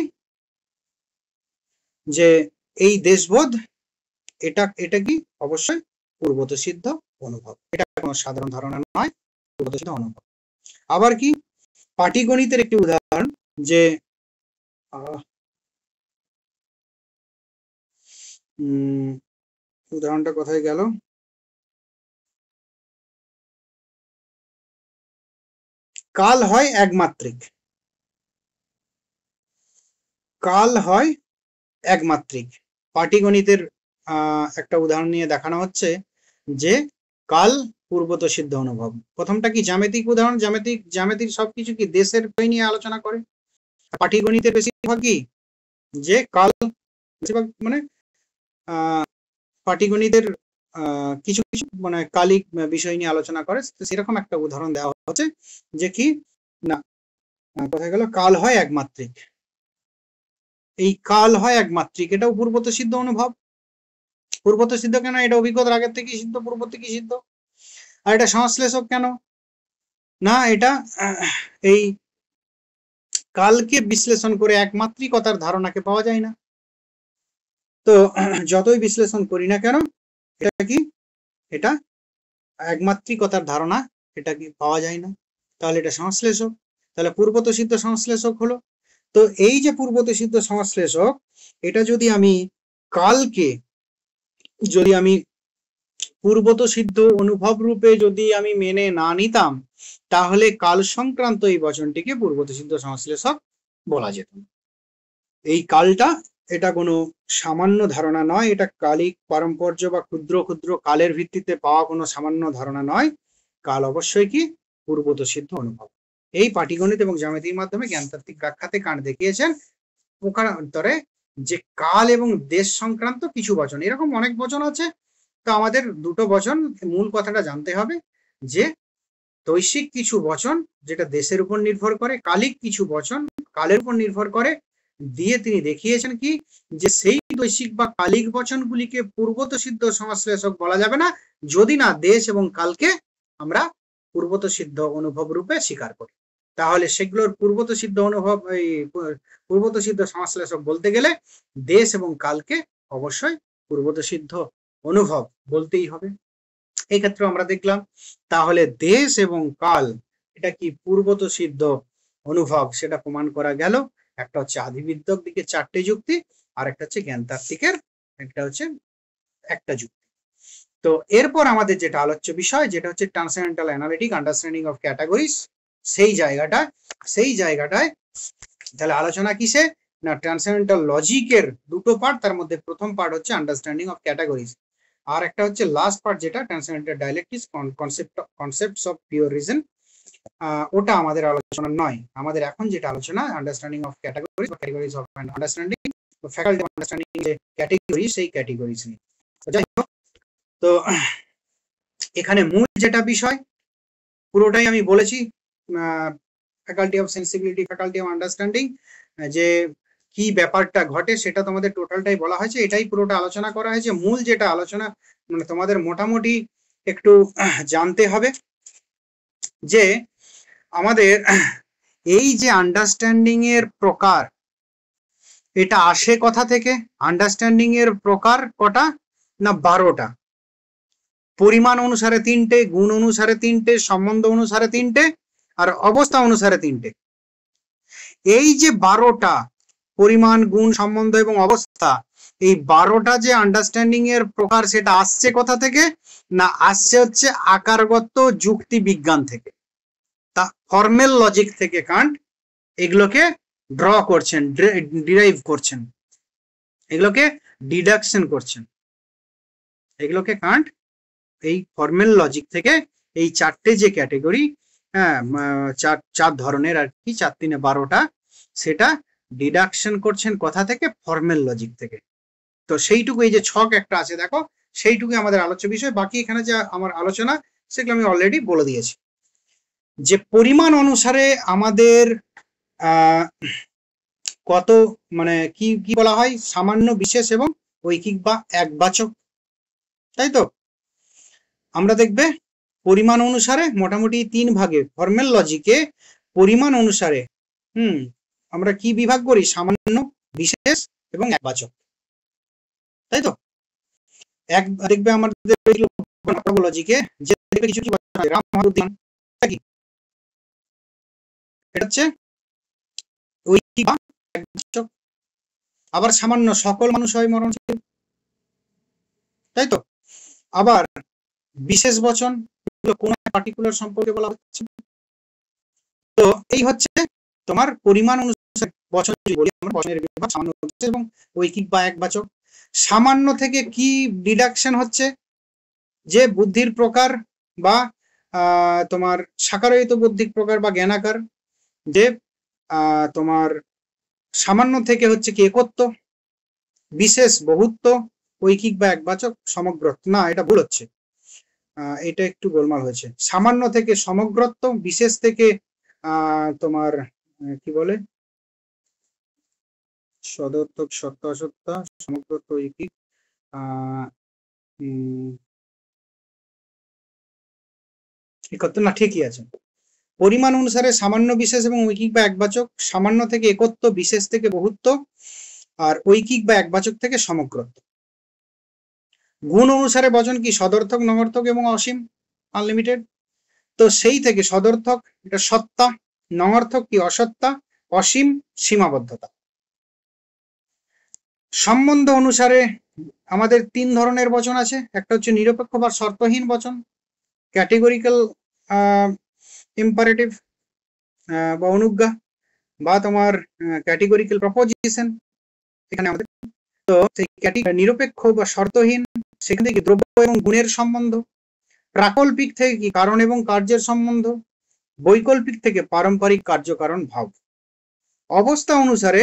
যে এই দেশবোধ এটা কি অবশ্যই পূর্বত সিদ্ধ অনুভব, এটা কোনো সাধারণ ধারণা নয়, পূর্বত সিদ্ধ অনুভব। আবার কি পাটিগণিতের একটি উদাহরণ, যে উদাহরণটা কোথায় গেল, কাল হয় একমাত্রিক, কাল হয় একমাত্রিক। পাটিগণিতের একটা উদাহরণ নিয়ে দেখানো হচ্ছে যে কাল পূর্বত সিদ্ধ অনুভব। প্রথমটা কি জ্যামিতিক উদাহরণ, জ্যামিতিক সবকিছু কি দেশের নিয়ে আলোচনা করে। পাটিগণিতের বেশিরভাগ কি যে কাল, বেশিরভাগ মানে পাটিগণিতের কিছু কিছু মানে কালিক বিষয় নিয়ে আলোচনা করে, সেরকম একটা উদাহরণ দেওয়া হচ্ছে যে কি না কোথায় গেল, কাল হয় একমাত্রিক। এই কাল হয় একমাত্রিক, এটাও পূর্বত সিদ্ধ অনুভব। পূর্বত সিদ্ধ কেন? এটা অভিজ্ঞতার আগের থেকে সিদ্ধ, পূর্ব থেকে সিদ্ধ। আর এটা সংশ্লেষক কেন? না এটা এই কালকে বিশ্লেষণ করে একমাত্রিকতার ধারণাকে পাওয়া যায় না। তো যতই বিশ্লেষণ করি না কেন এটা কি, এটা একমাত্রিকতার ধারণা এটা কি পাওয়া যায় না। তাহলে এটা সংশ্লেষক, তাহলে পূর্বত সিদ্ধ সংশ্লেষক হলো। তো এই যে পূর্বত সিদ্ধ সংশ্লেষক, এটা যদি আমি কালকে যদি আমি পূর্বত সিদ্ধ অনুভব রূপে যদি আমি মেনে না নিতাম, তাহলে কাল সংক্রান্ত এই বচনটিকে পূর্বত সিদ্ধ সংশ্লেষক বলা যেত। এই কালটা এটা কোনো সামান্য ধারণা নয়, এটা কালিক পারম্পর্য বা ক্ষুদ্র ক্ষুদ্র কালের ভিত্তিতে পাওয়া কোনো সামান্য ধারণা নয়। কাল অবশ্যই কি পূর্বত সিদ্ধ অনুভব। এই পাটিগণিত এবং জ্যামিতির মাধ্যমে জ্ঞানতাত্ত্বিক ব্যাখ্যাতে কান্ট দেখিয়েছেন প্রকারান্তরে যে কাল এবং দেশ সংক্রান্ত কিছু বচন, এরকম অনেক বচন আছে। তো আমাদের দুটো বচন, মূল কথাটা জানতে হবে যে দৈশিক কিছু বচন যেটা দেশের উপর নির্ভর করে, কালিক কিছু বচন কালের উপর নির্ভর করে, দিয়ে তিনি দেখিয়েছেন কি যে সেই দৈশিক বা কালিক বচনগুলিকে পূর্বত সিদ্ধ সংশ্লেষক বলা যাবে না যদি না দেশ এবং কালকে আমরা পূর্বত সিদ্ধ অনুভব রূপে স্বীকার করি। তাহলে সেগুলোর পূর্বত সিদ্ধ অনুভব, এই পূর্বত সিদ্ধ সংশ্লেষক বলতে গেলে দেশ এবং কালকে অবশ্যই পূর্বত সিদ্ধ অনুভব বলতেই হবে। এই ক্ষেত্রে আমরা দেখলাম তাহলে দেশ এবং কাল এটা কি পূর্বত সিদ্ধ অনুভব, সেটা প্রমাণ করা গেল। একটা হচ্ছে আদিবিদ্যক দিকে 4টে যুক্তি, আর একটা হচ্ছে জ্ঞানতাত্ত্বিকের একটা হচ্ছে একটা যুক্তি। তো এরপর আমাদের যেটা আলোচ্য বিষয়, যেটা হচ্ছে transcendental analytic understanding of categories, সেই জায়গাটায় তাহলে আলোচনা কিসে না, ট্রান্সেন্ডেন্টাল লজিকের দুটো পার্ট, তার মধ্যে প্রথম পার্ট হচ্ছে আন্ডারস্ট্যান্ডিং অফ ক্যাটাগরিজ, আর একটা হচ্ছে লাস্ট পার্ট যেটা transcendental dialectics concepts of pure reason. ওটা আমাদের আলোচনা নয়, আমাদের এখন যেটা আলোচনা আন্ডারস্ট্যান্ডিং অফ ক্যাটাগরিজ বা categories of understanding, faculty of understanding যে ক্যাটাগরি, সেই ক্যাটাগরিজ নিয়ে। যাই হোক, তো এখানে মূল যেটা বিষয় পুরোটাই আমি বলেছি, faculty of sensibility, faculty of understanding, যে কি ব্যাপারটা ঘটে সেটা তোমাদের টোটালটাই বলা হয়েছে, এটাই পুরোটা আলোচনা করা হয়েছে। মূল যেটা আলোচনা মানে তোমাদের মোটামুটি একটু জানতে হবে যে আমাদের এই যে আন্ডারস্ট্যান্ডিং এর প্রকার, এটা আসে কথা থেকে। আন্ডারস্ট্যান্ডিং এর প্রকার কটা না 12টা, পরিমাণ অনুসারে 3টে, গুণ অনুসারে 3টে, সম্বন্ধ অনুসারে 3টে, আর অবস্থা অনুসারে 3টে। এই যে 12টা পরিমাণ, গুণ, সম্বন্ধ এবং অবস্থা, এই 12টা যে আন্ডারস্ট্যান্ডিং এর প্রকার, সেটা আসছে কোথা থেকে না আসছে হচ্ছে আকারগত যুক্তি বিজ্ঞান থেকে, তা ফর্মেল লজিক থেকে কান্ট এগুলোকে ড্র করছেন, ডিরাইভ করছেন, এগুলোকে ডিডাকশন করছেন। এগুলোকে কান্ট এই ফর্মেল লজিক থেকে এই 4টে যে ক্যাটাগরি, হ্যাঁ, চার ধরনের আর কি, 4 3 12টা, সেটা ডিডাকশন করছেন কথা থেকে, ফর্মেল লজিক থেকে। তো সেইটুকু, এই যে ছক একটা আছে দেখো, সেইটুকু আমাদের আলোচ্য বিষয়। বাকি এখানে যে আমার আলোচনা সেগুলো আমি অলরেডি বলে দিয়েছি। যে পরিমাণ অনুসারে আমাদের কত মানে কি কি বলা হয়, সামান্য, বিশেষ এবং ঐকিক বা একবাচক, তাই তো? আমরা দেখবে পরিমাণ অনুসারে মোটামুটি 3 ভাগে, ফর্মেল লজিকে পরিমাণ অনুসারে আমরা কি বিভাগ করি, সামান্য, বিশেষ এবং একবাচক, তাই তো? দেখবে আমাদের লজিকে যে কিছু কি রাম মহাউদ্দিন, কি এটা হচ্ছে ঐকিক বা একবাচক। আবার সামান্য, সকল মানুষ হয় মরণশীল, তাই তো? আবার বিশেষ বচন, কোন পার্টিকুলার সম্পর্কে বলা হচ্ছে। তো এই হচ্ছে তোমার পরিমাণ অনুসারে বচন যদি বলি আমরা, বচনের বিভাগ সামান্য এবং ঐকিক বা একবাচক। সামান্য থেকে কি ডিডাকশন হচ্ছে, যে বুদ্ধির প্রকার বা তোমার সাকারহিত বুদ্ধিক প্রকার বা জ্ঞানাকার, যে তোমার সামান্য থেকে হচ্ছে কি একত্ব, বিশেষ বহুত্ব, ঐকিক বা একবাচক সমগ্রত্ব। না, এটা ভুল হচ্ছে, এটা একটু গোলমাল হয়েছে। সামান্য থেকে সমগ্রত্ব, বিশেষ থেকে তোমার কি বলে সদর্থক, সত্য অসত্য, সমগ্রত্ব, ঐকিক, একত্ব না, ঠিকই আছে। পরিমাণ অনুসারে সামান্য, বিশেষ এবং ঐকিক বা একবাচক, সামান্য থেকে একত্ব, বিশেষ থেকে বহুত্ব, আর ঐকিক বা একবাচক থেকে সমগ্রত্ব। গুণ অনুসারে বচন কি সদর্থক, নগর্থক এবং অসীম, আনলিমিটেড। তো সেই থেকে সদর্থক এটা সত্তা, নঙর্থক কি অসত্তা, অসীম, সীমাবদ্ধতা। সম্বন্ধ অনুসারে আমাদের তিন ধরনের বচন আছে, একটা হচ্ছে নিরপেক্ষ বা শর্তহীন বচন, ক্যাটেগরিক্যাল ইম্পারেটিভ বা অনুজ্ঞা, বা তোমার ক্যাটেগরিক্যাল প্রপোজিশন। এখানে আমাদের তো সেই নিরপেক্ষ বা শর্তহীন, সেখান থেকে দ্রব্য এবং গুণের সম্বন্ধ। প্রাকল্পিক থেকে কি কারণ এবং কার্যের সম্বন্ধ। বৈকল্পিক থেকে পারম্পরিক কার্যকারণ ভাব। অবস্থা অনুসারে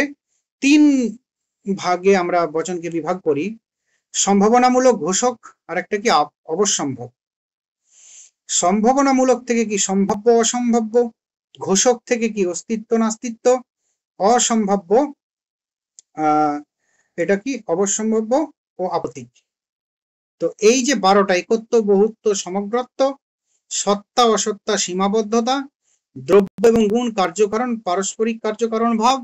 তিন ভাগে আমরা বচনকে বিভাগ করি, সম্ভাবনামূলক, ঘোষক, আর একটা কি অবশ্যম্ভব। সম্ভাবনামূলক থেকে কি সম্ভাব্য অসম্ভাব্য, ঘোষক থেকে কি অস্তিত্ব নাস্তিত্ব, অসম্ভাব্য এটা কি অবশ্যম্ভাব্য ও আপতিক। তো এই যে 12টা, একত্ব, বহুত্ব, সমগ্রত্ব, সত্তা অসত্তা, সীমাবদ্ধতা, দ্রব্য এবং গুণ, কার্যকারণ, পারস্পরিক কার্যকারণ ভাব,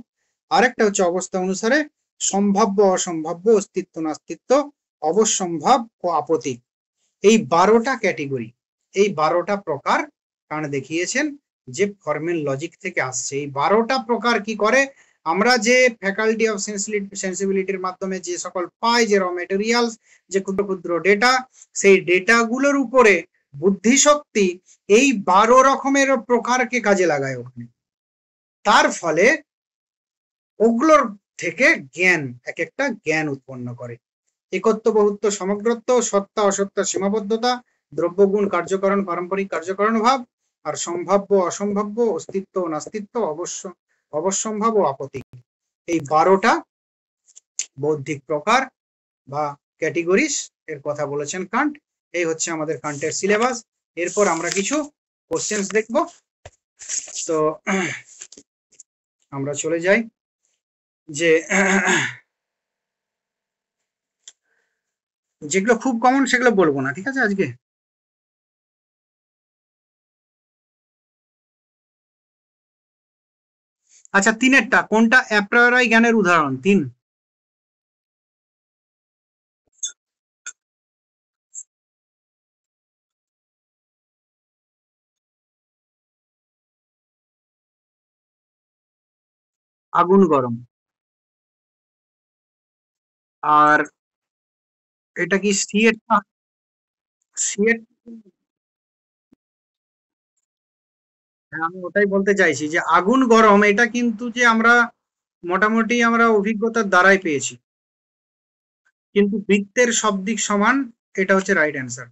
আরেকটা হচ্ছে অবস্থা অনুসারে সম্ভাব্য অসম্ভাব্য, অস্তিত্ব নাস্তিত্ব, অবশ্যম্ভাব ও আপতিক। এই 12টা ক্যাটেগরি, এই 12টা প্রকার কারণ দেখিয়েছেন যে ফর্মেল লজিক থেকে আসছে। এই 12টা প্রকার কি করে, আমরা যে ফ্যাকাল্টি অফ সেন্সিবিলিটির মাধ্যমে যে সকল পাই, যে র মেটেরিয়ালস, যে ক্ষুদ্র ক্ষুদ্র ডেটা, সেই ডেটাগুলোর উপরে বুদ্ধিশক্তি এই 12 রকমের প্রকারকে কাজে লাগায় ওখানে। তার ফলে ওগুলোর থেকে জ্ঞান, এক একটা জ্ঞান উৎপন্ন করে। একত্ব, বহুত্ব, সমগ্রত্ব, সত্তা অসত্তা, সীমাবদ্ধতা, দ্রব্যগুণ, কার্যকরণ, পারম্পরিক কার্যকরণ ভাব, আর সম্ভাব্য অসম্ভাব্য, অস্তিত্ব নাস্তিত্ব, অবশ্যম্ভাব ও আপতিক। এই 12টা বৌদ্ধিক প্রকার বা ক্যাটেগরিজ এর কথা বলেছেন কান্ট। এই হচ্ছে আমাদের কান্টের সিলেবাস। এরপর আমরা কিছু কোশ্চেন্স দেখব। তো আমরা চলে যাই যে যেগুলো খুব কমন সেগুলো বলবো না, ঠিক আছে আজকে। আচ্ছা, 3-এরটা কোনটা অ্যাপ্রায়োরাই জ্ঞানের উদাহরণ? 3 আগুন গরম। আর এটা কি সি এরটা? সি এর, আমি ওটাই বলতে চাইছি যে আগুন গরম এটা কিন্তু যে আমরা মোটামুটি আমরা অভিজ্ঞতার দ্বারাই পেয়েছি, কিন্তু বৃত্তের সব দিক সমান, এটা হচ্ছে রাইট অ্যান্সার।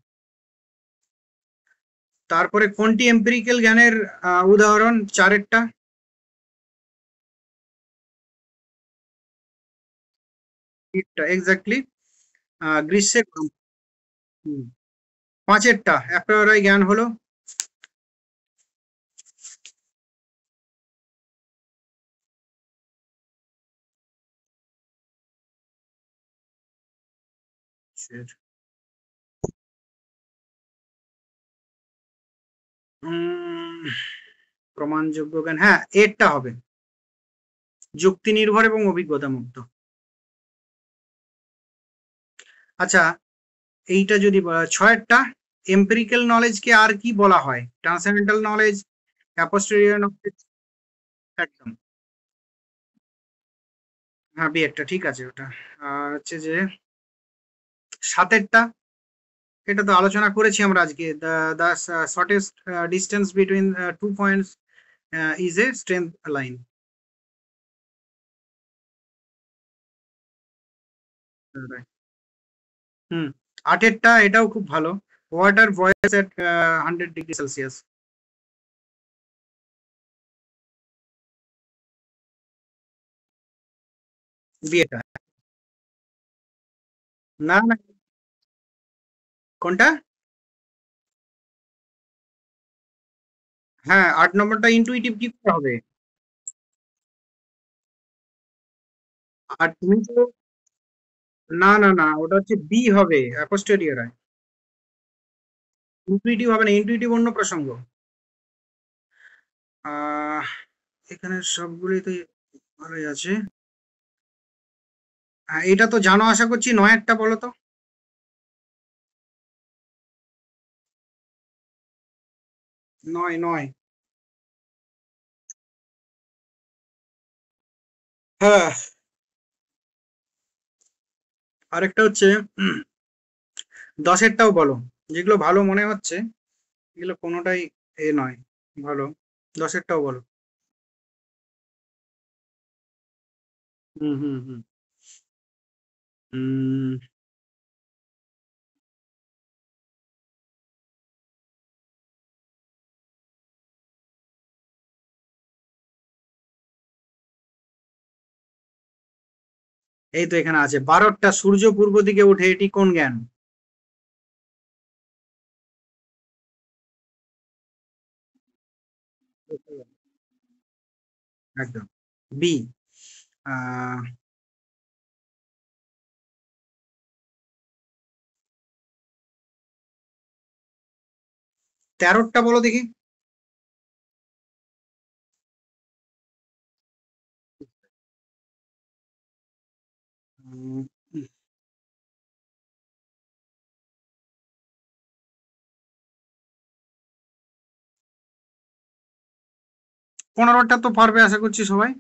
তারপরে কোনটি এম্পিরিক্যাল জ্ঞানের উদাহরণ? 4-এরটা। এক্স্যাক্টলি, গ্রীষ্মের গরম। 5-এরটা অ্যাপ্রায়োরাই জ্ঞান হলো প্রমাণযোগ্য জ্ঞান। হ্যাঁ, এরটা হবে যুক্তি নির্ভর এবং অভিজ্ঞতা মুক্ত। আচ্ছা, এইটা যদি 6-এরটা এম্পিরিক্যাল নলেজকে আর কি বলা হয়? Transcendental knowledge, a posteriori knowledge. একদম, হ্যাঁ একটা ঠিক আছে ওটা। আর হচ্ছে যে 7-এরটা, এটা তো আলোচনা করেছি আমরা আজকে, the shortest distance between 2 points is a strength line. হুম, 8-এরটা এটাও খুব ভালো, water boils at 100 degree Celsius. বিয়েটা, না না, কোনটা? হ্যাঁ, 8 নম্বরটা ইন্টুইটিভ কি করে হবে? আর তুমি তো, না না না, ওটা হচ্ছে বি হবে, অ্যাপোস্টেরিয়র। ইন্টুইটিভ হবে না, ইন্টুইটিভ অন্য প্রসঙ্গ। আহ এখানে সবগুলোই তো ভালোই আছে। এটা তো জানো আশা করছি। 9-এরটা বলো তো। নয় নয়। হ্যাঁ, আরেকটা হচ্ছে 10-এরটাও বলো, যেগুলো ভালো মনে হচ্ছে এগুলো কোনোটাই এ নয় ভালো। 10-এরটাও বলো। হুম হুম হুম। উম, এই তো এখানে আছে, 12টা সূর্য পূর্ব দিকে ওঠে, এটি কোন জ্ঞান? একদম। বি। 13টা বলো দেখি। উম, 15টা তো পারবে আশা করছি সবাই।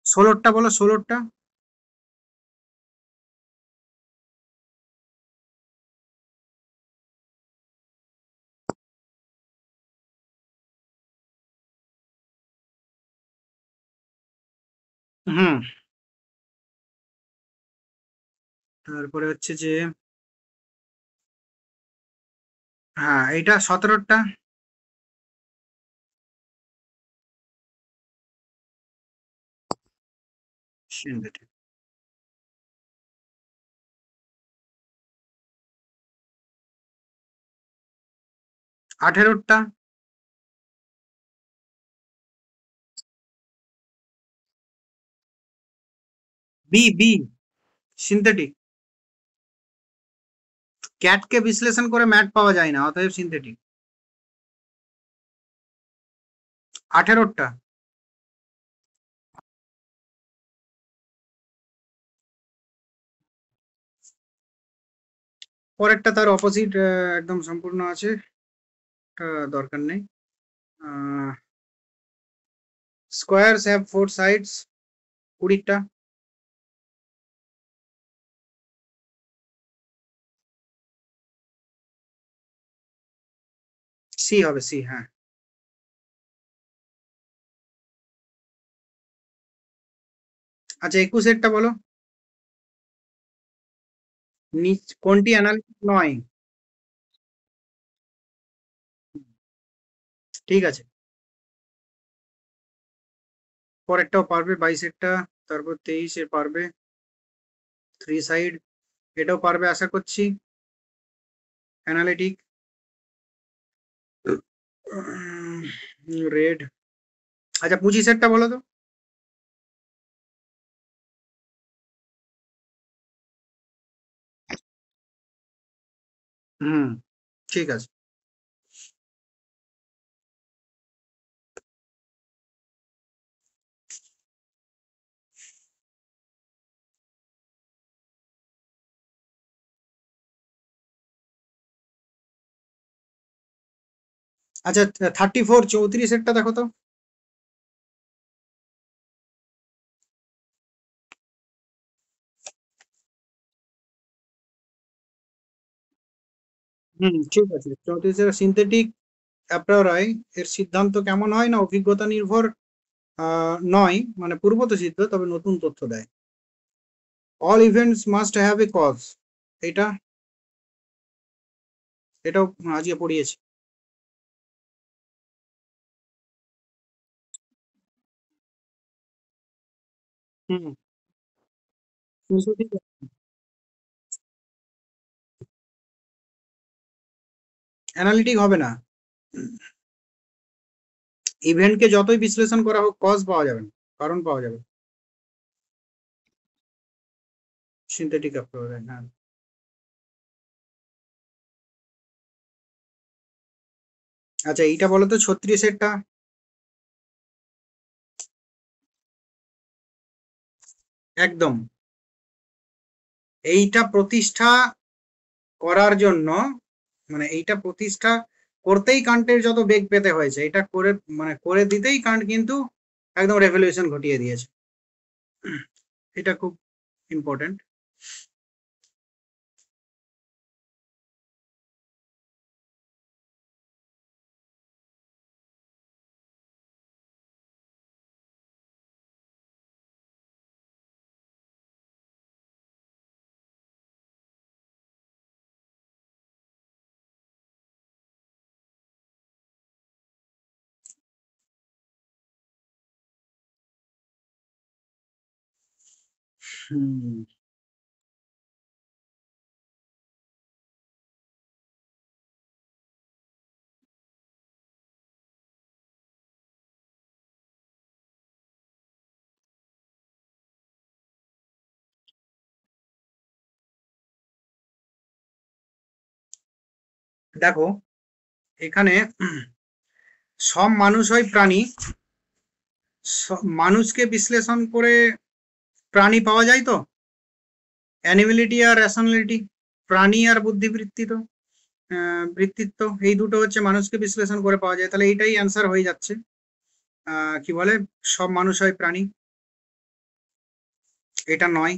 16টা বলো, 16টা। হুম। তারপরে হচ্ছে যে, হ্যাঁ এইটা 17টা। synthetic। 18টা। B B, synthetic. ক্যাটকে বিশ্লেষণ করে ম্যাট পাওয়া যায় না, অতএব সিনথেটিক। 18টা। পরেরটা তার অপোজিট, একদম সম্পূর্ণ আছে, দরকার নেই। স্কোয়ারস হ্যাভ 4 সাইডস, 20টা। সি হবে, সি, হ্যাঁ। আচ্ছা, 21-এরটা বলো। কোনটি অ্যানালিটিক নয়? ঠিক আছে। পরেরটাও পারবে, 22-এরটা। তারপর 23-এর পারবে, 3 সাইড, এটাও পারবে আশা করছি, অ্যানালিটিক। রেড। আচ্ছা, 25-এরটা বলো তো। হুম, ঠিক আছে। আচ্ছা, 34, 34-এরটা দেখো তো। হুম, ঠিক আছে। 34-এর সিনথেটিক অ্যাপ্রাউরাই, এর সিদ্ধান্ত কেমন হয় না অভিজ্ঞতা নির্ভর নয়, মানে পূর্বত সিদ্ধ, তবে নতুন তথ্য দেয়। All events must have a cause, এটা, এটাও আজকে পড়িয়েছি। হুম। সিনথেটিক অ্যানালিটিক হবে না, ইভেন্টকে যতই বিশ্লেষণ করা হোক কজ পাওয়া যাবে না, কারণ পাওয়া যাবে। সিনথেটিক অ্যাপ্রোচ, হ্যাঁ। আচ্ছা, এইটা বলো তো, 36-এরটা। একদম। এইটা প্রতিষ্ঠা করার জন্য মানে এইটা প্রতিষ্ঠা করতেই কান্টের যত বেগ পেতে হয়েছে, এটা করে মানে করে দিতেই কান্ট কিন্তু একদম রেভলিউশন ঘটিয়ে দিয়েছে। এটা খুব ইম্পর্টেন্ট। হুম, দেখো এখানে সব মানুষই প্রাণী, মানুষকে বিশ্লেষণ করে প্রাণী পাওয়া যায় তো, অ্যানিমিলিটি আর রেশনালিটি, প্রাণী আর বুদ্ধিবৃত্তি তো বৃত্তিত্ব, এই দুটো হচ্ছে মানুষকে বিশ্লেষণ করে পাওয়া যায়, তাহলে এইটাই অ্যান্সার হয়ে যাচ্ছে। কি বলে, সব মানুষ হয় প্রাণী, এটা নয়।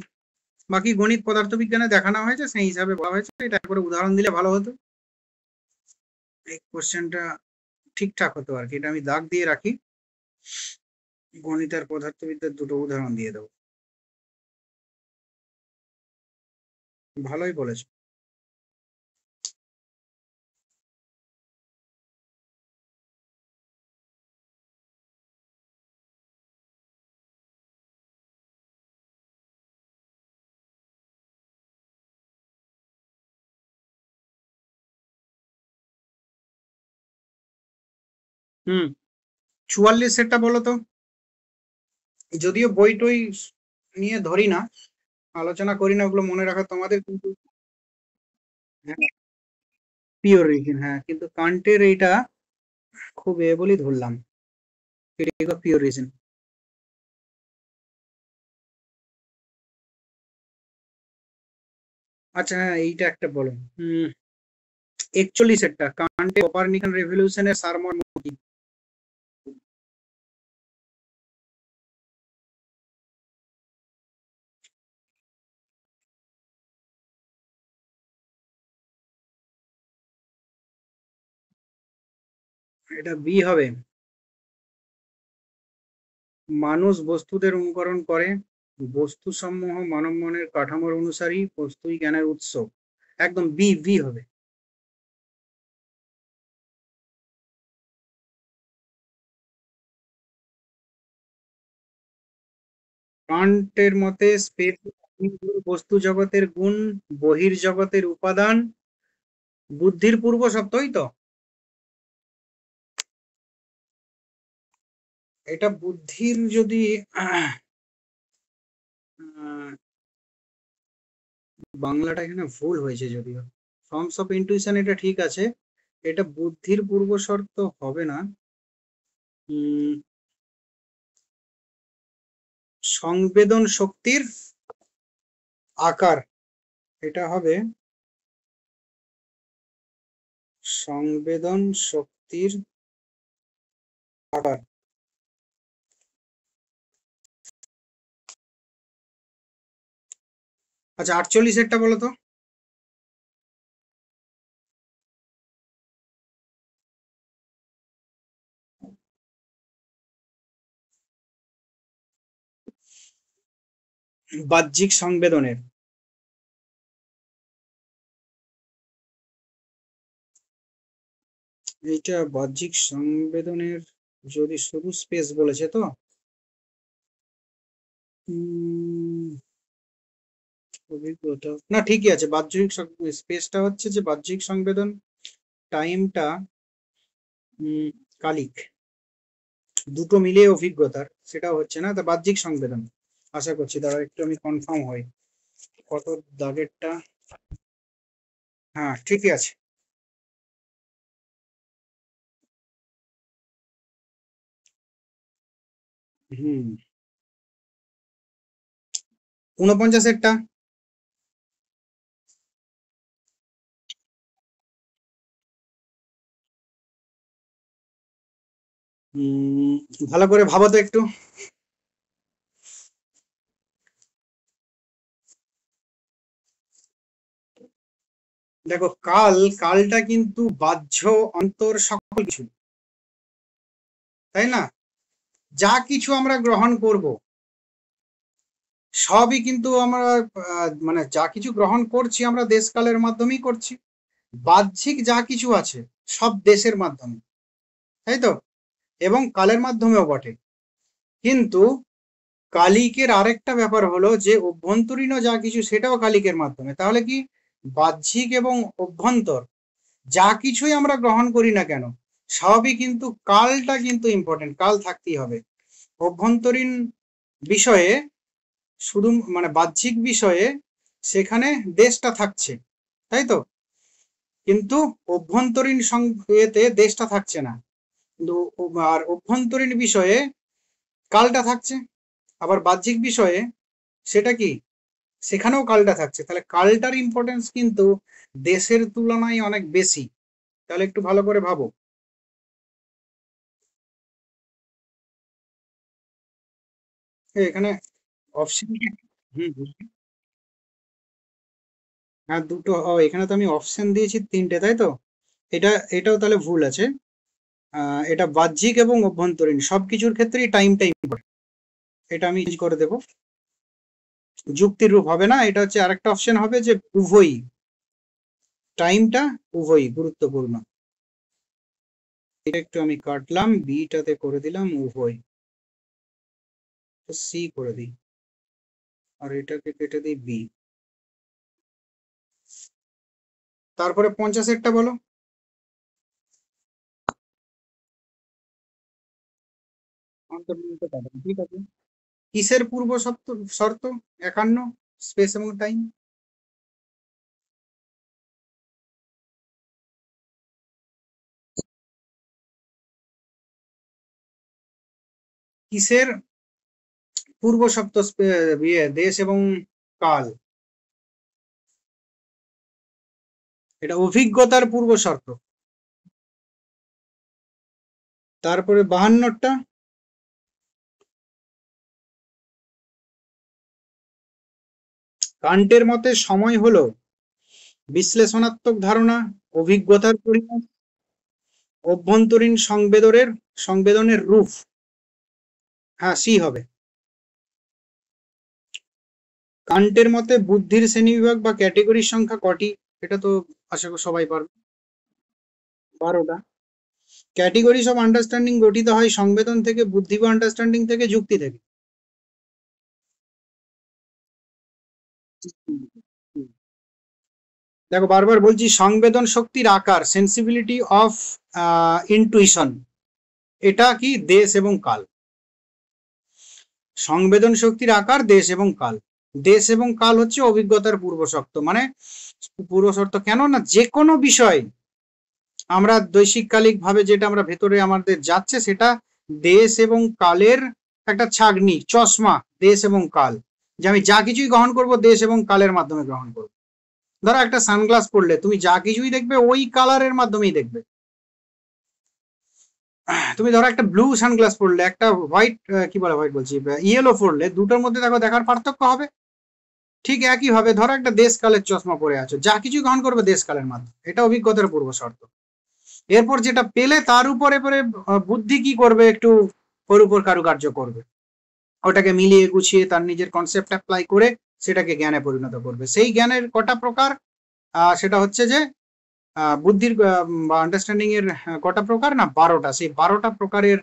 বাকি গণিত পদার্থবিজ্ঞানে দেখানো হয়েছে, সেই হিসাবে বলা হয়েছে, এটা করে উদাহরণ দিলে ভালো হতো, এই কোশ্চেনটা ঠিকঠাক হতো আর কি। এটা আমি দাগ দিয়ে রাখি, গণিত আর পদার্থবিদ্যার দুটো উদাহরণ দিয়ে দেবো। ভালোই বলেছো। হুম, 44 সেটটা বলো তো। যদিও বই টই নিয়ে ধরি না, আলোচনা করি না, ওগুলো মনে রাখা তোমাদের কিন্তু পিওর রিজন, হ্যাঁ, কিন্তু কান্টের এইটা খুব বলি ধরলাম, ক্রিটিক অফ পিওর রিজন। আচ্ছা হ্যাঁ, এইটা একটা বলো। 41 এরটা, কান্টে কোপারনিকান রেভলিউশনের সারমর্ম কি? এটা বি হবে। মানুষ বস্তুদের অনুকরণ করে, বস্তুসমূহ মানব মনের কাঠামোর অনুসারী, বস্তুই জ্ঞানের উৎস। একদম বি, বি হবে। কান্টের মতে স্পেস বস্তু জগতের গুণ, বহির্জগতের উপাদান, বুদ্ধির পূর্ব সত্যই তো। এটা বুদ্ধির যদি আহ, আহ, বাংলাটা এখানে ভুল হয়েছে যদিও, ফর্মস অফ ইন্টুইশন এটা ঠিক আছে, এটা বুদ্ধির পূর্ব শর্ত হবে না। উম, সংবেদন শক্তির আকার, এটা হবে সংবেদন শক্তির আকার। আচ্ছা 48 এরটা বলো তো। বাহ্যিক সংবেদনের, এইটা বাহ্যিক সংবেদনের যদি শুধু স্পেস বলেছে তো, উম, অভিজ্ঞতা না, ঠিকই আছে, বাহ্যিক স্পেসটা হচ্ছে যে বাহ্যিক সংবেদন, টাইমটা কালিক, দুটো মিলিয়ে অভিজ্ঞতার, সেটা হচ্ছে না, তা বাহ্যিক সংবেদন আশা করছি। দাঁড়া একটু আমি কনফার্ম হই, কত দাগেরটা। হ্যাঁ ঠিকই আছে। হুম, 49 এরটা। ভালো করে ভাবো তো একটু। দেখো, কালটা কিন্তু বাহ্য অন্তর সকল কিছু, তাই না? যা কিছু আমরা গ্রহণ করব সবই কিন্তু আমরা মানে যা কিছু গ্রহণ করছি আমরা দেশকালের মাধ্যমেই করছি। বাহ্যিক যা কিছু আছে সব দেশের মাধ্যমে, তাই তো? এবং কালের মাধ্যমেও বটে। কিন্তু কালিকের আরেকটা ব্যাপার হলো যে অভ্যন্তরীণও যা কিছু সেটাও কালিকের মাধ্যমে। তাহলে কি বাহ্যিক এবং অভ্যন্তর যা কিছুই আমরা গ্রহণ করি না কেন সবই কিন্তু কালটা কিন্তু ইম্পর্টেন্ট, কাল থাকতেই হবে। অভ্যন্তরীণ বিষয়ে শুধু মানে বাহ্যিক বিষয়ে সেখানে দেশটা থাকছে, তাই তো? কিন্তু অভ্যন্তরীণ এতে দেশটা থাকছে না। কিন্তু আর অভ্যন্তরীণ বিষয়ে কালটা থাকছে। আবার বাহ্যিক বিষয়ে সেটা কি, সেখানেও কালটা থাকছে। তাহলে কালটার ইম্পর্টেন্স কিন্তু দেশের তুলনায় অনেক বেশি। তাহলে একটু ভালো করে ভাবো। এখানে অপশন, হুম হুম। হ্যাঁ দুটো, এখানে তো আমি অপশন দিয়েছি তিনটে, তাই তো? এটাও তাহলে ভুল আছে। এটা বাহ্যিক এবং অভ্যন্তরীণ সবকিছুর ক্ষেত্রেই টাইমটা ইম্পর্টেন্ট। এটা আমি চেঞ্জ করে দেবো। যুক্তির রূপ হবে না, এটা হচ্ছে আরেকটা অপশন হবে যে উভয়ই, টাইমটা উভয়ই গুরুত্বপূর্ণ। এটা একটু আমি কাটলাম, বিটাতে করে দিলাম উভয়, সি করে দিই, আর এটাকে কেটে দিই বি। তারপরে 50-এরটা বলো। অন্তর্নিহিত কারণ, ঠিক আছে। কিসের পূর্ব শর্ত শর্ত 51, স্পেস এবং টাইম। কিসের পূর্ব শর্ত দেশ এবং কাল? এটা অভিজ্ঞতার পূর্ব শর্ত। তারপরে 52টা, কান্টের মতে সময় হলো বিশ্লেষণাত্মক ধারণা, অভিজ্ঞতার পরিমাণ, অভ্যন্তরীণ সংবেদনের রূপ। হ্যাঁ, সি হবে। কান্টের মতে বুদ্ধির শ্রেণীবিভাগ বা ক্যাটেগরির সংখ্যা কটি? এটা তো আশা করি সবাই পারবে। 12টা। ক্যাটেগরিজ অফ আন্ডারস্ট্যান্ডিং গঠিত হয় সংবেদন থেকে, বুদ্ধি বা আন্ডারস্ট্যান্ডিং থেকে, যুক্তি থেকে। দেখো, বারবার বলছি সংবেদন শক্তির আকার, সেন্সিবিলিটি অফ ইনটুইশন, এটা কি দেশ এবং কাল। সংবেদন শক্তির আকার দেশ এবং কাল। দেশ এবং কাল হচ্ছে অভিজ্ঞতার পূর্ব শর্ত। মানে পূর্ব শর্ত কেন না, যে কোনো বিষয় আমরা দৈশিক ভাবে যেটা আমরা ভেতরে আমাদের যাচ্ছে সেটা দেশ এবং কালের একটা ছাগনি, চশমা, দেশ এবং কাল। যে আমি যা কিছুই গ্রহণ করব দেশ এবং কালের মাধ্যমে গ্রহণ করব। ধরো একটা সানগ্লাস পড়লে তুমি যা কিছুই দেখবে ওই কালারের মাধ্যমেই দেখবে। তুমি ধরো একটা ব্লু সানগ্লাস পড়লে, একটা হোয়াইট, কি বলে হোয়াইট বলছি, ইয়েলো পড়লে, দুটোর মধ্যে দেখো দেখার পার্থক্য হবে। ঠিক একই ভাবে ধরো একটা দেশকালের চশমা পরে আছো, যা কিছু গ্রহণ করবে দেশকালের মাধ্যমে, এটা অভিজ্ঞতার পূর্ব শর্ত। এরপর যেটা পেলে তার উপরে পরে বুদ্ধি কি করবে, একটু ওর উপর কারুকার্য করবে, ওটাকে মিলিয়ে গুছিয়ে তার নিজের কনসেপ্ট অ্যাপ্লাই করে সেটাকে জ্ঞানে পরিণত করবে। সেই জ্ঞানের কটা প্রকার? সেটা হচ্ছে যে বুদ্ধির বা আন্ডারস্ট্যান্ডিং এর কটা প্রকার না, 12টা। সেই 12টা প্রকারের,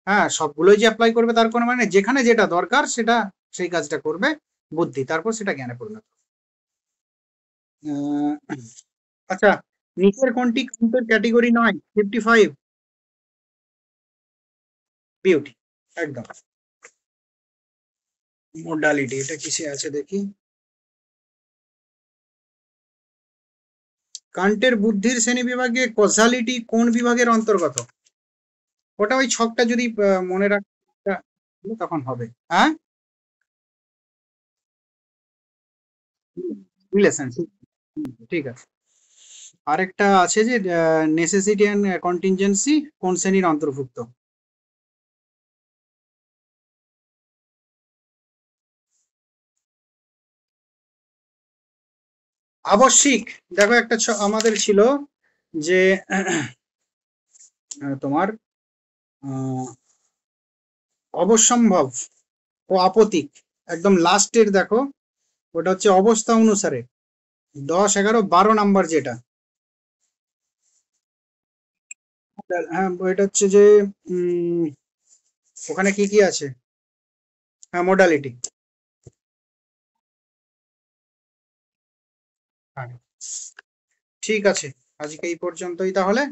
হ্যাঁ, সবগুলোই যে অ্যাপ্লাই করবে তার কোনো মানে, যেখানে যেটা দরকার সেটা সেই কাজটা করবে বুদ্ধি, তারপর সেটা জ্ঞানে পরিণত। আচ্ছা, নিচের কোনটি কাউন্টার ক্যাটেগরি নয়? 55, বিউটি, একদম। মোডালিটি, এটা কিসে আছে দেখি। কান্টের বুদ্ধির শ্রেণী বিভাগে কজালিটি কোন বিভাগের অন্তর্গত? ওটা ওই ছকটা যদি মনে রাখ, তখন হবে। হ্যাঁ, রিলেশনশিপ, ঠিক আছে। আরেকটা আছে যে নেসেসিটি অ্যান্ড কন্টিনজেন্সি কোন শ্রেণীর অন্তর্ভুক্ত? আবশ্যিক, দেখো একটা আমাদের ছিল যে তোমার অবশ্যম্ভাব ও আপতিক, একদম লাস্টের দেখো ওটা হচ্ছে অবস্থা অনুসারে 10, 11, 12 নাম্বার যেটা। হ্যাঁ এটা হচ্ছে যে ওখানে কি কি আছে, হ্যাঁ মোডালিটি। হ্যাঁ ঠিক আছে, আজকে এই পর্যন্তই তাহলে।